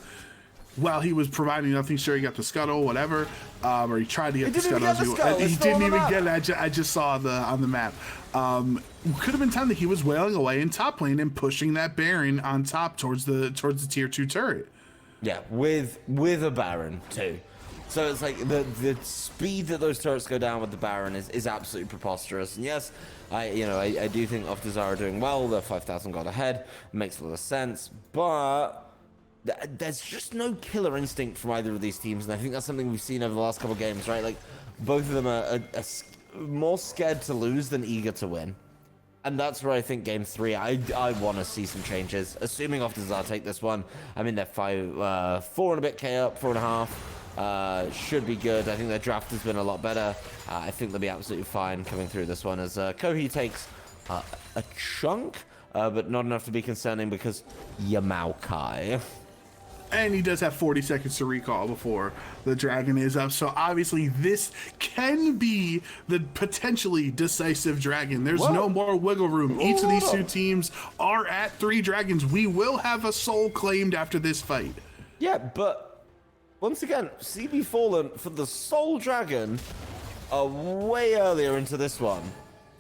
while he was providing nothing. Sure, he got the scuttle, whatever, or he tried to get the scuttle. He didn't even get it. I just saw on the map. Could have been time that he was wailing away in top lane and pushing that Baron on top towards the tier 2 turret. Yeah, with a Baron too. So it's like the speed that those turrets go down with the Baron is absolutely preposterous. And yes, I do think Oftazar are doing well. They're 5,000 gold ahead. Makes a lot of sense, but there's just no killer instinct from either of these teams, and I think that's something we've seen over the last couple of games, right? Like, both of them are more scared to lose than eager to win. And that's where I think game 3, I want to see some changes. Assuming Oftazar take this one, I mean, they're 4 and a bit K up, 4.5. Should be good. I think their draft has been a lot better. I think they'll be absolutely fine coming through this one as Kohi takes a chunk, but not enough to be concerning because Yamaukai. And he does have 40 seconds to recall before the dragon is up. So obviously this can be the potentially decisive dragon. There's no more wiggle room. Each of these 2 teams are at 3 dragons. We will have a soul claimed after this fight. Yeah, but once again, CB Fallen for the soul dragon are way earlier into this one.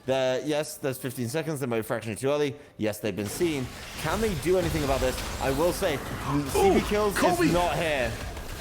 Yes, there's 15 seconds. They might be fractionally too early. Yes, they've been seen. Can they do anything about this? I will say, CB kills is not here.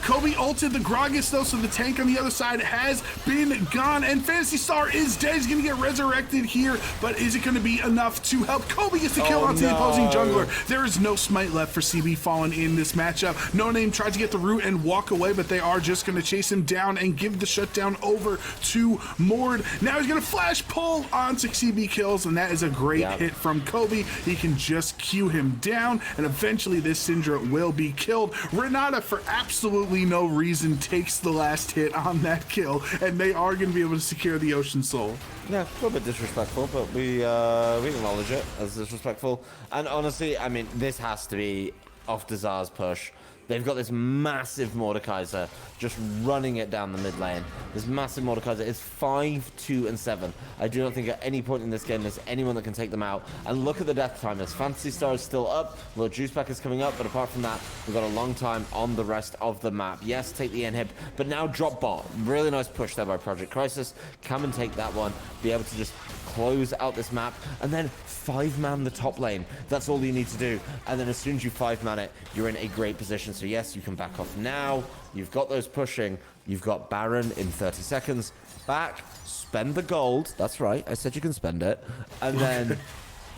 Kobe ulted the Gragas, though, so the tank on the other side has been gone, and Fantasy Star is dead. He's going to get resurrected here, but is it going to be enough to help? Kobe gets the kill onto the opposing jungler. There is no smite left for CB Fallen in this matchup. No Name tried to get the root and walk away, but they are just going to chase him down and give the shutdown over to Mord. Now he's going to flash pull onto CB kills, and that is a great hit from Kobe. He can just Q him down, and eventually this Syndra will be killed. Renata, for absolutely no reason, takes the last hit on that kill, and they are going to be able to secure the Ocean Soul. Yeah, a little bit disrespectful, but we acknowledge it as disrespectful. And honestly, I mean, this has to be Oftazar's push. They've got this massive Mordekaiser just running it down the mid lane. This massive Mordekaiser is 5, 2, and 7. I do not think at any point in this game there's anyone that can take them out. And look at the death timers. Fantasy Star is still up. Lord Juicepack is coming up, but apart from that, we've got a long time on the rest of the map. Yes, take the inhib, but now drop bot. Really nice push there by Project Crisis. Come and take that one. Be able to just close out this map, and then 5-man the top lane. That's all you need to do. And then as soon as you 5-man it, you're in a great position. So yes, you can back off now. You've got those pushing. You've got Baron in 30 seconds. Back, spend the gold. That's right. I said you can spend it. And then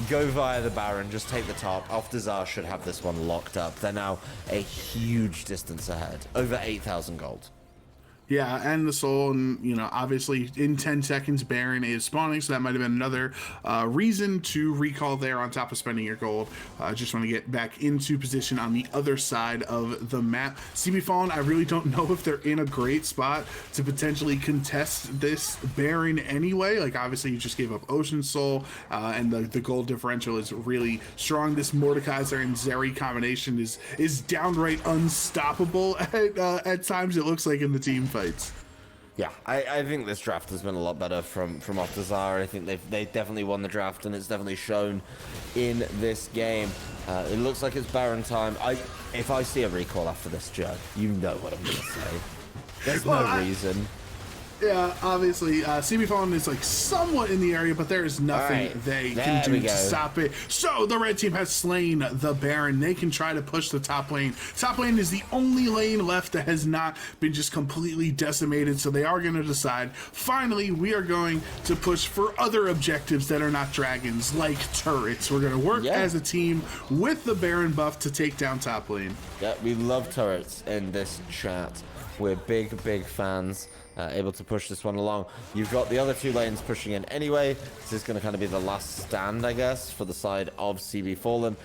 go via the Baron. Just take the top. Oftazar should have this one locked up. They're now a huge distance ahead. Over 8,000 gold. Yeah, and the soul, and obviously in 10 seconds Baron is spawning, so that might have been another reason to recall there on top of spending your gold. Just want to get back into position on the other side of the map. CB Fallen, I really don't know if they're in a great spot to potentially contest this Baron anyway. Like, obviously you just gave up Ocean Soul, and the gold differential is really strong. This Mordekaiser and Zeri combination is downright unstoppable at times, it looks like, in the team fights. Yeah, I think this draft has been a lot better from Oftazar. I think they definitely won the draft, and it's definitely shown in this game. It looks like it's Baron time. If I see a recall after this, Joe, you know what I'm going to say. There's no reason. Yeah, obviously, CB Fallen is like somewhat in the area, but there is nothing they can do to stop it. So the red team has slain the Baron. They can try to push the top lane. Top lane is the only lane left that has not been just completely decimated, so they are going to decide, finally, we are going to push for other objectives that are not dragons, like turrets. We're going to work as a team with the Baron buff to take down top lane. Yeah, we love turrets in this chat. We're big fans. Able to push this one along. You've got the other two lanes pushing in anyway. This is going to kind of be the last stand, I guess, for the side of CB Fallen.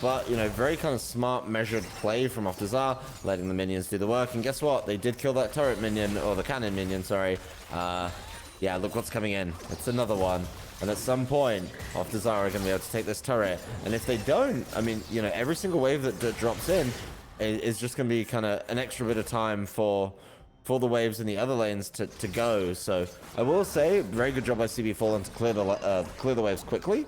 But, you know, very kind of smart, measured play from Oftazar, letting the minions do the work. And guess what? They did kill that turret minion, or the cannon minion, sorry. Yeah, look what's coming in. It's another one. And at some point, Oftazar are going to be able to take this turret. And if they don't, I mean, you know, every single wave that drops in is just going to be kind of an extra bit of time for the waves in the other lanes to go. So I will say, very good job by CB Fallen to clear the waves quickly,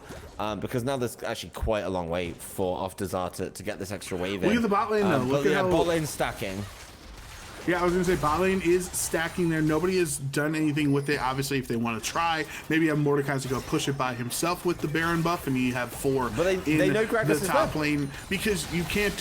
because now there's actually quite a long wait for Oftazar to get this extra wave in. Look at the bot lane though. Look at how bot lane stacking. Yeah, I was going to say bot lane is stacking there. Nobody has done anything with it. Obviously, if they want to try, maybe have Mordecai to go push it by himself with the Baron buff, and you have 4 in the top lane, because you can't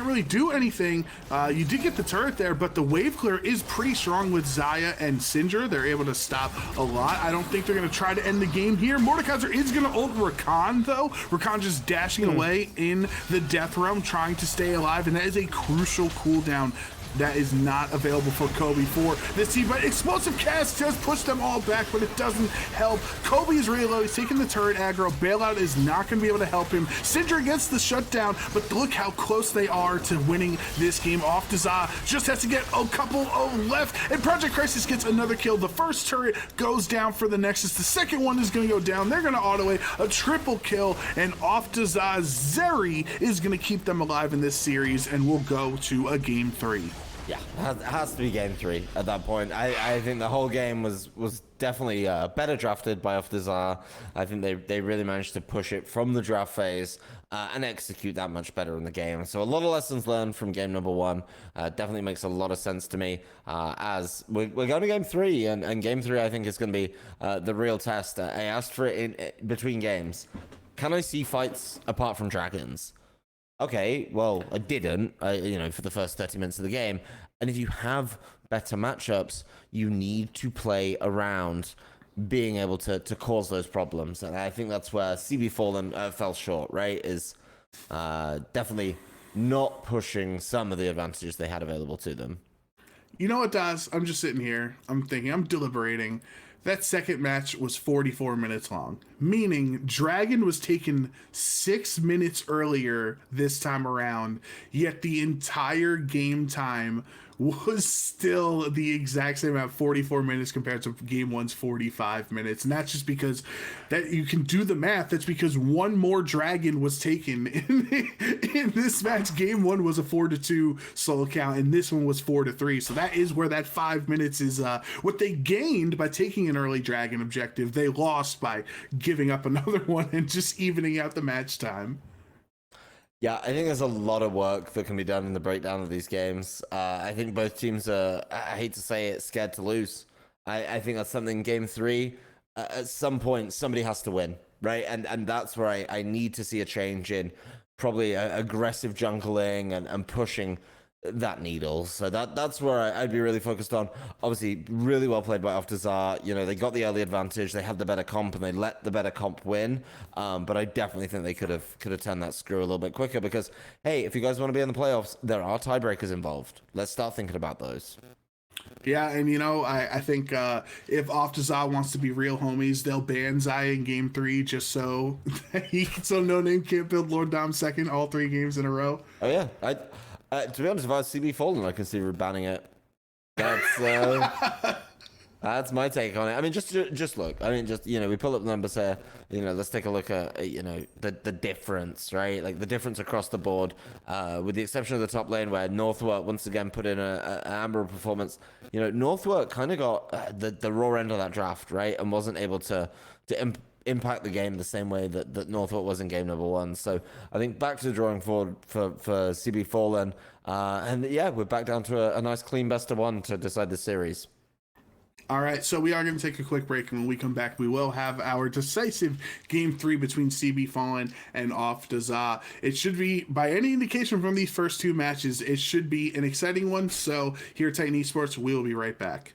really do anything. You did get the turret there, but the wave clear is pretty strong with Xayah and Syndra. They're able to stop a lot. I don't think they're going to try to end the game here. Mordekaiser is going to ult Rakan, though. Rakan just dashing away in the Death Realm, trying to stay alive, and that is a crucial cooldown that is not available for Kobe for this team. But Explosive Cast does push them all back, but it doesn't help. Kobe is really low. He's taking the turret aggro. Bailout is not going to be able to help him. Syndra gets the shutdown, but look how close they are to winning this game. Oftazar just has to get a couple left, and Project Crisis gets another kill. The first turret goes down for the Nexus. The second one is going to go down. They're going to auto a triple kill, and Oftazar's Zeri is going to keep them alive in this series, and we'll go to a game 3. Yeah, it has to be game 3 at that point. I think the whole game was definitely better drafted by Oftazar. I think they really managed to push it from the draft phase and execute that much better in the game. So a lot of lessons learned from game number 1. Definitely makes a lot of sense to me as we're going to game 3. And game 3, I think, is going to be the real test. I asked for it in between games. Can I see fights apart from dragons? Okay, well, I didn't, you know, for the first 30 minutes of the game. And if you have better matchups, you need to play around being able to cause those problems. And I think that's where CB Fallen fell short, right? Is definitely not pushing some of the advantages they had available to them. You know what, Daz? I'm just sitting here. I'm thinking, I'm deliberating. That second match was 44 minutes long, meaning Dragon was taken 6 minutes earlier this time around, yet the entire game time was still the exact same amount, 44 minutes compared to game 1's 45 minutes. And that's just because that you can do the math. That's because one more dragon was taken in this match. Game 1 was a 4-2 solo count, and this one was 4-3. So that is where that 5 minutes is what they gained by taking an early dragon objective. They lost by giving up another one and just evening out the match time. Yeah, I think there's a lot of work that can be done in the breakdown of these games. I think both teams are, I hate to say it, scared to lose. I think that's something game 3, at some point, somebody has to win, right? And that's where I need to see a change in probably aggressive jungling and pushing that needle. So that's where I'd be really focused on. Obviously, really well played by Oftazar. You know, they got the early advantage, they had the better comp, and they let the better comp win. But I definitely think they could have turned that screw a little bit quicker, because hey, if you guys want to be in the playoffs, there are tiebreakers involved. Let's start thinking about those. Yeah, and you know, I think if Oftazar wants to be real homies, they'll ban Xayah in game 3 just so No Name can't build Lord Dom second all 3 games in a row. Oh yeah, to be honest, if I was CB Fallen, I consider banning it. That's That's my take on it. I mean, just look. I mean, just we pull up the numbers here. Let's take a look at the difference, right? Like the difference across the board, with the exception of the top lane where Northwork once again put in an admirable performance. Northwork kind of got the raw end of that draft, right, and wasn't able to impact the game the same way that Northwork was in game number one. So I think back to the drawing board for CB Fallen, and yeah, we're back down to a nice clean best of one to decide the series. All right, so we are going to take a quick break, and when we come back, we will have our decisive Game 3 between CB Fallen and Off Daza. It should be, by any indication from these first two matches, it should be an exciting one. So here at Titan Esports, we'll be right back.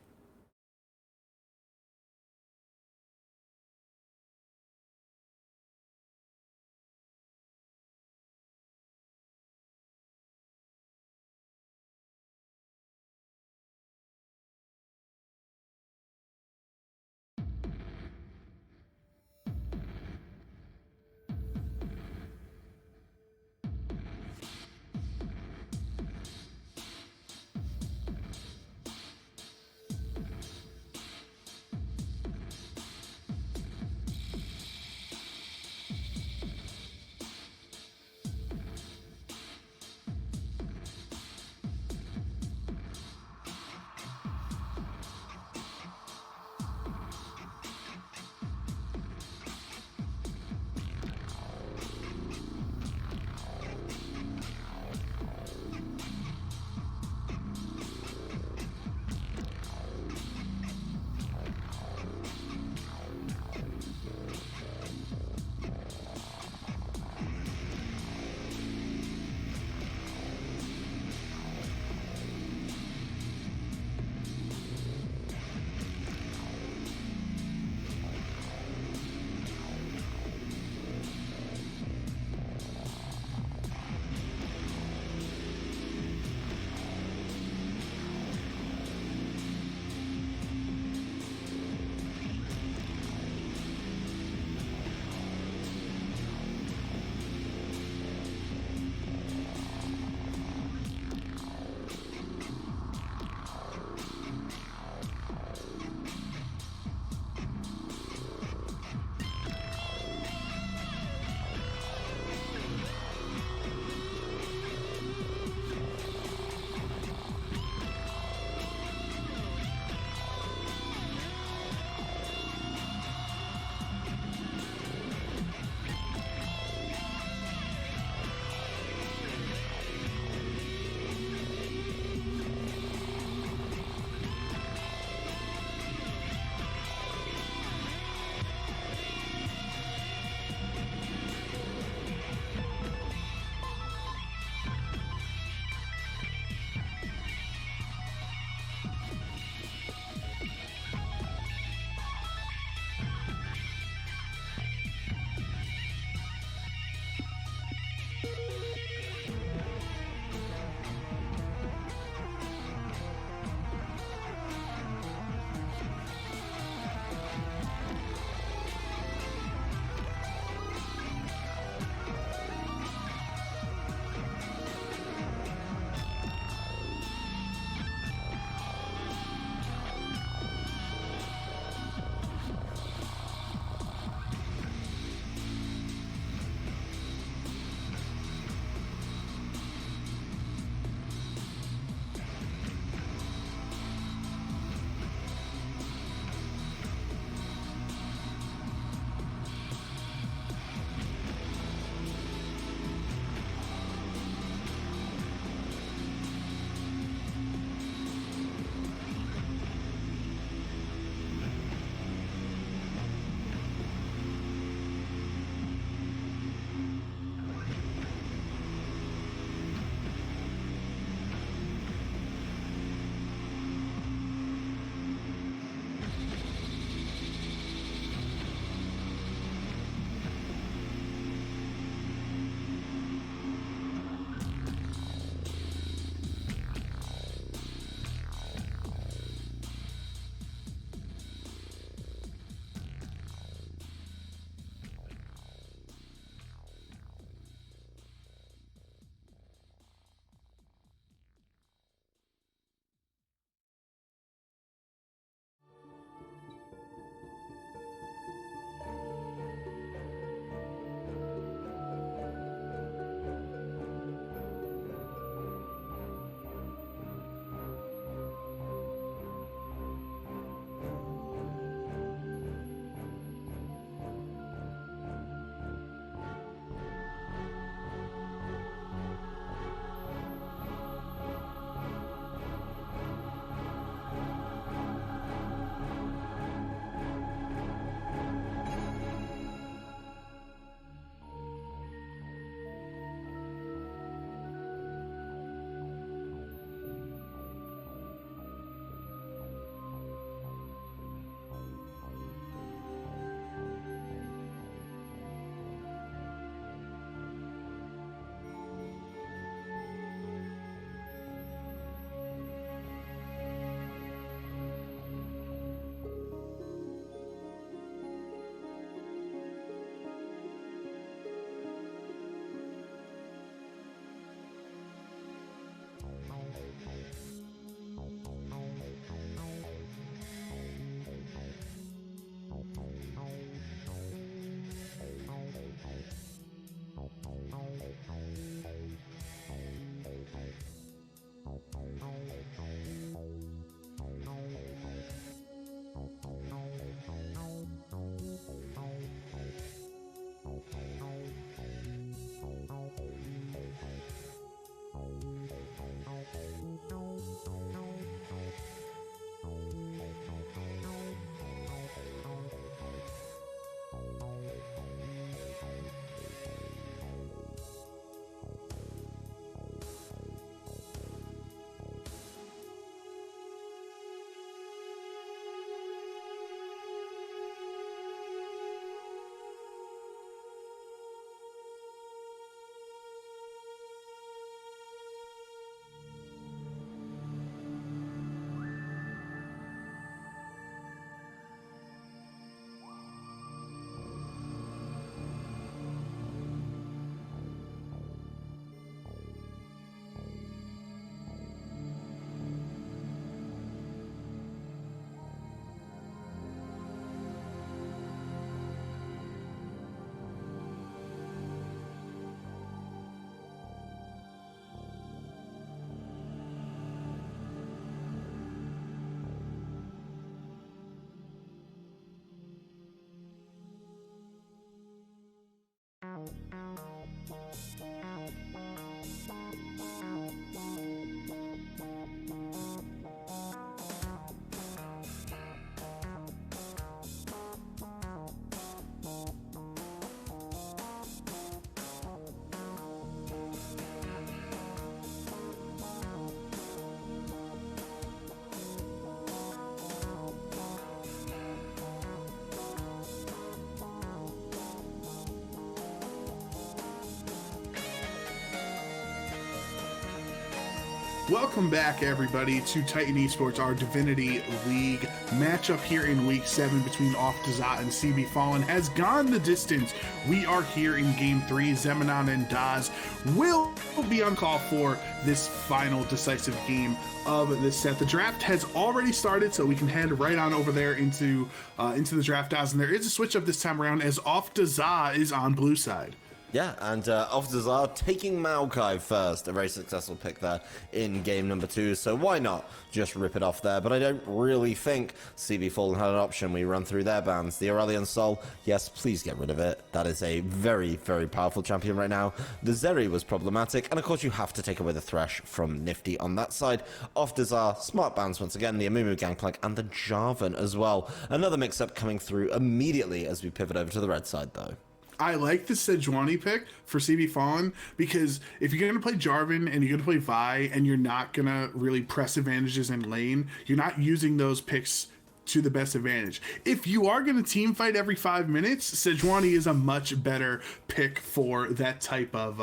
Welcome back, everybody, to Titan Esports, our Divinity League matchup here in Week 7 between Off Dazat and CB Fallen has gone the distance. We are here in Game 3. Zemanon and Daz will be on call for this final decisive game of this set. The draft has already started, so we can head right on over there into the draft, Daz. And there is a switch up this time around as Off Dazat is on blue side. Yeah, and Off Dazar taking Maokai first, a very successful pick there in game number 2, so why not just rip it off there? But I don't really think CB Fallen had an option. We run through their bans. The Aurelion Sol, yes, please get rid of it. That is a very, very powerful champion right now. The Zeri was problematic, and of course you have to take away the Thresh from Nifty on that side. Off Dazar, smart bans once again, the Amumu Gangplank, and the Jarvan as well. Another mix-up coming through immediately as we pivot over to the red side, though. I like the Sejuani pick for CB Fallen because if you're going to play Jarvan and you're going to play Vi and you're not going to really press advantages in lane, you're not using those picks to the best advantage. If you are going to team fight every 5 minutes, Sejuani is a much better pick for that type of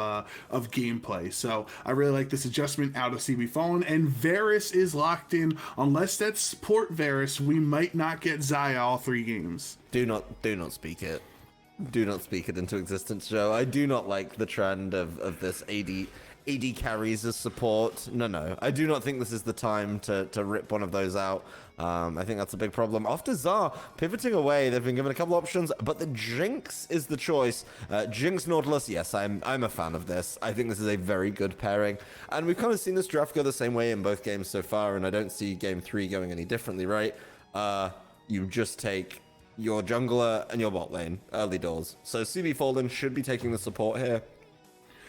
gameplay. So I really like this adjustment out of CB Fallen, and Varus is locked in. Unless that's Port Varus, we might not get Zaya all 3 games. Do not speak it. Do not speak it into existence, Joe. I do not like the trend of this AD carries as support. No. I do not think this is the time to rip one of those out. I think that's a big problem. After Zar pivoting away, they've been given a couple options, but the Jinx is the choice. Jinx Nautilus, yes, I'm a fan of this. I think this is a very good pairing, and we've kind of seen this draft go the same way in both games so far, and I don't see game 3 going any differently, right? You just take your jungler and your bot lane early doors. So CB Fallen should be taking the support here.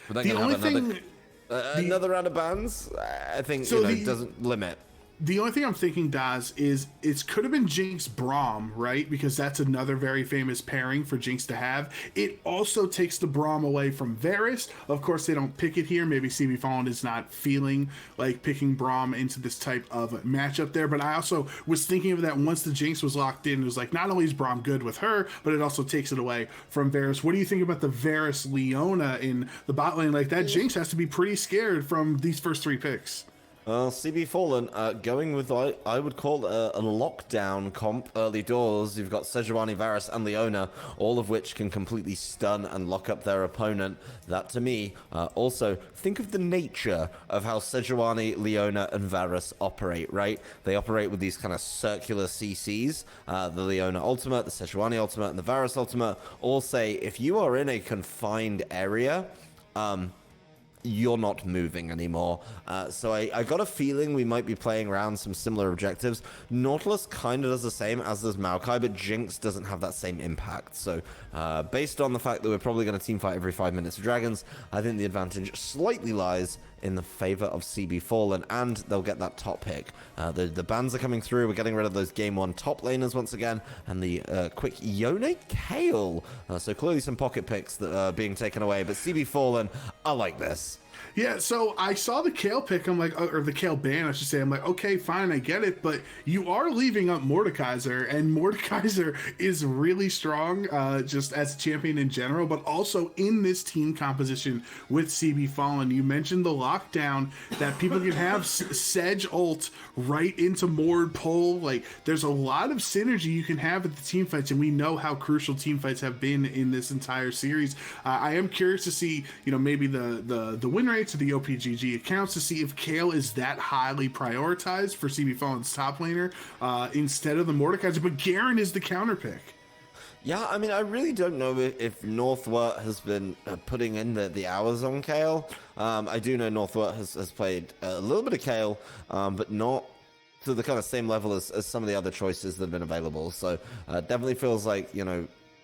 We're then going to have another round of bans. I think so doesn't limit. The only thing I'm thinking, Daz, is it could have been Jinx Braum, right? Because that's another very famous pairing for Jinx to have. It also takes the Braum away from Varus. Of course, they don't pick it here. Maybe CB Fallen is not feeling like picking Braum into this type of matchup there. But I also was thinking of that once the Jinx was locked in. It was like, not only is Braum good with her, but it also takes it away from Varus. What do you think about the Varus Leona in the bot lane? Like, that Jinx has to be pretty scared from these first 3 picks. Well, CB Fallen going with what I would call a lockdown comp early doors. You've got Sejuani, Varus, and Leona, all of which can completely stun and lock up their opponent. That, to me, also, think of the nature of how Sejuani, Leona, and Varus operate, right? They operate with these kind of circular CCs. The Leona ultimate, the Sejuani ultimate, and the Varus ultimate all say, if you are in a confined area, you're not moving anymore. So I got a feeling we might be playing around some similar objectives. Nautilus kind of does the same, as does Maokai, but Jinx doesn't have that same impact. So based on the fact that we're probably going to teamfight every 5 minutes of Dragons, I think the advantage slightly lies in the favor of CB Fallen, and they'll get that top pick. The bans are coming through. We're getting rid of those game 1 top laners once again, and the quick Yone Kale. So clearly some pocket picks that are being taken away, but CB Fallen, I like this. Yeah, so I saw the Kale pick, I'm like, or the Kale ban, I should say. I'm like, okay, fine, I get it, but you are leaving up Mordekaiser, and Mordekaiser is really strong, just as a champion in general, but also in this team composition with CB Fallen. You mentioned the lockdown, that people can have Sedge ult right into Mord pull. Like, there's a lot of synergy you can have at the team fights, and we know how crucial team fights have been in this entire series. I am curious to see, maybe the win rate to the OPGG accounts to see if Kale is that highly prioritized for CB Fallen's top laner instead of the Mordekaiser, but Garen is the counter pick. Yeah, I mean, I really don't know if Northwort has been putting in the hours on Kale. I do know Northwort has played a little bit of Kale, but not to the kind of same level as some of the other choices that have been available. So definitely feels like,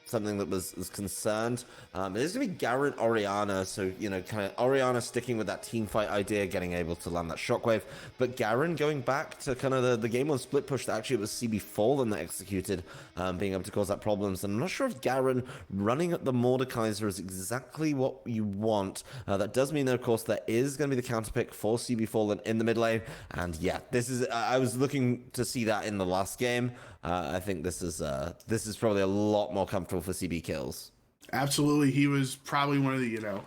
something that was concerned. It is going to be Garen Orianna, so, kind of Orianna sticking with that team fight idea, getting able to land that shockwave, but Garen going back to kind of the game 1 split push that actually it was CB Fallen that executed, being able to cause that problems. And I'm not sure if Garen running at the Mordekaiser is exactly what you want. That does mean that, of course, there is going to be the counter pick for CB Fallen in the mid lane, and yeah, this is, I was looking to see that in the last game. I think this is probably a lot more comfortable for CB kills. Absolutely. He was probably one of the,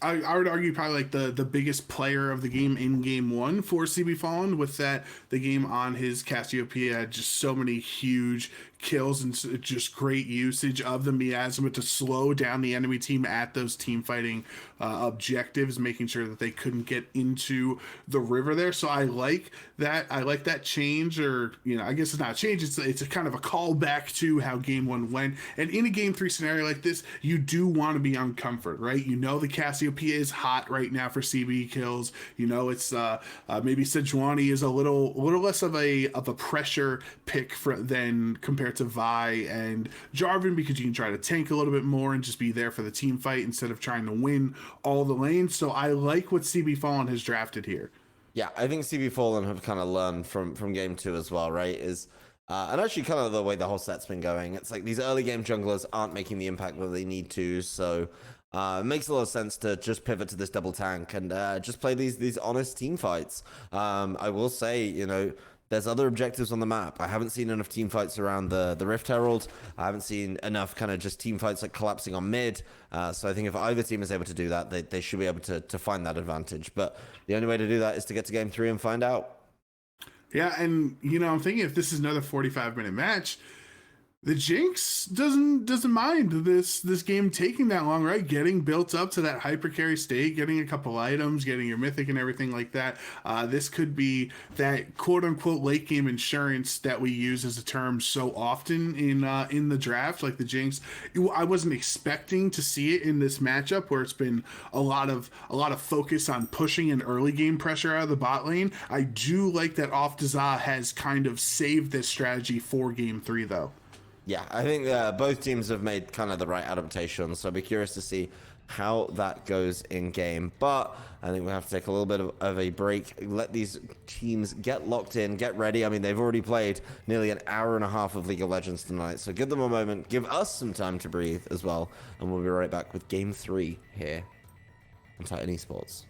I would argue probably like the biggest player of the game in game one for CB Fallen. With that, the game on his Cassiopeia had just so many huge kills and just great usage of the miasma to slow down the enemy team at those team fighting objectives, making sure that they couldn't get into the river there. So I like that. I like that change, or I guess it's not a change. It's a kind of a callback to how game one went. And in a game three scenario like this, you do want to be on comfort, right? The Cassiopeia is hot right now for CB kills. It's maybe Sejuani is a little less of a pressure pick than compared to Vi and Jarvan, because you can try to tank a little bit more and just be there for the team fight instead of trying to win all the lanes. So I like what CB Fallen has drafted here. Yeah, I think CB Fallen have kind of learned from game two as well, right? And actually kind of the way the whole set's been going. It's like these early game junglers aren't making the impact that they need to, so it makes a lot of sense to just pivot to this double tank and just play these honest team fights. I will say, there's other objectives on the map. I haven't seen enough team fights around the Rift Herald. I haven't seen enough kind of just team fights like collapsing on mid. So I think if either team is able to do that, they should be able to find that advantage. But the only way to do that is to get to game 3 and find out. Yeah, and I'm thinking if this is another 45-minute match, the Jinx doesn't mind this game taking that long, right? Getting built up to that hyper carry state, getting a couple items, getting your mythic and everything like that. This could be that quote unquote late game insurance that we use as a term so often in the draft. Like the Jinx, I wasn't expecting to see it in this matchup where it's been a lot of focus on pushing an early game pressure out of the bot lane. I do like that Off-Dazah has kind of saved this strategy for game 3 though. Yeah, I think both teams have made kind of the right adaptations, so I'll be curious to see how that goes in game. But I think we have to take a little bit of a break, let these teams get locked in, get ready. I mean, they've already played nearly an hour and a half of League of Legends tonight, so give them a moment, give us some time to breathe as well, and we'll be right back with game 3 here on Titan Esports.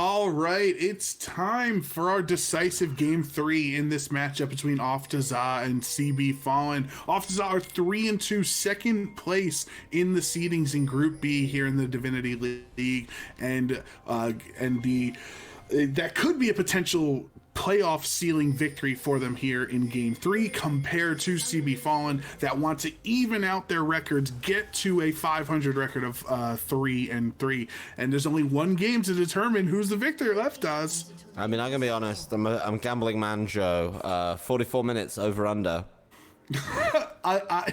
All right, it's time for our decisive game 3 in this matchup between Off to Za and CB Fallen. Off to Za are 3-2, second place in the seedings in Group B here in the Divinity League, and that could be a potential playoff ceiling victory for them here in game 3 compared to CB Fallen that want to even out their records, get to a 500 record of 3-3, and there's only one game to determine who's the victor left us. I mean, I'm gonna be honest, I'm gambling man Joe. 44 minutes over under. I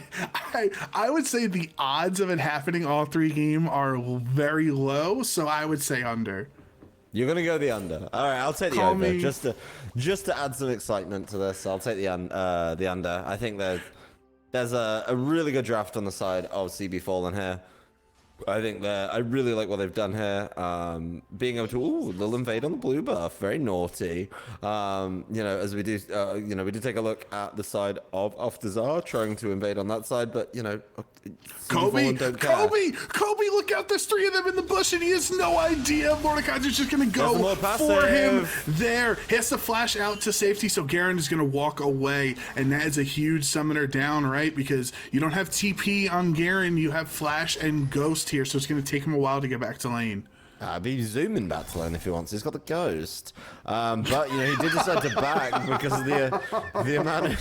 would say the odds of it happening all 3 games are very low, so I would say under. You're gonna go the under. All right, I'll take the over just to add some excitement to this. I'll take the under. I think there's a really good draft on the side of CB Fallen here. I think I really like what they've done here. Being able to they'll invade on the blue buff, very naughty. As we do, we did take a look at the side of Off to Za, trying to invade on that side, but Kobe, look out! There's 3 of them in the bush, and he has no idea Mordekaiser's just gonna go for him there. He has to flash out to safety, so Garen is gonna walk away, and that is a huge summoner down, right? Because you don't have TP on Garen, you have Flash and Ghost here, so it's going to take him a while to get back to lane. Be zooming back to lane if he wants. He's got the Ghost, but he did decide to back because of the amount of.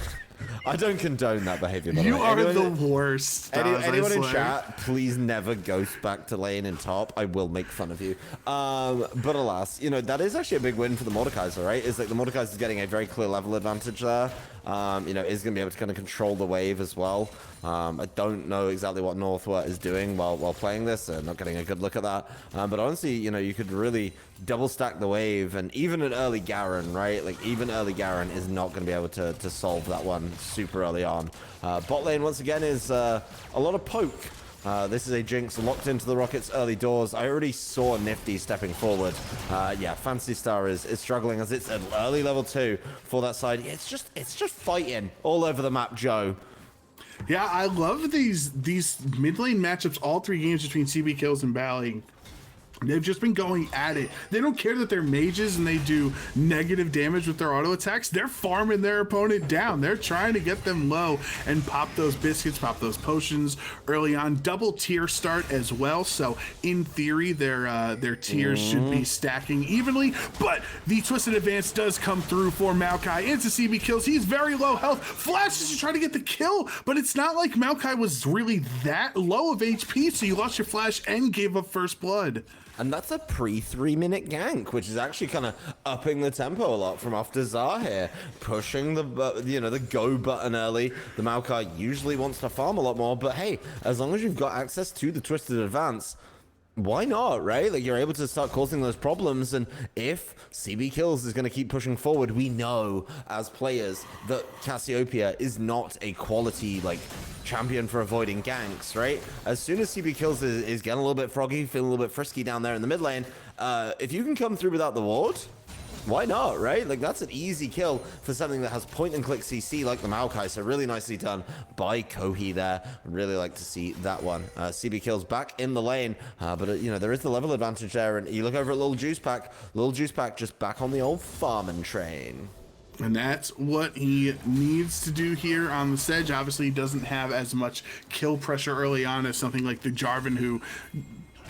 I don't condone that behavior. You are the worst. Anyone in chat, please never ghost back to lane in top. I will make fun of you. But alas, that is actually a big win for the Mordekaiser, right? Is like the Mordekaiser is getting a very clear level advantage there. Is going to be able to kind of control the wave as well. I don't know exactly what Northward is doing while playing this. Not getting a good look at that. But honestly, you could really double stack the wave, and even an early Garen, right? Like even early Garen is not going to be able to solve that one super early on. Bot lane once again is a lot of poke. This is a Jinx locked into the Rockets early doors. I already saw Nifty stepping forward. Fantasy Star is struggling as it's an early level 2 for that side. It's just fighting all over the map, Joe. Yeah, I love these mid lane matchups, all 3 games between CB Kills and Bally. They've just been going at it. They don't care that they're mages and they do negative damage with their auto attacks. They're farming their opponent down. They're trying to get them low and pop those biscuits, pop those potions early on. Double tier start as well. So in theory, their tiers should be stacking evenly. But the Twisted Advance does come through for Maokai into CB Kills. He's very low health. Flash is trying to get the kill, but it's not like Maokai was really that low of HP. So you lost your Flash and gave up first blood. And that's a pre-3-minute gank, which is actually kind of upping the tempo a lot from Off to Za here, pushing the go button early. The Maokai usually wants to farm a lot more, but hey, as long as you've got access to the Twisted Advance, why not, right? Like, you're able to start causing those problems, and if CB Kills is going to keep pushing forward, we know as players that Cassiopeia is not a quality, champion for avoiding ganks, right? As soon as CB Kills is getting a little bit froggy, feeling a little bit frisky down there in the mid lane, if you can come through without the ward, why not, right? Like, that's an easy kill for something that has point-and-click CC like the Maokai, so really nicely done by Kohi there. Really like to see that one. CB Kills back in the lane, but, there is the level advantage there, and you look over at Little Juice Pack just back on the old farming train. And that's what he needs to do here on the Sedge. Obviously, he doesn't have as much kill pressure early on as something like the Jarvan, who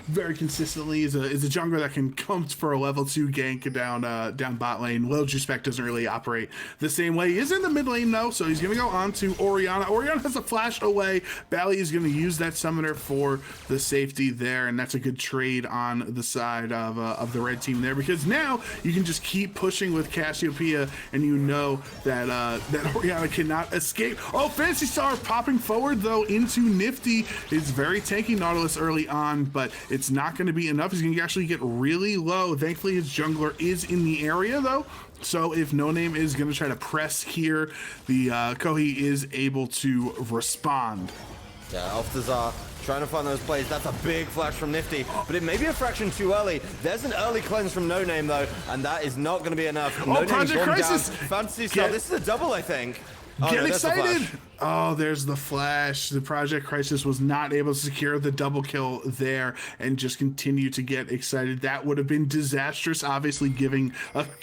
very consistently is a jungler that can come for a level 2 gank down bot lane. Lil Juspec doesn't really operate the same way. He is in the mid lane though, so he's gonna go on to Orianna. Orianna has a flash away. Bally is gonna use that summoner for the safety there, and that's a good trade on the side of the red team there, because now you can just keep pushing with Cassiopeia, and you know that that Orianna cannot escape. Oh, Fantasy Star popping forward though into Nifty. It's very tanky Nautilus early on, but it's not going to be enough. He's going to actually get really low. Thankfully, his jungler is in the area, though. So if No Name is going to try to press here, the Kohi is able to respond. Yeah, Off to Za trying to find those plays. That's a big flash from Nifty, but it may be a fraction too early. There's an early cleanse from No Name, though, and that is not going to be enough. No Name's Project gone Crisis! Down. Fantasy Star, this is a double, I think. Oh, Get no, that's the excited! flash. Oh, there's the flash. The Project Crisis was not able to secure the double kill there and just continue to get excited. That would have been disastrous. Obviously, giving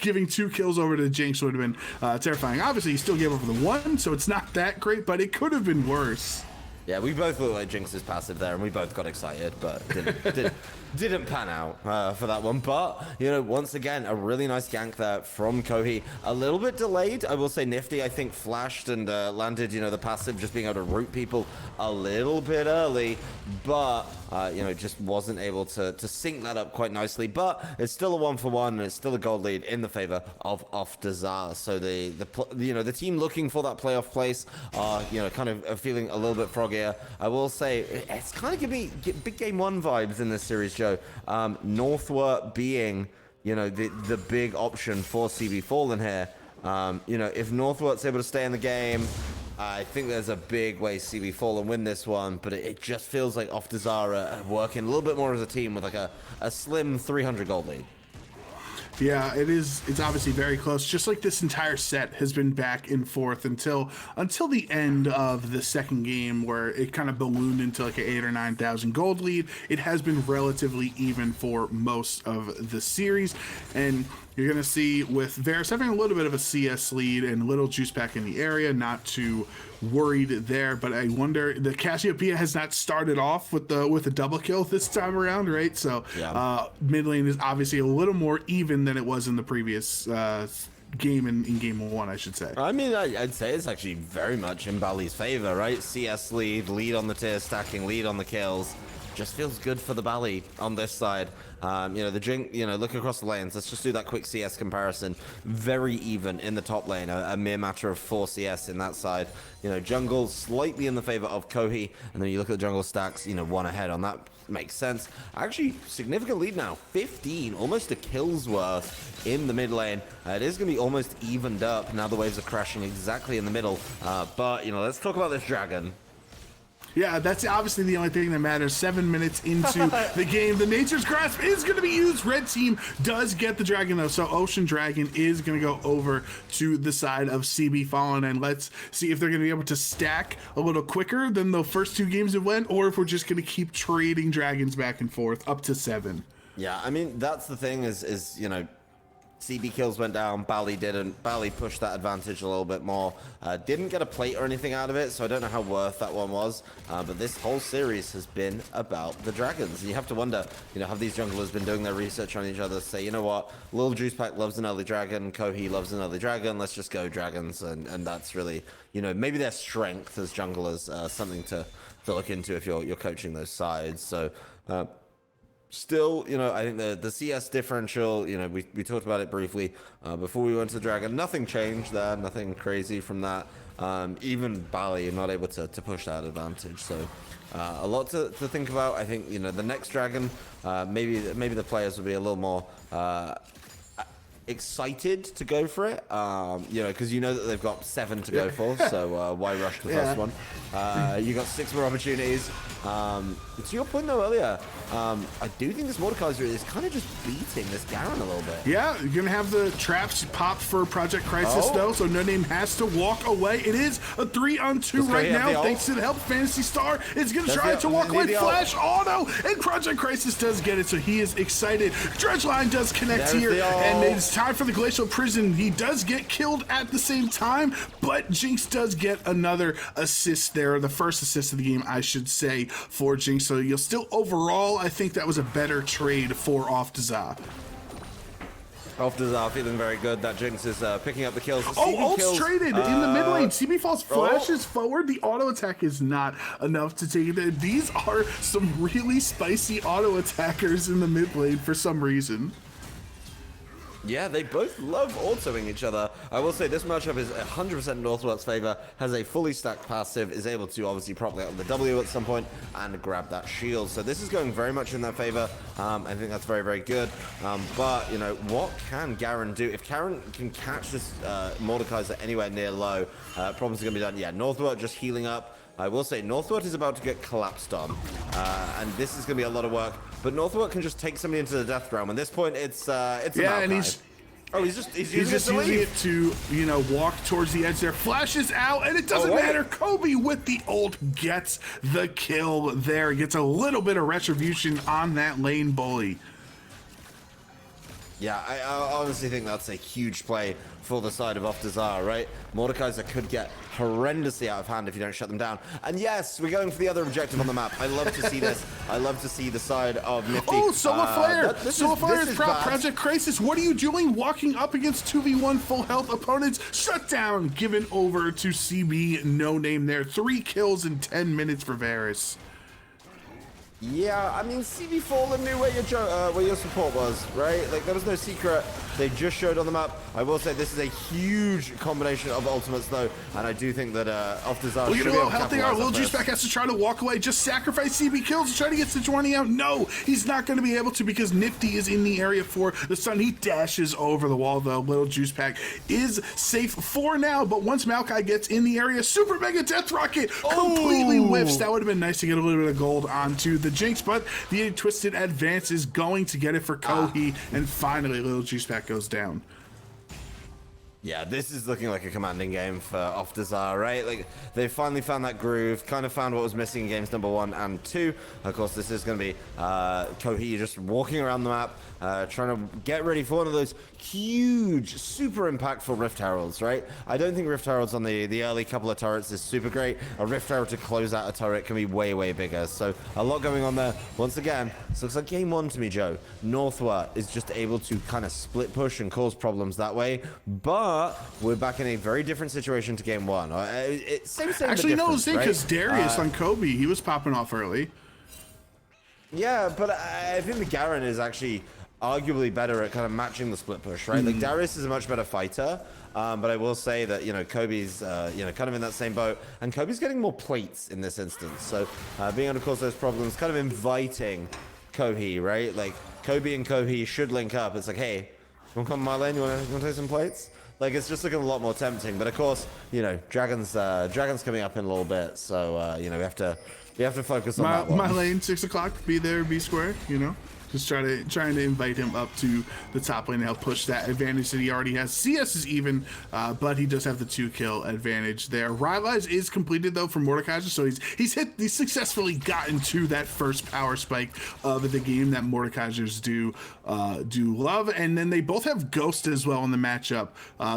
2 kills over to Jinx would have been terrifying. Obviously, he still gave over the 1, so it's not that great, but it could have been worse. Yeah, we both looked like Jinx's passive there, and we both got excited, but didn't pan out for that one. But, once again, a really nice gank there from Kohi. A little bit delayed, I will say. Nifty, I think, flashed and landed, the passive, just being able to root people a little bit early, but, just wasn't able to sync that up quite nicely. But it's still a 1-for-1, and it's still a gold lead in the favor of Off-Dazar. So the team looking for that playoff place are, kind of feeling a little bit froggier. I will say it's kind of giving me big game 1 vibes in this series, Joe. Northward being, the big option for CB Fallen here. If Northward's able to stay in the game, I think there's a big way CB Fallen win this one, but it just feels like Off-Dazar working a little bit more as a team with like a slim 300 gold lead. Yeah, it is. It's obviously very close. Just like this entire set has been back and forth until the end of the second game, where it kind of ballooned into like an 8,000 or 9,000 gold lead. It has been relatively even for most of the series, and you're going to see with Varus having a little bit of a CS lead and little juice pack in the area, not too worried there. But I wonder, the Cassiopeia has not started off with a double kill this time around, right? So yeah. Mid lane is obviously a little more even than it was in the previous game in game 1, I should say. I mean, I'd say it's actually very much in Bali's favor, right? CS lead on the tier stacking, lead on the kills. Just feels good for the Bali on this side. The Jink, look across the lanes. Let's just do that quick CS comparison. Very even in the top lane, a mere matter of 4 CS in that side. Jungle slightly in the favor of Kohi, and then you look at the jungle stacks, 1 ahead on that. Makes sense. Actually, significant lead now. 15, almost a kill's worth in the mid lane. It is going to be almost evened up. Now the waves are crashing exactly in the middle. But, let's talk about this dragon. Yeah, that's obviously the only thing that matters. 7 minutes into the game, the Nature's Grasp is going to be used. Red team does get the dragon, though, so Ocean Dragon is going to go over to the side of CB Fallen, and let's see if they're going to be able to stack a little quicker than the first 2 games have went, or if we're just going to keep trading dragons back and forth up to 7. Yeah, I mean, that's the thing is CB kills went down, Bali didn't. Bali pushed that advantage a little bit more. Didn't get a plate or anything out of it, so I don't know how worth that one was. But this whole series has been about the dragons. And you have to wonder, have these junglers been doing their research on each other, say, you know what, Lil Juice Pack loves an early dragon, Kohi loves an early dragon, let's just go dragons. And that's really, maybe their strength as junglers, something to look into if you're coaching those sides. So, still, I think the CS differential, we talked about it briefly before we went to the Dragon. Nothing changed there, nothing crazy from that. Even Bali not able to push that advantage. So a lot to think about. I think, the next Dragon, maybe the players will be a little more excited to go for it, because that they've got 7 to go for, so why rush the first one? You got 6 more opportunities. To your point though earlier, I do think this Mordekaiser is kind of just beating this Garen a little bit. Yeah, you're gonna have the traps pop for Project Crisis though, so No Name has to walk away. It is a 3-on-2 right now, thanks to the help. Fantasy Star is gonna try to walk away. Flash auto, and Project Crisis does get it, so he is excited. Dredgeline does connect here, and it's time for the Glacial Prison. He does get killed at the same time, but Jinx does get another assist there, the first assist of the game, I should say, for Jinx. So you'll still overall, I think that was a better trade for Off-Dazar. Off-Dazar feeling very good. That Jinx is picking up the kills. Ult's traded in the mid lane. CB Falls flashes forward. The auto attack is not enough to take it. These are some really spicy auto attackers in the mid lane for some reason. Yeah, they both love autoing each other. I will say this matchup is 100% Northward's favor, has a fully stacked passive, is able to obviously prop out the W at some point and grab that shield. So this is going very much in their favor. I think that's very, very good. But, what can Garen do? If Garen can catch this Mordekaiser anywhere near low, problems are going to be done. Yeah, Northward just healing up. I will say Northward is about to get collapsed on, and this is going to be a lot of work. But Northward can just take somebody into the death realm. At this point, it's a and Oh, he's just He's just using it to, you know, walk towards the edge there. Flashes out, and it doesn't matter. Kobe with the ult gets the kill there. Gets a little bit of retribution on that lane bully. Yeah, I honestly think that's a huge play for the side of Off-Desire, right? Mordekaiser could get horrendously out of hand if you don't shut them down. And yes, we're going for the other objective on the map. I love to see this. I love to see the side of Nifty. Oh, Solar Flare! Solar Flare is bad. Project Crisis. What are you doing walking up against 2v1 full health opponents? Shut down! Given over to CB, no name there. 3 kills in 10 minutes for Varus. Yeah, I mean, CB Fallen knew where your support was, right? Like, there was no secret. They just showed on the map. I will say this is a huge combination of ultimates, though, and I do think that Off-Desire should be able to health they are. Little Juiceback has to try to walk away. Just sacrifice CB kills to try to get Sejuani out. No, he's not going to be able to because Nifty is in the area for the stun. He dashes over the wall, though. Little Juiceback is safe for now, but once Maokai gets in the area, Super Mega Death Rocket completely whiffs. That would have been nice to get a little bit of gold onto the Jinx, but the Twisted Advance is going to get it for Kohi, and finally Little Juiceback goes down. Yeah, this is looking like a commanding game for Off-Desire, right? Like, they finally found that groove, kind of found what was missing in games number 1 and 2. Of course, this is going to be Kohi just walking around the map, trying to get ready for one of those huge, super impactful Rift Heralds, right? I don't think Rift Heralds on the early couple of turrets is super great. A Rift Herald to close out a turret can be way, way bigger. So a lot going on there. Once again, this looks like game 1 to me, Joe. Northwa is just able to kind of split push and cause problems that way, but we're back in a very different situation to game 1. Same, actually, no, right? because Darius on Kobe, he was popping off early. Yeah, but I think the Garen is actually arguably better at kind of matching the split push, right? Like, Darius is a much better fighter, but I will say that, you know, Kobe's, you know, kind of in that same boat, and Kobe's getting more plates in this instance. So being able to cause those problems, kind of inviting Kohi, right? Like, Kobe and Kohi should link up. It's like, hey, you want to come to my lane? You want to take some plates? Like, it's just looking a lot more tempting. But of course, you know, Dragon's coming up in a little bit, so you know, we have to focus on that one. My lane, 6 o'clock. Be there, be square. You know, just trying to invite him up to the top lane to help push that advantage that he already has. CS is even, but he does have the 2-kill advantage there. Rivalize is completed though for Mordekaiser, so he's successfully gotten to that first power spike of the game that Mordekaisers do love, and then they both have Ghost as well in the matchup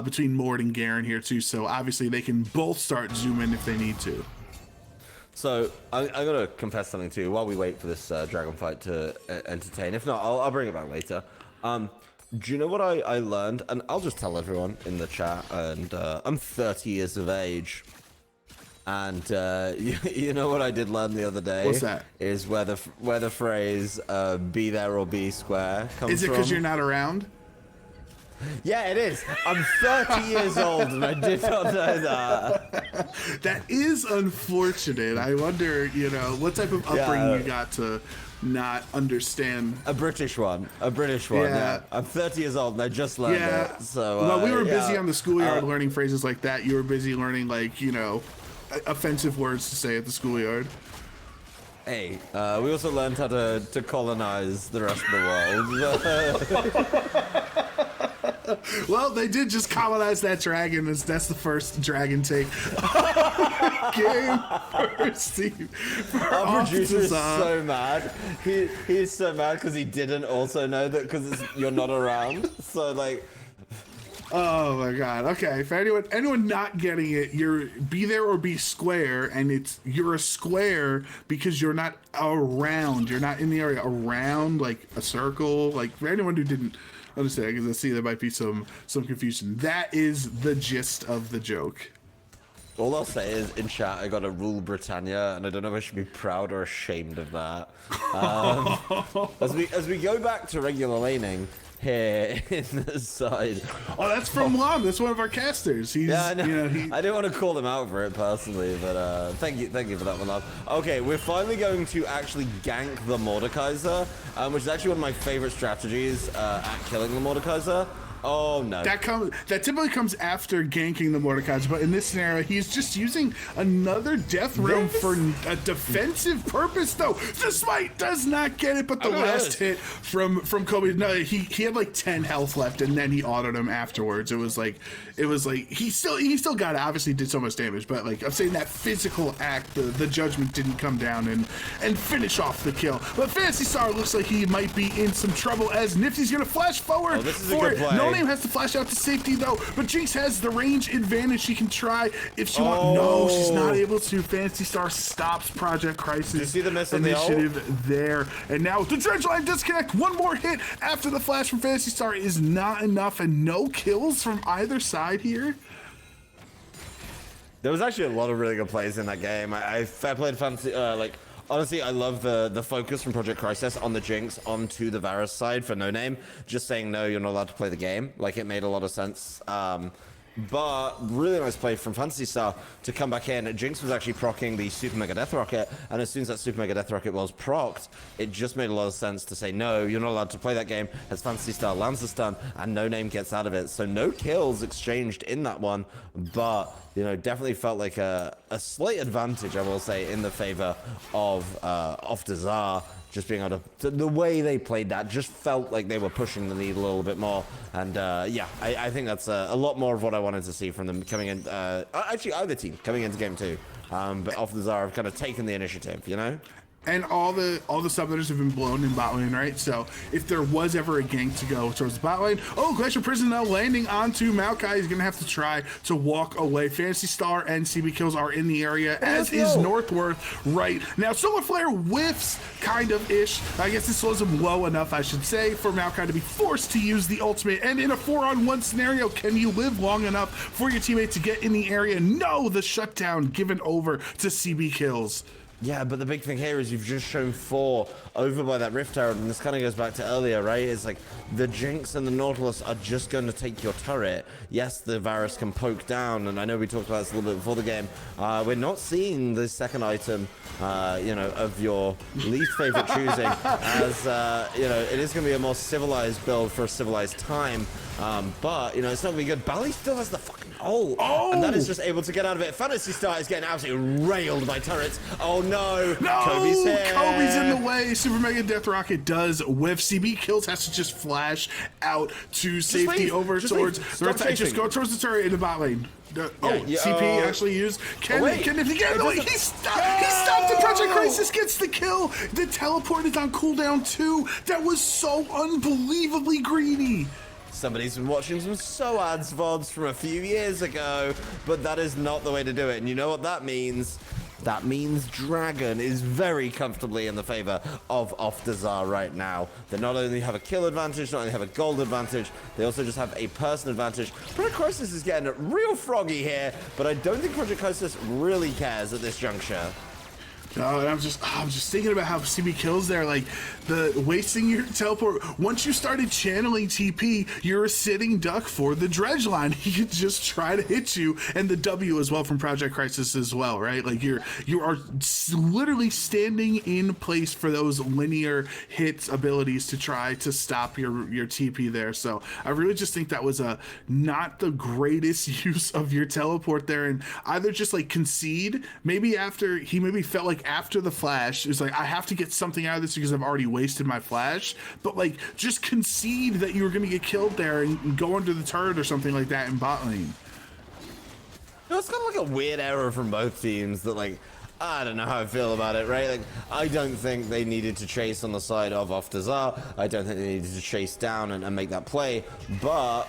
between Mord and Garen here too. So obviously they can both start zooming if they need to. So I'm gonna confess something to you while we wait for this dragon fight to entertain. If not, I'll bring it back later. Do you know what I learned? And I'll just tell everyone in the chat. And I'm 30 years of age. And you know what I did learn the other day? What's that? Is where the phrase "be there or be square" comes from. Is it because you're not around? Yeah, it is. I'm 30 years old and I did not know that. That is unfortunate. I wonder, you know, what type of upbringing you got to not understand. A British one. Yeah. I'm 30 years old and I just learned it. So, well, we were busy on the schoolyard learning phrases like that. You were busy learning, like, you know, offensive words to say at the schoolyard. Hey, we also learned how to colonize the rest of the world. Well, they did just colonize that dragon. That's the first dragon take. Game first team. Our producer is so mad. He's so mad because he didn't also know that because you're not around. So, like... Oh my god. Okay, for anyone not getting it, you're be there or be square, and you're a square because you're not around. You're not in the area around, like a circle. Like, for anyone who didn't understand, because I see there might be some confusion. That is the gist of the joke. All I'll say is, in chat, I got a Rule Britannia, and I don't know if I should be proud or ashamed of that. As we go back to regular laning here in the side. Oh, that's from Lom. That's one of our casters. He's, yeah, I know. You know, I didn't want to call him out for it personally, but thank you for that one, Lom. Okay, we're finally going to actually gank the Mordekaiser, which is actually one of my favorite strategies at killing the Mordekaiser. Oh no. That typically comes after ganking the Mordekaiser, but in this scenario, he's just using another Death Realm for a defensive purpose. Though the smite does not get it, but the last hit from Kobe, no, he had like 10 health left, and then he autoed him afterwards. It was like he still got it. Obviously, did so much damage, but like I'm saying, that physical act, the judgment didn't come down and finish off the kill. But Phantasy Star looks like he might be in some trouble as Nifty's gonna flash forward. Oh, this is a good play. No Name has to flash out to safety though, but Jinx has the range advantage. She can try if she wants. No, she's not able to. Phantasy Star stops Project Crisis. Did you see the miss on initiative there, and now the dredge line disconnect. One more hit after the flash from Phantasy Star is not enough, and no kills from either side here. There was actually a lot of really good plays in that game. I played Fantasy, honestly, I love the focus from Project Crisis on the Jinx onto the Varus side for No Name. Just saying, no, you're not allowed to play the game. Like, it made a lot of sense. But really nice play from Phantasy Star to come back in. Jinx was actually proccing the Super Mega Death Rocket, and as soon as that Super Mega Death Rocket was procced, it just made a lot of sense to say, no, you're not allowed to play that game, as Phantasy Star lands the stun, and No Name gets out of it. So no kills exchanged in that one, but, you know, definitely felt like a slight advantage, I will say, in the favor of Off-Desire. Just being able to, the way they played that just felt like they were pushing the needle a little bit more. And yeah, I think that's a lot more of what I wanted to see from them coming in. Actually, either team coming into game 2. But Off-Desire have kind of taken the initiative, you know? And all the sub-letters have been blown in bot lane, right? So if there was ever a gank to go towards the bot lane, Glacier Prison now landing onto Maokai. He's gonna have to try to walk away. Phantasy Star and CB Kills are in the area, as is Northworth right now. Solar Flare whiffs, kind of ish. I guess this slows him low enough, I should say, for Maokai to be forced to use the ultimate. And in a 4-on-1 scenario, can you live long enough for your teammate to get in the area? No, the shutdown given over to CB Kills. Yeah, but the big thing here is you've just shown 4 over by that Rift Herald, and this kind of goes back to earlier, right? It's like the Jinx and the Nautilus are just going to take your turret. Yes, the Varus can poke down, and I know we talked about this a little bit before the game. We're not seeing the second item, you know, of your least favorite choosing, as, you know, it is going to be a more civilized build for a civilized time. But, you know, it's not going to be good. Bally still has the fucking ult. And that is just able to get out of it. Phantasy Star is getting absolutely railed by turrets. Oh, no. Kobe's here. Kobe's in the way. Super Mega Death Rocket does whiff. CB Kills has to just flash out to safety over towards the right side. Just go towards the turret in the bot lane. CP actually used. If he get away, he stopped the Project Crisis, gets the kill. The teleport is on cooldown too. That was so unbelievably greedy. Somebody's been watching some SOADs VODs from a few years ago, but that is not the way to do it. And you know what that means? That means Dragon is very comfortably in the favor of Off-Desire right now. They not only have a kill advantage, not only have a gold advantage, they also just have a person advantage. Project Crisis is getting real froggy here, but I don't think Project Crisis really cares at this juncture. No, and I'm just thinking about how CB Kills there, like the wasting your teleport. Once you started channeling TP, you're a sitting duck for the dredge line. He could just try to hit you, and the W as well from Project Crisis as well, right? Like you are literally standing in place for those linear hits abilities to try to stop your TP there. So I really just think that was not the greatest use of your teleport there, and either just like concede. Maybe after he felt like after the flash, it was like, I have to get something out of this because I've already wasted my flash, but like just concede that you were going to get killed there and go under the turret or something like that in bot lane. It's kind of like a weird error from both teams that, like, I don't know how I feel about it, right? Like, I don't think they needed to chase on the side of Off-Desire. I don't think they needed to chase down and make that play, but,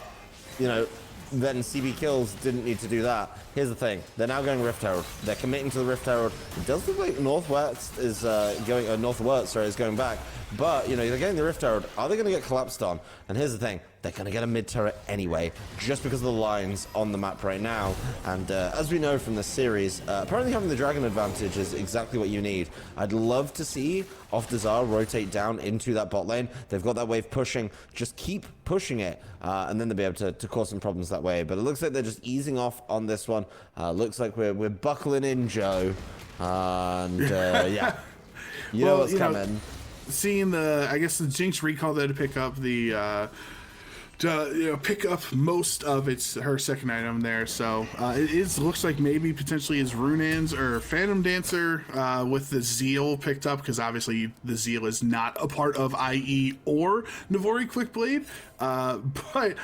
you know, then CB Kills didn't need to do that. Here's the thing. They're now going Rift Herald. They're committing to the Rift Herald. It does look like Northwest is going back. But, you know, they're getting the Rift Herald. Are they going to get collapsed on? And here's the thing. They're going to get a mid-turret anyway, just because of the lines on the map right now. And as we know from the series, apparently having the Dragon advantage is exactly what you need. I'd love to see Off-Desire rotate down into that bot lane. They've got that wave pushing. Just keep pushing it, and then they'll be able to cause some problems that way. But it looks like they're just easing off on this one. Looks like we're buckling in, Joe. And, yeah. You know what's coming. Seeing I guess the Jinx recall there to pick up the pick up most of her second item there. So it looks like maybe potentially is Runan's or Phantom Dancer with the Zeal picked up, because obviously the Zeal is not a part of IE or Navori Quickblade. But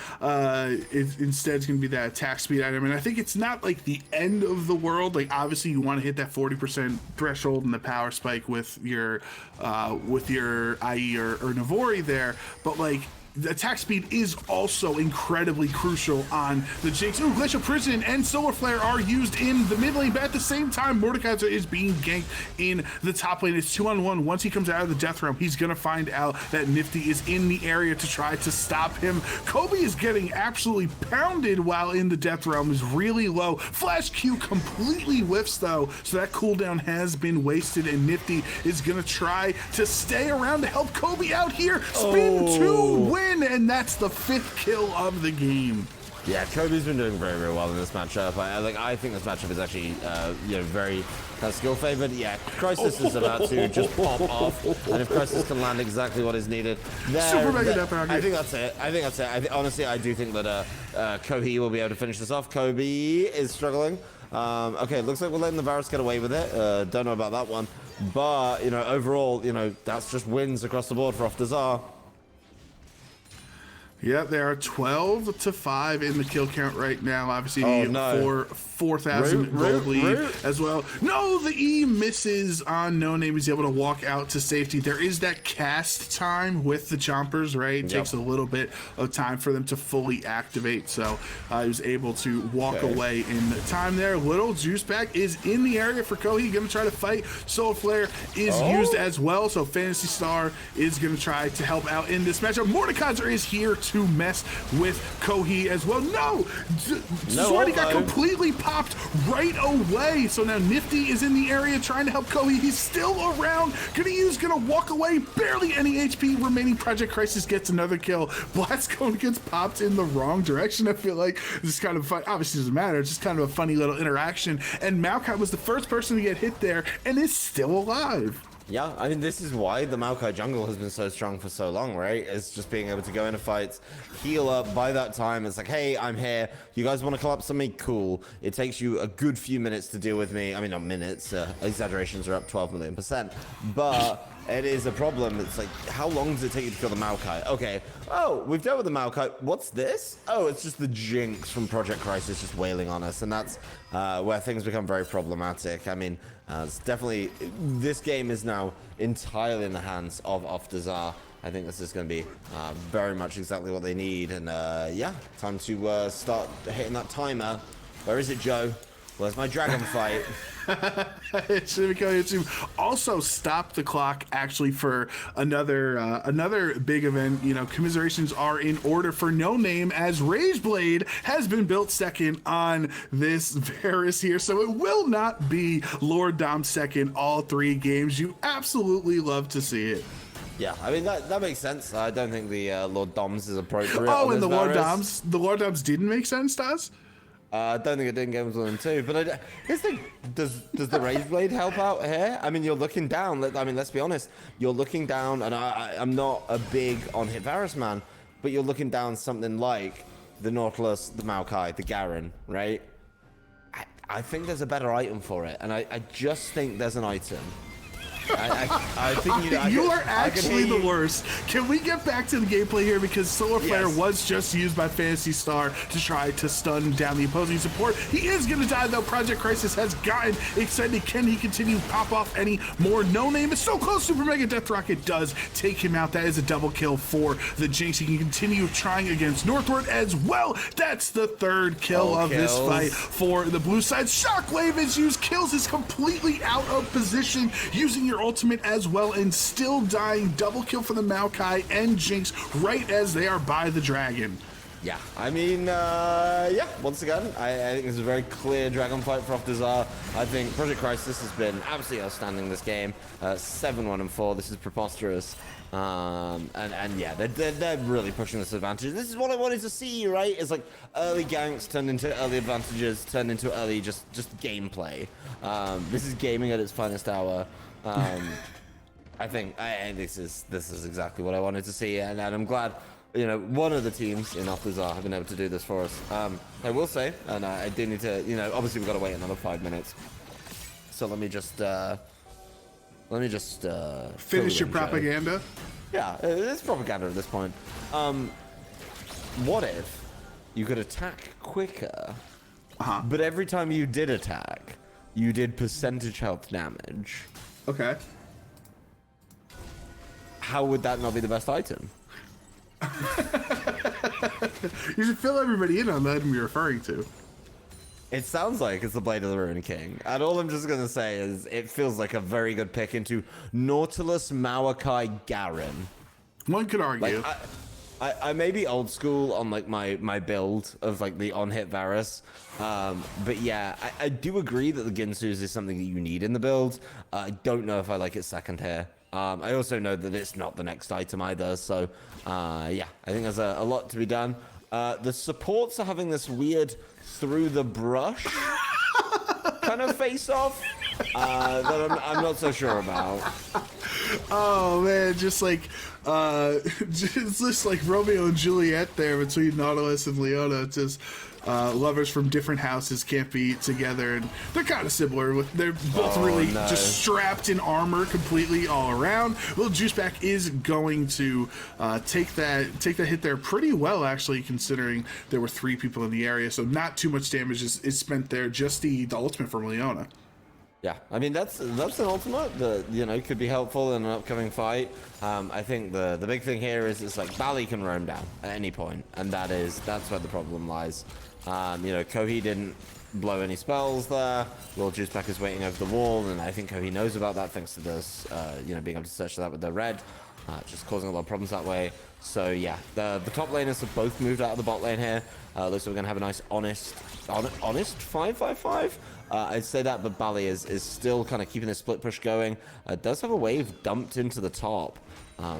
instead it's going to be that attack speed item, and I think it's not like the end of the world. Like obviously you want to hit that 40% threshold and the power spike with your IE or Navori there, but like the attack speed is also incredibly crucial on the Jinx. Ooh, Glacial Prison and Solar Flare are used in the mid lane, but at the same time, Mordekaiser is being ganked in the top lane. It's 2-on-1. Once he comes out of the Death Realm, he's gonna find out that Nifty is in the area to try to stop him. Kobe is getting absolutely pounded while in the Death Realm, is really low. Flash Q completely whiffs though, so that cooldown has been wasted, and Nifty is gonna try to stay around to help Kobe out here. Spin 2 win, and that's the 5th kill of the game. Yeah, Kobe's been doing very, very well in this matchup. I think this matchup is actually, very skill favored. Yeah, Crisis is about to just pop off, and if Crisis can land exactly what is needed, Super Mega Death Rocket. I think that's it. Honestly, I do think that Kobe will be able to finish this off. Kobe is struggling. Okay, looks like we're letting the Varus get away with it. Don't know about that one, but overall, that's just wins across the board for Off-Dazar. Yeah, there are 12-5 in the kill count right now. Obviously, 4,000 gold lead as well. No, the E misses on No Name. He's able to walk out to safety. There is that cast time with the Chompers, right? It takes a little bit of time for them to fully activate. So he was able to walk away in time there. Little Juice Pack is in the area for Kohi. Going to try to fight. Soul Flare is used as well. So Phantasy Star is going to try to help out in this matchup. Mordekaiser is here to mess with Kohi as well. No! Swordy got completely popped right away. So now Nifty is in the area trying to help Kohi. He's still around. Gonna walk away. Barely any HP remaining. Project Crisis gets another kill. Blastcone gets popped in the wrong direction. I feel like this is kind of fun. Obviously, it doesn't matter. It's just kind of a funny little interaction. And Maokai was the first person to get hit there and is still alive. Yeah, I mean, this is why the Maokai jungle has been so strong for so long, right? It's just being able to go into fights, heal up. By that time, it's like, hey, I'm here. You guys want to collapse on me? Cool. It takes you a good few minutes to deal with me. I mean, not minutes. Exaggerations are up 12 million%. But it is a problem. It's like, how long does it take you to kill the Maokai? Okay. Oh, we've dealt with the Maokai. What's this? Oh, it's just the Jinx from Project Crisis just wailing on us. And that's where things become very problematic. I mean, it's definitely, this game is now entirely in the hands of Off-Dazar. I think this is going to be very much exactly what they need. And yeah, time to start hitting that timer. Where is it, Joe? Where's my dragon fight? Also stop the clock actually for another big event. Commiserations are in order for No Name, as Rageblade has been built second on this Varus here, so it will not be Lord Dom second all 3 games. You absolutely love to see it. Yeah, I mean that makes sense. I don't think the Lord Doms is appropriate. Oh, and the Lord Doms didn't make sense, Daz? I don't think it did in Games 1 and 2, but here's the thing, does the Rageblade help out here? I mean, you're looking down. I mean, let's be honest. You're looking down, and I'm not a big on-hit Varus man, but you're looking down something like the Nautilus, the Maokai, the Garen, right? I think there's a better item for it, and I just think there's an item. I think you are actually the worst. Can we get back to the gameplay here? Because Solar Flare was just used by Phantasy Star to try to stun down the opposing support. He is going to die, though. Project Crisis has gotten extended. Can he continue to pop off any more? No Name is so close. Super Mega Death Rocket does take him out. That is a double kill for the Jinx. He can continue trying against Northward as well. That's the 3rd kill of this fight for the blue side. Shockwave is used. Kills is completely out of position. Using your ultimate as well and still dying. Double kill for the Maokai and Jinx right as they are by the dragon. Yeah, I mean, yeah, once again, I think it's a very clear dragon fight for Off-Dazar. I think Project Crisis has been absolutely outstanding this game. 7-1-4, this is preposterous. And yeah, they're really pushing this advantage. This is what I wanted to see, right? It's like early ganks turned into early advantages, turned into early just gameplay. This is gaming at its finest hour. I think this is exactly what I wanted to see, and I'm glad you know, one of the teams in Althazar have been able to do this for us. I will say, and I do need to, you know, obviously we've got to wait another 5 minutes. So let me just finish your propaganda. Yeah, it's propaganda at this point. What if you could attack quicker, but every time you did attack, you did percentage health damage? Okay. How would that not be the best item? You should fill everybody in on the item you're referring to. It sounds like it's the Blade of the Ruined King. And all I'm just going to say is it feels like a very good pick into Nautilus Maokai Garen. One could argue. Like, I may be old school on like my build of like the on-hit Varus. But yeah, I do agree that the Ginsu's is something that you need in the build. I don't know if I like it second here. I also know that it's not the next item either. So yeah, I think there's a lot to be done. The supports are having this weird through the brush kind of face off that I'm not so sure about. Oh man, just like just like Romeo and Juliet there between Nautilus and Leona. Just lovers from different houses can't be together, and they're kind of similar. They're both just strapped in armor completely all around. Little Juiceback is going to take that hit there pretty well, actually, considering there were 3 people in the area, so not too much damage is spent there. Just the ultimate from Leona. Yeah, I mean that's an ultimate that, you know, could be helpful in an upcoming fight. I think the big thing here is it's like Bali can roam down at any point, and that's where the problem lies. You know, Kohi didn't blow any spells there. Lord Juiceback is waiting over the wall, and I think Kohi knows about that thanks to this, you know, being able to search that with the red, just causing a lot of problems that way. So yeah, the top laners have both moved out of the bot lane here. Looks like we're gonna have a nice honest 5-5-5. I'd say that, but Bali is still kind of keeping the split push going. Does have a wave dumped into the top,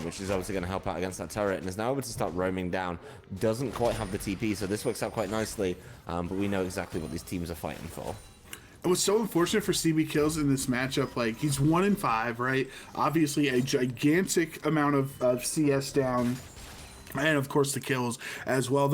which is obviously going to help out against that turret, and is now able to start roaming down. Doesn't quite have the TP, so this works out quite nicely, but we know exactly what these teams are fighting for. It was so unfortunate for CB Kills in this matchup. Like, he's 1-5, right? Obviously, a gigantic amount of CS down. And of course the kills as well.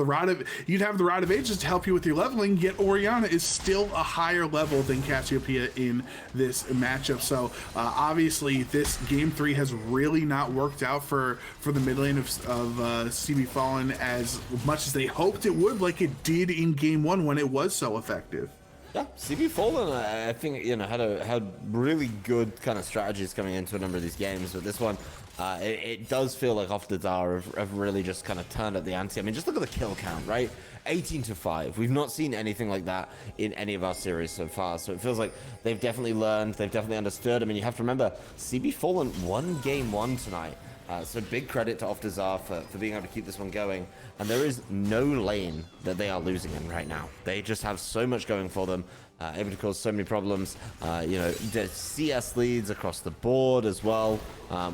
You'd have the Rod of Ages to help you with your leveling, yet Orianna is still a higher level than Cassiopeia in this matchup. So obviously this game 3 has really not worked out for the mid lane of CB Fallen as much as they hoped it would, like it did in game 1 when it was so effective. Yeah, CB Fallen, I think, you know, had really good kind of strategies coming into a number of these games, but this one, it does feel like Althazar have really just kind of turned up the ante. I mean, just look at the kill count, right? 18-5. We've not seen anything like that in any of our series so far, so it feels like they've definitely learned, they've definitely understood. I mean, you have to remember, CB Fallen won game 1 tonight. So big credit to Althazar for being able to keep this one going. And there is no lane that they are losing in right now. They just have so much going for them, able to cause so many problems. You know, the CS leads across the board as well,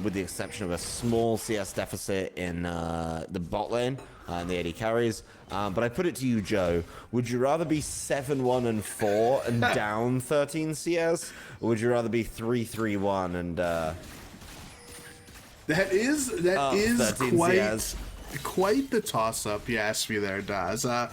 with the exception of a small CS deficit in the bot lane and the AD carries. But I put it to you, Joe, would you rather be 7-1-4 and down 13 CS? Or would you rather be 3-3-1 and... That is quite the toss-up you asked me there, Daz. I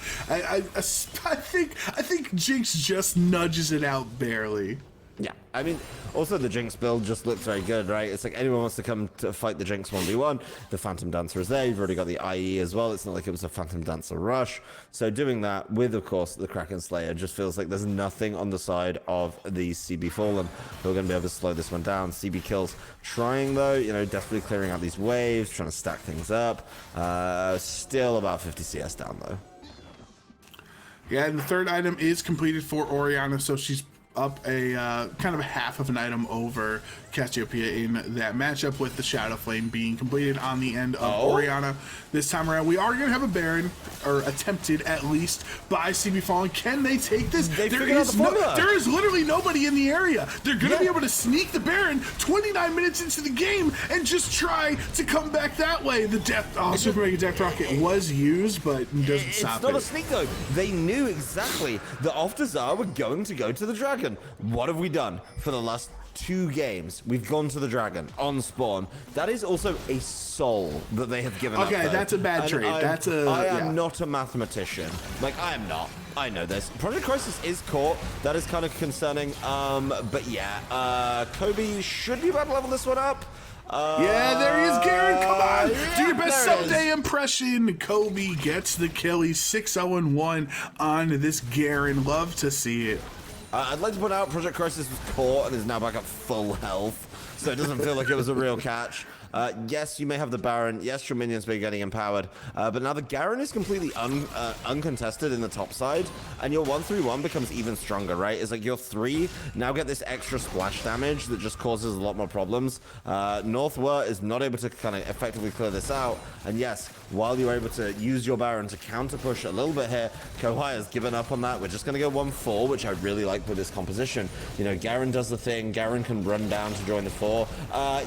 think Jinx just nudges it out barely. Yeah, I mean, also the Jinx build just looks very good, right? It's like anyone wants to come to fight the Jinx 1v1, the Phantom Dancer is there, you've already got the IE as well, it's not like it was a Phantom Dancer rush. So doing that with, of course, the Kraken Slayer just feels like there's nothing on the side of the CB Fallen who are going to be able to slow this one down. CB Kills trying, though, you know, desperately clearing out these waves, trying to stack things up. Still about 50 CS down, though. Yeah, and the third item is completed for Orianna, so she's up a kind of a half of an item over Cassiopeia in that matchup, with the Shadow Flame being completed on the end of Orianna. This time around, we are going to have a Baron, or attempted at least, by CB Fallen. Can they take this? There is literally nobody in the area. They're going to be able to sneak the Baron 29 minutes into the game and just try to come back that way. The Super Mega Death Rocket was used, but doesn't stop it. It's not a sneak, though. They knew exactly that Althazar were going to go to the Dragon. What have we done for the last 2 games, we've gone to the dragon on spawn. That is also a soul that they have given up. Okay, that's a bad trade. I am not a mathematician. Like, I am not. I know this. Project Crisis is caught. That is kind of concerning. But yeah, Kobe should be about to level this one up. Yeah, there he is, Garen. Come on. Yeah, do your best someday impression. Kobe gets the kill. He's 6-0-1 on this Garen. Love to see it. I'd like to point out Project Crisis was caught and is now back at full health, so it doesn't feel like it was a real catch. Yes, you may have the Baron. Yes, your minions may be getting empowered. But now the Garen is completely uncontested in the top side, and your 1-3-1 becomes even stronger, right? It's like your 3 now get this extra splash damage that just causes a lot more problems. Northward is not able to kind of effectively clear this out. And yes, while you're able to use your Baron to counter push a little bit here, Kohai has given up on that. We're just going to go 1-4, which I really like with this composition. You know, Garen does the thing. Garen can run down to join the 4.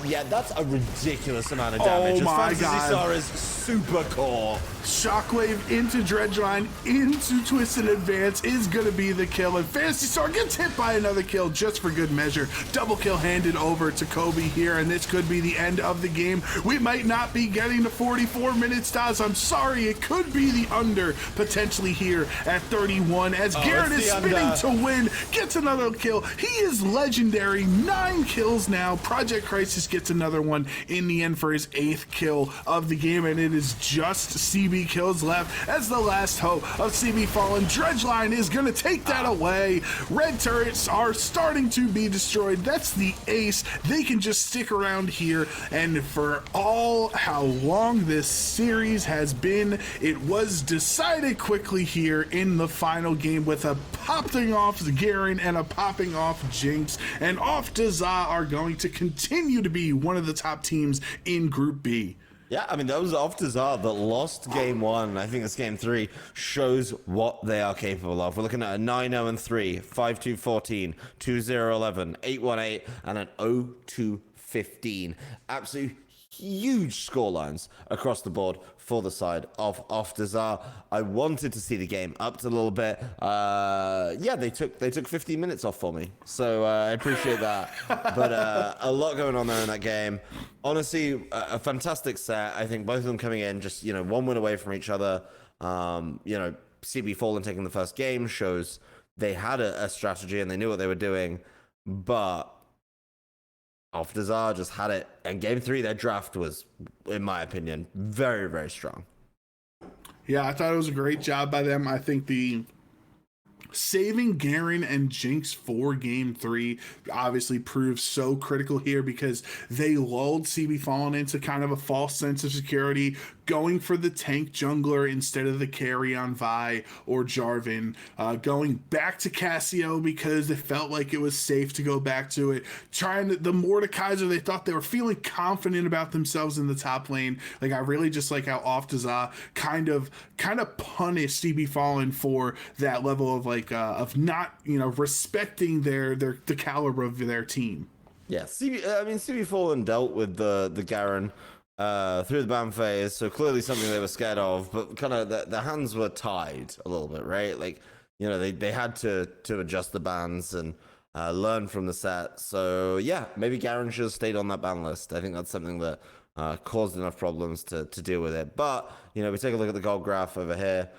Yeah, that's a ridiculous amount of damage. Oh my Phantasy God. Star is super core. Shockwave into Dredgeline, into Twisted Advance is going to be the kill. And Phantasy Star gets hit by another kill just for good measure. Double kill handed over to Kobe here, and this could be the end of the game. We might not be getting to 44 minutes, Daz. I'm sorry. It could be the under potentially here at 31 as Garrett is spinning to win. Gets another kill. He is legendary. 9 kills now. Project Crisis gets another one in the end for his 8th kill of the game, and it is just CB kills left as the last hope of CB Fallen. Dredgeline is going to take that away. Red turrets are starting to be destroyed. That's the ace. They can just stick around here, and for all how long this series has been, it was decided quickly here in the final game with a popping off Garen and a popping off Jinx, and Off Za are going to continue to be one of the top teams in Group B. Yeah, I mean, those Off Za that lost game 1, I think it's game 3, shows what they are capable of. We're looking at a 9-0-3, 5-2-14, 2-0-11, 8-1-8, and an 0-2-15. Absolutely huge scorelines across the board for the side of Off Za. I wanted to see the game up to a little bit. Yeah, they took 15 minutes off for me, so I appreciate that. But a lot going on there in that game. Honestly, a fantastic set. I think both of them coming in just, you know, one win away from each other. You know, CB Fallen taking the first game shows they had a strategy and they knew what they were doing, but Off Za just had it. And game 3, their draft was, in my opinion, very, very strong. Yeah, I thought it was a great job by them. I think the saving Garen and Jinx for game 3 obviously proves so critical here because they lulled CB Fallen into kind of a false sense of security, going for the tank jungler instead of the carry on Vi or Jarvan, going back to Cassio because it felt like it was safe to go back to it, the Mordekaiser, they thought they were feeling confident about themselves in the top lane. Like, I really just like how Off Za kind of punished CB Fallen for that level of of not, you know, respecting the caliber of their team. Yeah, CB Fallen dealt with the Garen through the ban phase, so clearly something they were scared of, but kind of the hands were tied a little bit, right? Like, you know, they had to adjust the bans and learn from the set. So yeah, maybe Garen should have stayed on that ban list. I think that's something that caused enough problems to deal with it. But, you know, we take a look at the gold graph over here.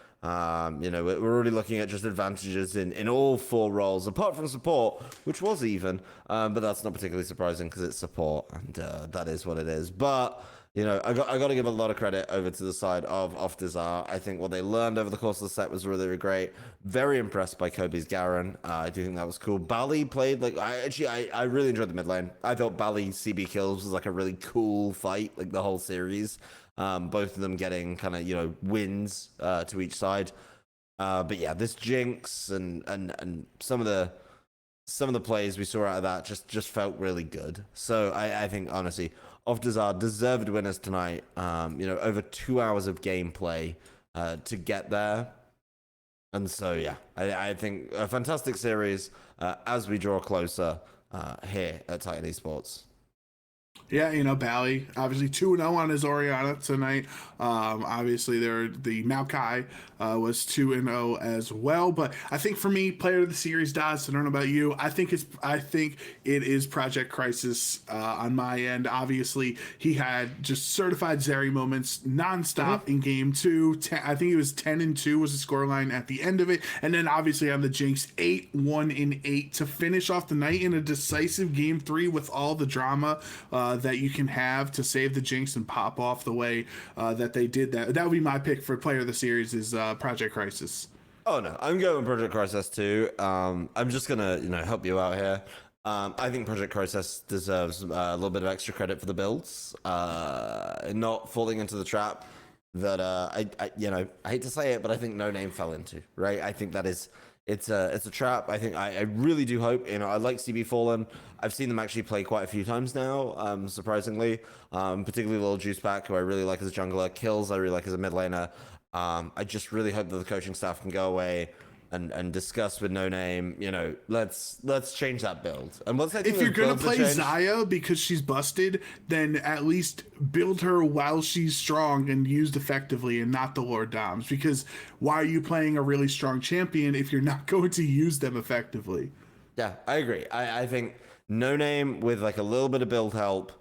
You know, we're already looking at just advantages in all 4 roles, apart from support, which was even, but that's not particularly surprising because it's support, and that is what it is. But, you know, I got to give a lot of credit over to the side of Off Za. I think what they learned over the course of the set was really, really great. Very impressed by Kobe's Garen. I do think that was cool. Bali played, like, I really enjoyed the mid lane. I thought Bali CB kills was like a really cool fight, like the whole series. Both of them getting kind of, you know, wins to each side. But yeah, this Jinx and some of the plays we saw out of that just felt really good. So I think, honestly, Off Za deserved winners tonight. You know, over 2 hours of gameplay to get there. And so, yeah, I think a fantastic series as we draw closer here at Titan Esports. Yeah, you know, Bally, obviously 2-0 on his Oriana tonight. Obviously, the Maokai was 2-0 as well. But I think for me, player of the series, Daz, I don't know about you. I think it is Project Crisis on my end. Obviously, he had just certified Zeri moments nonstop in game two. I think it was 10-2 was the scoreline at the end of it. And then obviously on the Jinx, 8-1-8 to finish off the night in a decisive game three with all the drama that you can have to save the Jinx and pop off the way that they did that. That would be my pick for player of the series is Project Crisis. Oh no, I'm going Project Crisis too. I'm just gonna help you out here. I think Project Crisis deserves a little bit of extra credit for the builds, not falling into the trap that I hate to say it, but I think No Name fell into. Right, I think that is it's a trap. I think I really do hope. I like CB Fallen. I've seen them actually play quite a few times now. Surprisingly, particularly Little Juice Pack, who I really like as a jungler. Kills I really like as a mid laner. I just really hope that the coaching staff can go away and discuss with No Name. Let's change that build. And if you're gonna play Xayah because she's busted, then at least build her while she's strong and used effectively, and not the Lord Doms. Because why are you playing a really strong champion if you're not going to use them effectively? Yeah, I agree. I think No Name with like a little bit of build help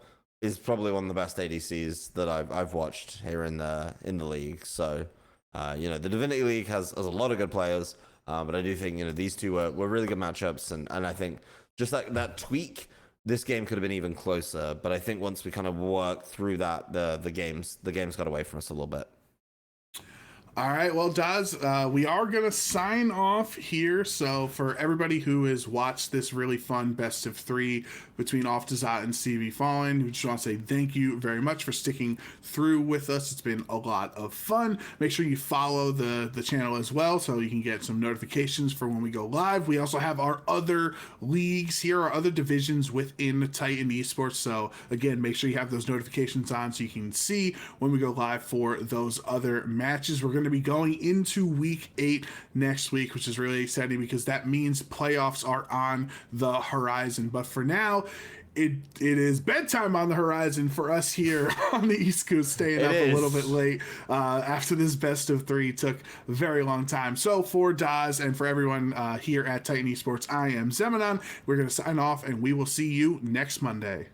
is probably one of the best ADCs that I've watched here in the league. So, the Divinity League has a lot of good players. But I do think these two were really good matchups, and I think just that tweak, this game could have been even closer. But I think once we kind of worked through that, the games got away from us a little bit. All right, well, Daz, we are going to sign off here. So for everybody who has watched this really fun best of three between Off Dazat and CB Fallen, we just want to say thank you very much for sticking through with us. It's been a lot of fun. Make sure you follow the channel as well so you can get some notifications for when we go live. We also have our other leagues here, our other divisions within Titan Esports. So again, make sure you have those notifications on so you can see when we go live for those other matches. We're going to be going into week 8 next week, which is really exciting because that means playoffs are on the horizon. But for now, it is bedtime on the horizon for us here on the East Coast, staying up a little bit late after this best of 3 took a very long time. So for Daz and for everyone here at Titan Esports, I am Zemanon. We're going to sign off and we will see you next Monday.